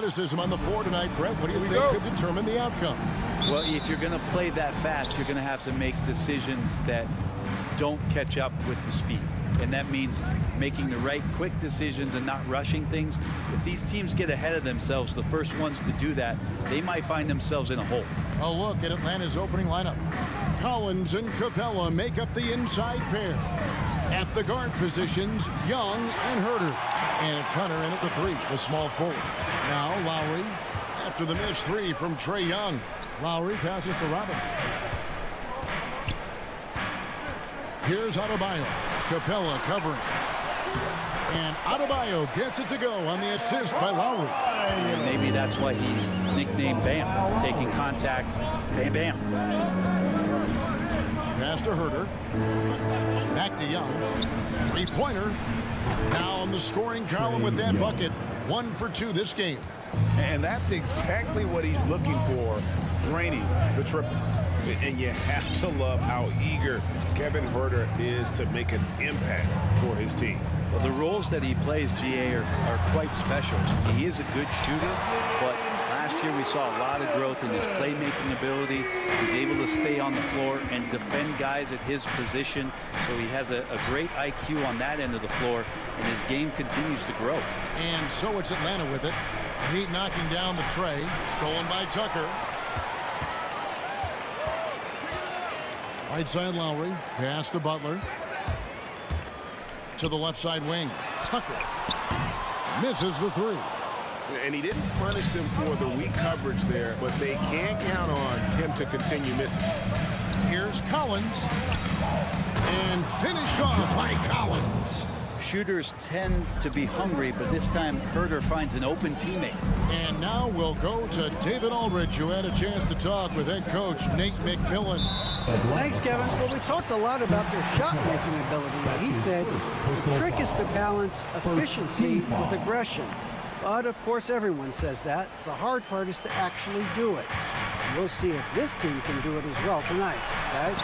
criticism on the floor tonight, Brett. What do you think could determine the outcome? Well, if you're going to play that fast, you're going to have to make decisions that don't catch up with the speed. And that means making the right quick decisions and not rushing things. If these teams get ahead of themselves, the first ones to do that, they might find themselves in a hole. A look at Atlanta's opening lineup. Collins and Capella make up the inside pair. At the guard positions, Young and Herter. And it's Hunter in at the 3, the small forward. Now Lowry after the missed 3 from Trae Young. Lowry passes to Robinson. Here's Adebayo. Capella covering. And Adebayo gets it to go on the assist by Lowry. And maybe that's why he's nicknamed Bam. Taking contact, bam, bam. Pass to Herter. Back to Young. Three-pointer. Now on the scoring column with that bucket. 1 for 2 this game. And that's exactly what he's looking for, draining the triple. And you have to love how eager Kevin Herter is to make an impact for his team. Well, the roles that he plays, GA, are quite special. He is a good shooter, but last year we saw a lot of growth in his playmaking ability. He's able to stay on the floor and defend guys at his position. So he has a great IQ on that end of the floor, and his game continues to grow. And so it's Atlanta with it. Heat knocking down the tray. Stolen by Tucker. Right side Lowry. Pass to Butler. To the left side wing. Tucker. Misses the 3. And he didn't punish them for the weak coverage there, but they can count on him to continue missing. Here's Collins. And finished off by Collins. Shooters tend to be hungry, but this time Herter finds an open teammate. And now we'll go to David Aldridge, who had a chance to talk with head coach Nate McMillan. Thanks, Kevin. Well, we talked a lot about their shot-making ability. He said the trick is to balance efficiency with aggression. But, of course, everyone says that. The hard part is to actually do it. We'll see if this team can do it as well tonight, guys.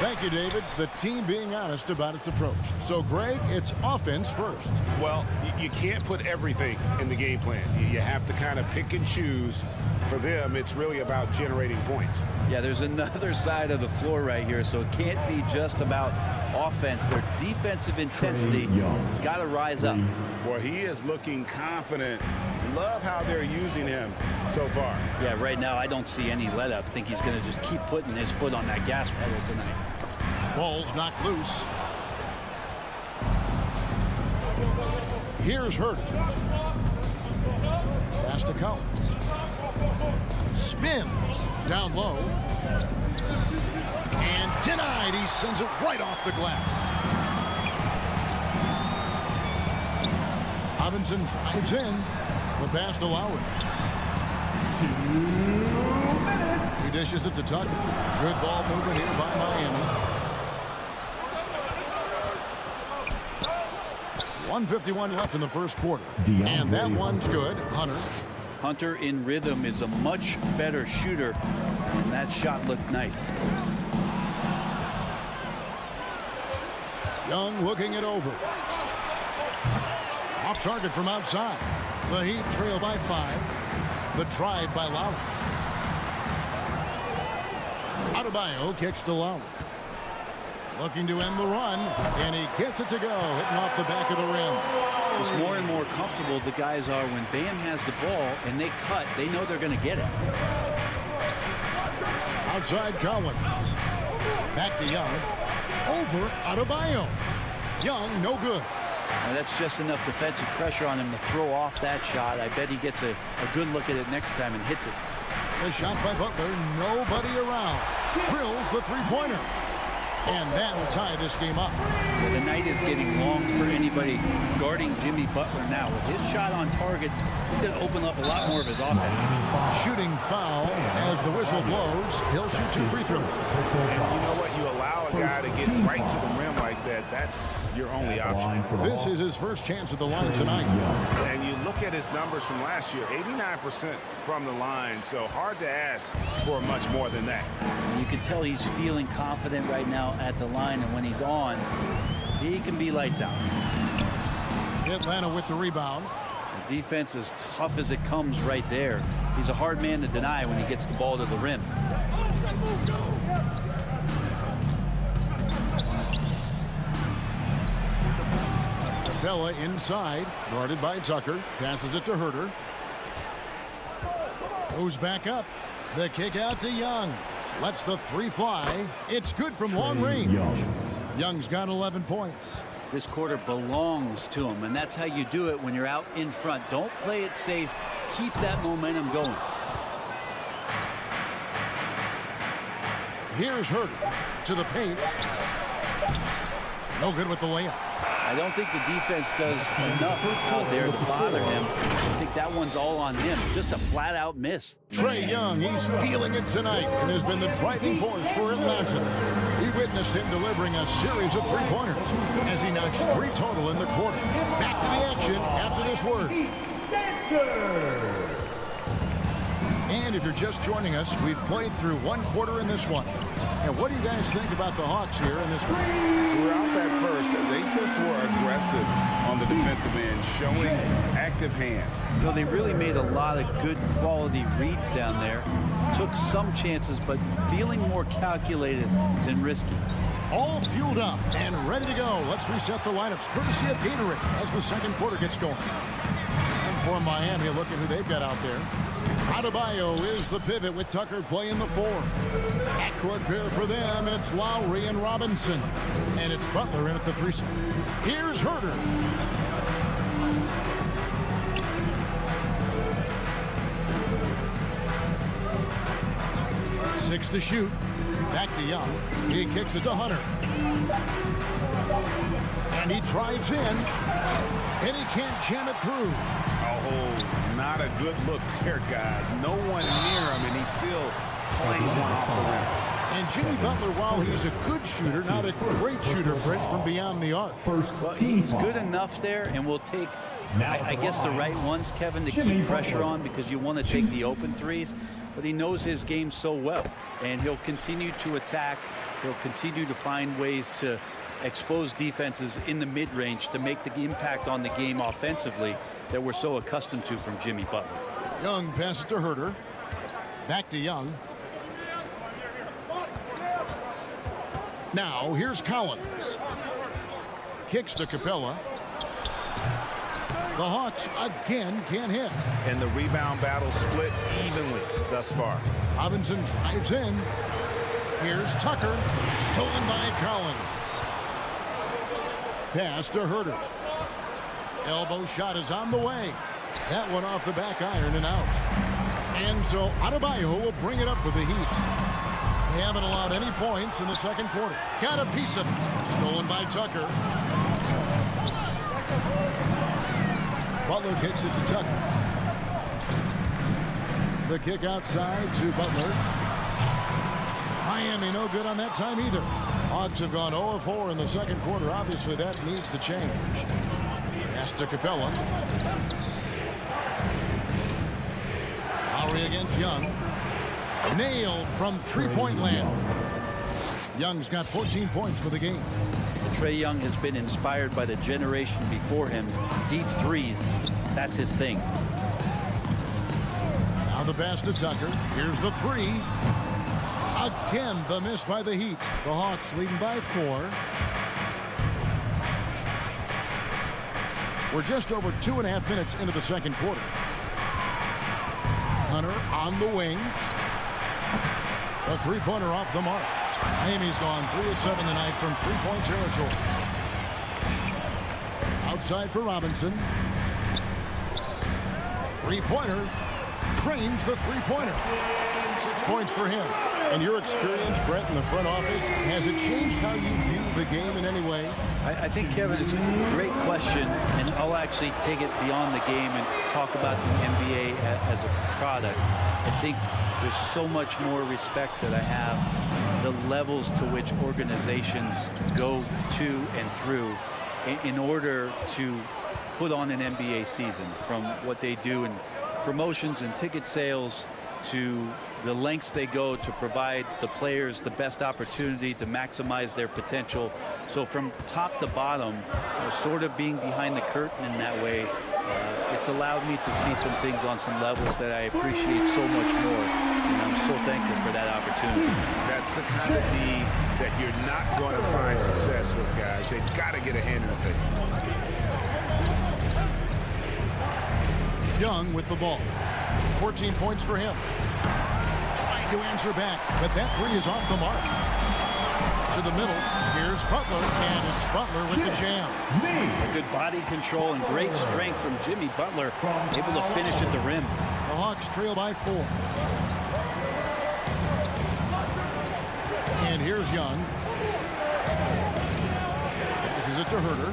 Thank you, David. The team being honest about its approach. So, Greg, it's offense first. Well, you can't put everything in the game plan. You have to kind of pick and choose. For them, it's really about generating points. Yeah, there's another side of the floor right here, so it can't be just about offense. Their defensive intensity has got to rise up. Boy, he is looking confident. Love how they're using him so far. Yeah, right now I don't see any let up. I think he's going to just keep putting his foot on that gas pedal tonight. Ball's knocked loose. Here's Herter. Pass to Collins. Spins down low. And denied. He sends it right off the glass. Robinson drives in. The pass to Lowry. 2 minutes. He dishes it to Tucker. Good ball movement here by Miami. 1:51 left in the first quarter. And that one's good. Hunter in rhythm is a much better shooter, and that shot looked nice. Young looking it over. Off target from outside. The Heat trail by 5. The drive by Lowry. Adebayo kicks to Lowry. Looking to end the run, and he gets it to go, hitting off the back of the rim. It's more and more comfortable the guys are when Bam has the ball and they cut. They know they're going to get it. Outside Collins. Back to Young. Over Adebayo. Young, no good. Now that's just enough defensive pressure on him to throw off that shot. I bet he gets a good look at it next time and hits it. The shot by Butler, nobody around. Drills the three-pointer. And that will tie this game up. The night is getting long for anybody guarding Jimmy Butler now. With his shot on target, he's going to open up a lot more of his offense. Shooting foul as the whistle blows. He'll shoot 2 free throws. And you know what? You allow a guy to get right to the rim like that. That's your only option. This is his first chance at the line tonight. And you look at his numbers from last year, 89% from the line. So hard to ask for much more than that. You can tell he's feeling confident right now at the line, and when he's on, he can be lights out. Atlanta with the rebound. The defense is tough as it comes right there. He's a hard man to deny when he gets the ball to the rim. Bella inside, guarded by Tucker. Passes it to Herter. Goes back up. The kick out to Young. Lets the three fly. It's good from long range. Young's got 11 points. This quarter belongs to him, and that's how you do it when you're out in front. Don't play it safe. Keep that momentum going. Here's Herter to the paint. No good with the layup. I don't think the defense does enough out there to bother him. I think that one's all on him. Just a flat-out miss. Trae Young, he's feeling it tonight and has been the driving force for Atlanta. We witnessed him delivering a series of three-pointers as he notched 3 total in the quarter. Back to the action after this word. And if you're just joining us, we've played through 1 quarter in this one. And what do you guys think about the Hawks here in this one? Throughout that first, they just were aggressive on the defensive end, showing active hands. So they really made a lot of good quality reads down there. Took some chances, but feeling more calculated than risky. All fueled up and ready to go. Let's reset the lineups courtesy of Gatorade as the second quarter gets going. And for Miami, look at who they've got out there. Adebayo is the pivot with Tucker playing the 4. Backcourt pair for them, it's Lowry and Robinson. And it's Butler in at the 3. Here's Herter. Six to shoot. Back to Young. He kicks it to Hunter. And he drives in. And he can't jam it through. Oh, not a good look there, guys. No one near him, and he still clangs one off the rim. And Jimmy Butler, while he's a good shooter, not a great shooter, Brent, from beyond the arc. Well, he's good enough there, and will take, I guess, the right ones, Kevin, to keep pressure on because you want to take the open threes. But he knows his game so well, and he'll continue to attack. He'll continue to find ways to expose defenses in the mid-range to make the impact on the game offensively that we're so accustomed to from Jimmy Butler. Young passes to Herter. Back to Young. Now, here's Collins. Kicks to Capella. The Hawks again can't hit. And the rebound battle split evenly thus far. Robinson drives in. Here's Tucker. Stolen by Collins. Pass to Herter. Elbow shot is on the way. That one off the back iron and out. And so Adebayo will bring it up for the Heat. They haven't allowed any points in the second quarter. Got a piece of it. Stolen by Tucker. Butler kicks it to Tucker. The kick outside to Butler. Miami no good on that time either. Hawks have gone 0 of 4 in the second quarter. Obviously, that needs to change. Pass to Capella. Lowry against Young. Nailed from three-point land. Young's got 14 points for the game. Trae Young has been inspired by the generation before him. Deep threes, that's his thing. Now the pass to Tucker. Here's the 3. Again, the miss by the Heat. The Hawks leading by 4. We're just over 2.5 minutes into the second quarter. Hunter on the wing. A three-pointer off the mark. Miami's gone 3 of 7 tonight from three-point territory. Outside for Robinson. Three-pointer. Trains the three-pointer. 6 points for him. In your experience, Brett, in the front office, has it changed how you view the game in any way? I think, Kevin, it's a great question, and I'll actually take it beyond the game and talk about the NBA as a product. I think there's so much more respect that I have, the levels to which organizations go to and through in order to put on an NBA season, from what they do in promotions and ticket sales to the lengths they go to provide the players the best opportunity to maximize their potential. So from top to bottom, sort of being behind the curtain in that way, It's allowed me to see some things on some levels that I appreciate so much more. And I'm so thankful for that opportunity. That's the kind of need that you're not going to find success with, guys. They've got to get a hand in the face. Young with the ball. 14 points for him. Trying to answer back, but that three is off the mark. To the middle, here's Butler, and it's Butler with the jam. A good body control and great strength from Jimmy Butler, able to finish at the rim. The Hawks trail by 4. And here's Young. This is it to Herter.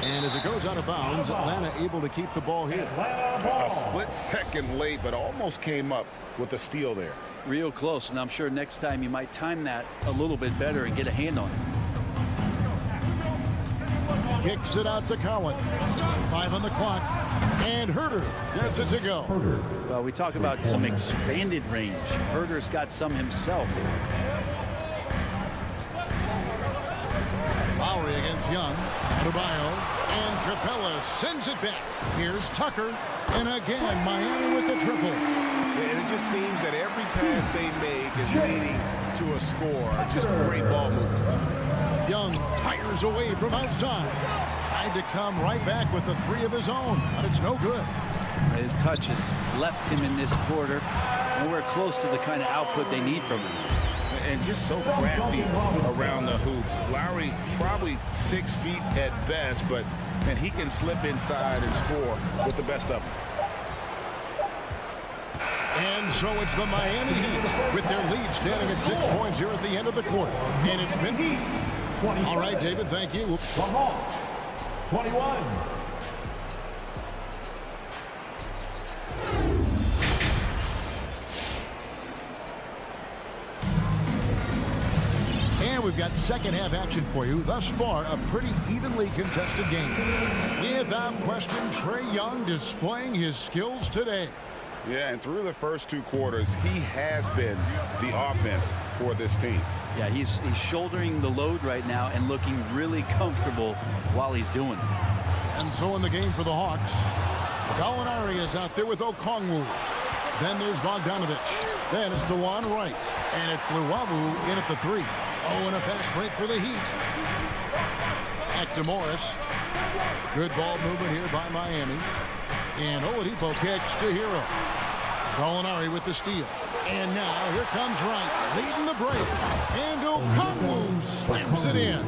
And as it goes out of bounds, Atlanta able to keep the ball here. A split second late, but almost came up with a steal there. Real close, and I'm sure next time you might time that a little bit better and get a hand on it. Kicks it out to Cowan. 5 on the clock. And Herter gets it to go. Well, we talk about some expanded range. Herter's got some himself. Lowry against Young. Adebayo. And Capella sends it back. Here's Tucker. And again, Miami with the triple. And it just seems that every pass they make is leading to a score. Just a great ball movement. Young fires away from outside. Tried to come right back with the three of his own, but it's no good. His touch has left him in this quarter. Nowhere close to the kind of output they need from him. And just so crafty around the hoop. Lowry probably 6 feet at best, but man, he can slip inside and score with the best of them. And so it's the Miami Heat with their lead standing at 6 points here at the end of the quarter. And it's been Heat. All right, David, thank you. The Hawks, 21. And we've got second half action for you. Thus far, a pretty evenly contested game. Without question, Trae Young displaying his skills today. Yeah, and through the first 2 quarters, he has been the offense for this team. Yeah, he's shouldering the load right now and looking really comfortable while he's doing it. And so in the game for the Hawks, Gallinari is out there with Okongwu. Then there's Bogdanovich. Then it's DeJuan Wright. And it's Luwawu in at the 3. Oh, and a fast break for the Heat. Back to Morris. Good ball movement here by Miami. And Oladipo kicks to Hero. Gallinari with the steal. And now here comes Wright leading the break. And Okongwu slams it in.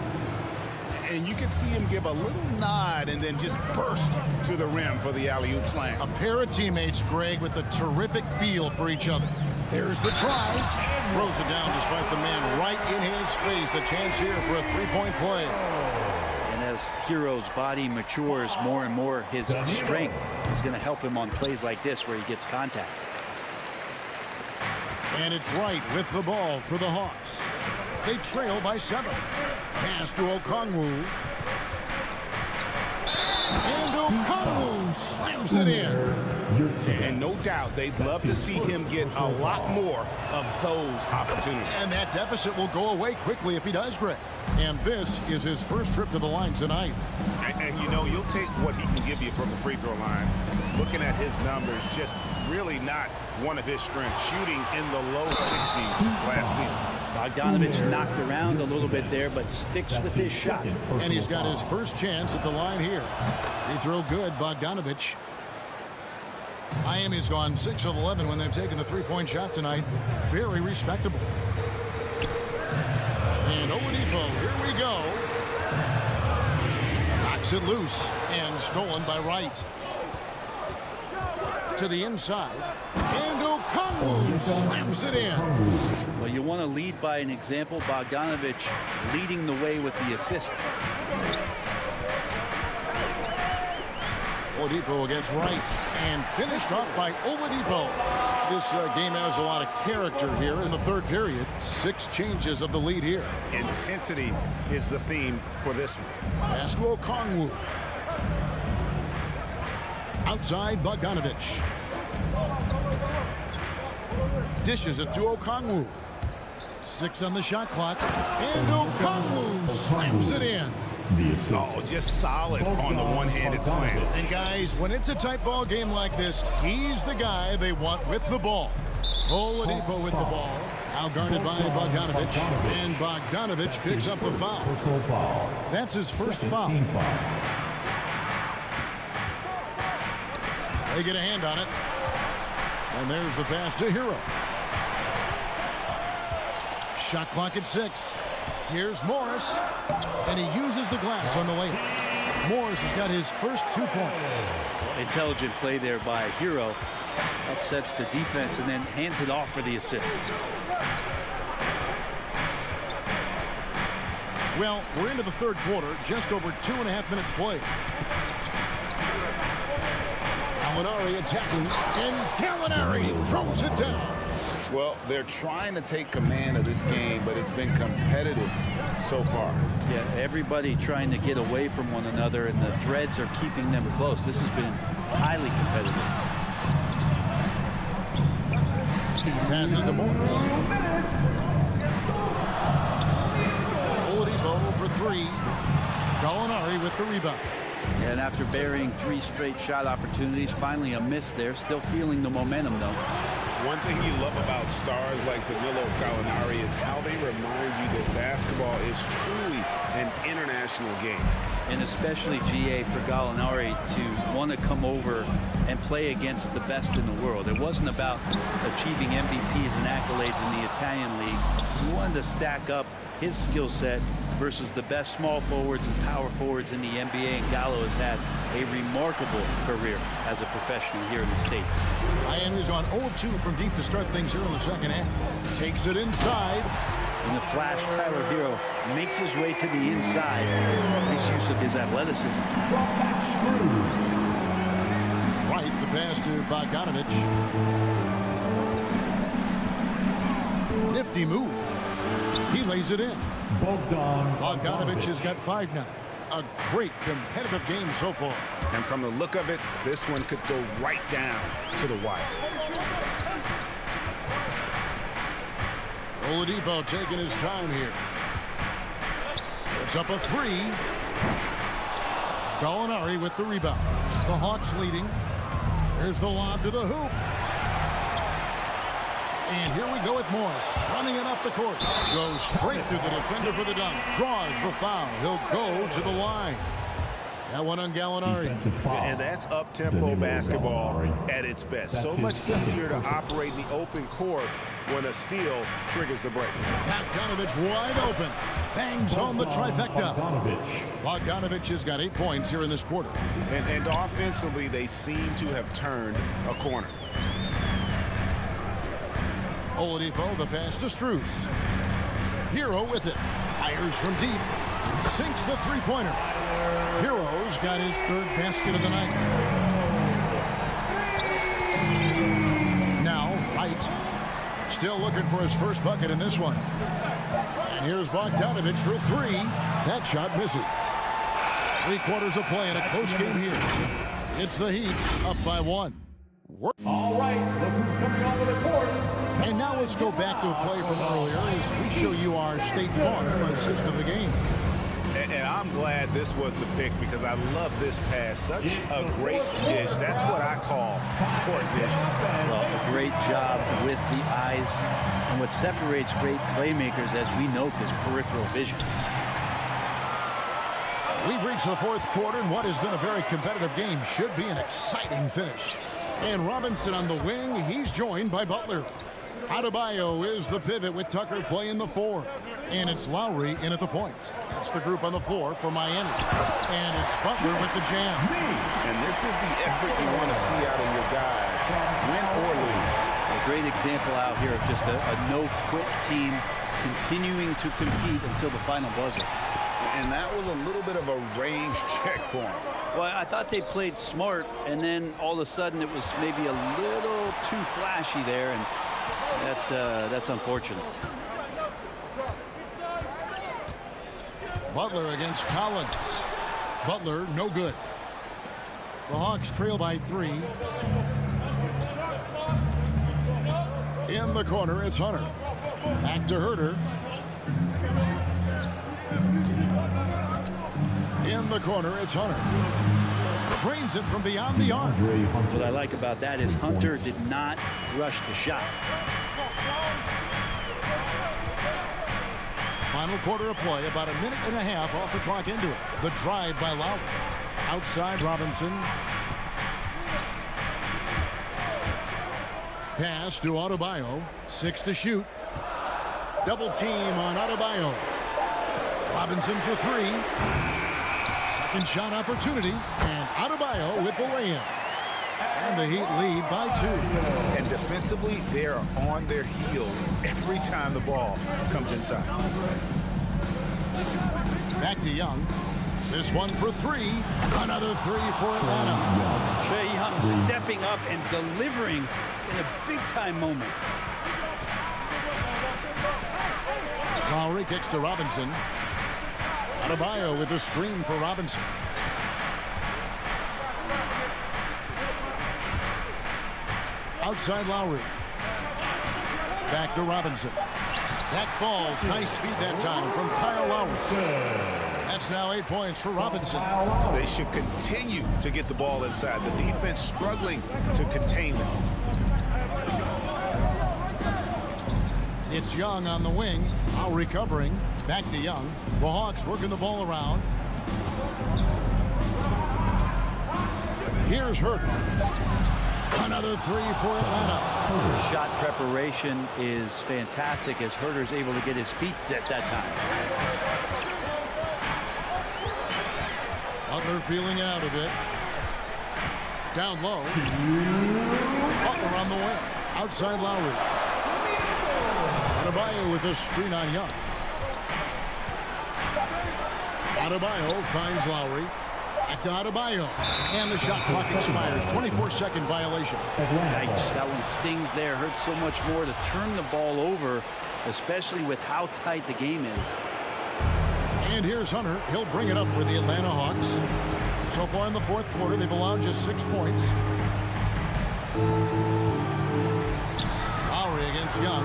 And you can see him give a little nod and then just burst to the rim for the alley-oop slam. A pair of teammates, Greg, with a terrific feel for each other. There's the drive. Throws it down despite the man right in his face. A chance here for a three-point play. And as Hero's body matures more and more, his strength is going to help him on plays like this where he gets contact. And it's Wright with the ball for the Hawks. They trail by 7. Pass to Okongwu. And Okongwu slams it in. And no doubt they'd love to see him get a lot more of those opportunities. And that deficit will go away quickly if he does, Greg. And this is his first trip to the line tonight. And you know, you'll take what he can give you from the free throw line. Looking at his numbers, just really not one of his strengths. Shooting in the low 60s last season. Bogdanovich knocked around a little bit there, but sticks with his shot. And he's got his first chance at the line here. Free throw good, Bogdanovich. Miami's gone 6 of 11 when they've taken the three-point shot tonight. Very respectable. And Oladipo, here we go. Knocks it loose and stolen by Wright. To the inside. And Okongwu slams it in. Well, you want to lead by an example. Bogdanovich leading the way with the assist. Oladipo against Wright. And finished off by Oladipo. This game has a lot of character here in the third period. 6 changes of the lead here. Intensity is the theme for this one. Pass to Okongwu. Outside Bogdanovich. Dishes it to Okongwu. 6 on the shot clock. And Okongwu slams it in. The assist. Oh, just solid on the one-handed slam. And guys, when it's a tight ball game like this, he's the guy they want with the ball. Oladipo with the ball. Now guarded by Bogdanovich. And Bogdanovich picks up the foul. That's his first foul. They get a hand on it. And there's the pass to Hero. Shot clock at 6. Here's Morris. And he uses the glass on the layup. Morris has got his first 2 points. Intelligent play there by Hero. Upsets the defense and then hands it off for the assist. Well, we're into the third quarter, just over 2.5 minutes played. Gallinari attacking, and Gallinari throws it down. Well, they're trying to take command of this game, but it's been competitive so far. Yeah, everybody trying to get away from one another, and the threads are keeping them close. This has been highly competitive. Passes to Morris. Oladipo for 3. Gallinari with the rebound. And after burying 3 straight shot opportunities, finally a miss there. Still feeling the momentum, though. One thing you love about stars like Danilo Gallinari is how they remind you that basketball is truly an international game. And especially, GA, for Gallinari to want to come over and play against the best in the world. It wasn't about achieving MVPs and accolades in the Italian league. He wanted to stack up his skill set versus the best small forwards and power forwards in the NBA, and Gallo has had a remarkable career as a professional here in the States. Miami's on 0-2 from deep to start things here in the second half. Takes it inside. In the flash, Tyler Hero makes his way to the inside. Nice use of his athleticism. Right, the pass to Bogdanovich. Nifty move. He lays it in. Bogdanovich has got 5 now. A great competitive game so far. And from the look of it, this one could go right down to the wire. Oladipo taking his time here. It's up a 3. Gallinari with the rebound. The Hawks leading. Here's the lob to the hoop. And here we go with Morris, running it up the court. Goes straight through the defender for the dunk. Draws the foul. He'll go to the line. That one on Gallinari. And that's up-tempo basketball at its best. So much easier to operate in the open court when a steal triggers the break. Bogdanovich wide open. Bangs home the trifecta. Bogdanovich has got 8 points here in this quarter. And offensively, they seem to have turned a corner. Oladipo, the pass to Strus. Hero with it. Fires from deep. Sinks the three-pointer. Hero's got his 3rd basket of the night. Now, Wright. Still looking for his first bucket in this one. And here's Bogdanovich for 3. That shot misses. 3 quarters of play in a close game here. It's the Heat up by 1. All right, look who's coming onto the court. And now let's go back to a play from earlier as we show you our State Farm assist of the game. And I'm glad this was the pick because I love this pass. Such a great dish. That's what I call court vision. Well, a great job with the eyes. And what separates great playmakers, as we note, is peripheral vision. We've reached the 4th quarter, and what has been a very competitive game should be an exciting finish. And Robinson on the wing, he's joined by Butler. Adebayo is the pivot with Tucker playing the 4. And it's Lowry in at the point. That's the group on the floor for Miami. And it's Butler with the jam. And this is the effort you want to see out of your guys, win or lose. A great example out here of just a no-quit team continuing to compete until the final buzzer. And that was a little bit of a range check for him. Well, I thought they played smart, and then all of a sudden it was maybe a little too flashy there, and that's unfortunate. Butler against Collins. Butler, no good. The Hawks trail by 3. In the corner, it's Hunter. Back to Herter. In the corner, it's Hunter. Drains it from beyond the arc. What I like about that is Hunter did not rush the shot. Final quarter of play, about a minute and a half off the clock into it. The drive by Lowry. Outside Robinson. Pass to Adebayo. 6 to shoot. Double team on Adebayo. Robinson for 3. Second shot opportunity. And Adebayo with the layup. And the Heat lead by 2. And defensively, they are on their heels every time the ball comes inside. Back to Young. This one for 3. Another 3 for Atlanta. Trae Young stepping up and delivering in a big-time moment. Lowry kicks to Robinson. Adebayo with the screen for Robinson. Outside Lowry. Back to Robinson. That falls. Nice feed that time from Kyle Lowry. That's now 8 points for Robinson. They should continue to get the ball inside. The defense struggling to contain them. It's Young on the wing. Lowry covering. Back to Young. The Hawks working the ball around. Here's Hurt. Another 3 for Atlanta. Shot preparation is fantastic as Herter's able to get his feet set that time. Butler feeling it out a bit. Down low. Butler on the wing. Outside Lowry. Adebayo with a screen on Young. Adebayo finds Lowry. Back to Adebayo. And the shot clock expires. 24-second violation. Nice. That one stings there. Hurts so much more to turn the ball over, especially with how tight the game is. And here's Hunter. He'll bring it up for the Atlanta Hawks. So far in the fourth quarter, they've allowed just 6 points. Lowry against Young.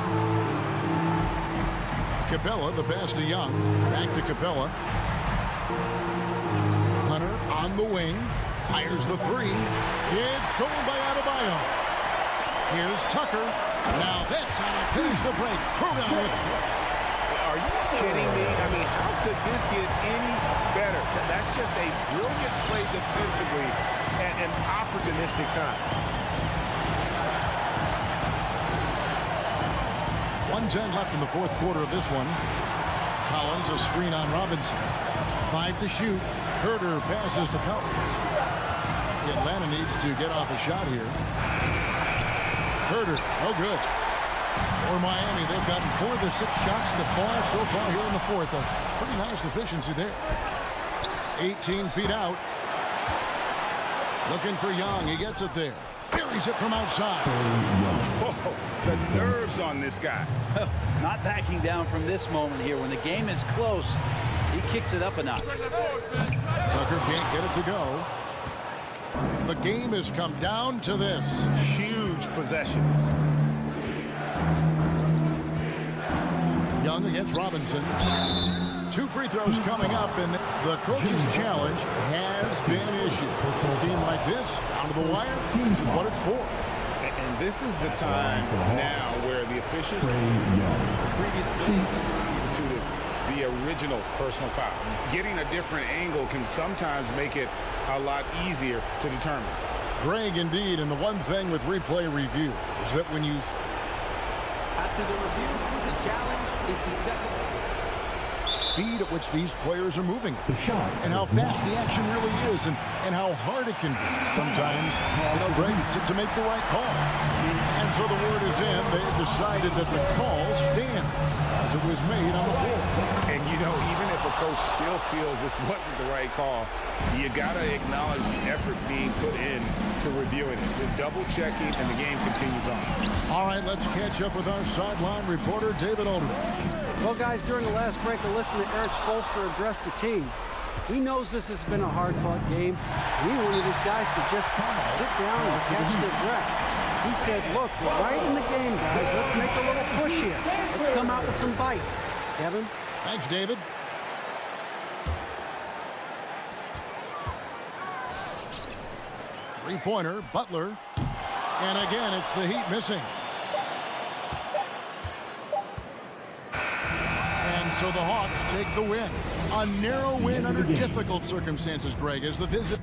Capella, the pass to Young. Back to Capella. Hunter on the wing. Fires the 3. It's stolen by Adebayo. Here's Tucker. Now that's how to finish the break. Throw down with force. Are you kidding me? I mean, how could this get any better? That's just a brilliant play defensively at an opportunistic time. 1:10 left in the fourth quarter of this one. Collins, a screen on Robinson. 5 to shoot. Herter passes to Collins. Atlanta needs to get off a shot here. Herter, no good. For Miami, they've gotten 4 of their 6 shots to fall so far here in the fourth. A pretty nice efficiency there. 18 feet out. Looking for Young. He gets it there. Buries it from outside. Oh, the nerves on this guy. Not backing down from this moment here. When the game is close, he kicks it up a notch. Tucker can't get it to go. The game has come down to this. Huge possession. Young against Robinson. 2 free throws coming up, and the coach's challenge has been issued. A team like this, down to the wire, this is what it's for. And this is the time now where the officials instituted the original personal foul. Getting a different angle can sometimes make it a lot easier to determine. Greg, indeed, and the one thing with replay review is that when you... After the review, the challenge is successful. Speed at which these players are moving. And how fast the action really is, and how hard it can be. Sometimes, Greg, to make the right call. And so the word is in. They've decided that the call stands as it was made on the floor. And, you know, even if a coach still feels this wasn't the right call, you got to acknowledge the effort being put in to reviewing it. The double checking, and the game continues on. All right, let's catch up with our sideline reporter, David Aldridge. Well, guys, during the last break, I listened to Eric Spoelstra address the team. He knows this has been a hard-fought game. He wanted his guys to just sit down and catch their breath. He said, look, we're right in the game, guys. Let's make a little push here. Let's come out with some bite. Kevin? Thanks, David. Three-pointer, Butler. And again, it's the Heat missing. And so the Hawks take the win. A narrow win under difficult circumstances, Greg, as the visit.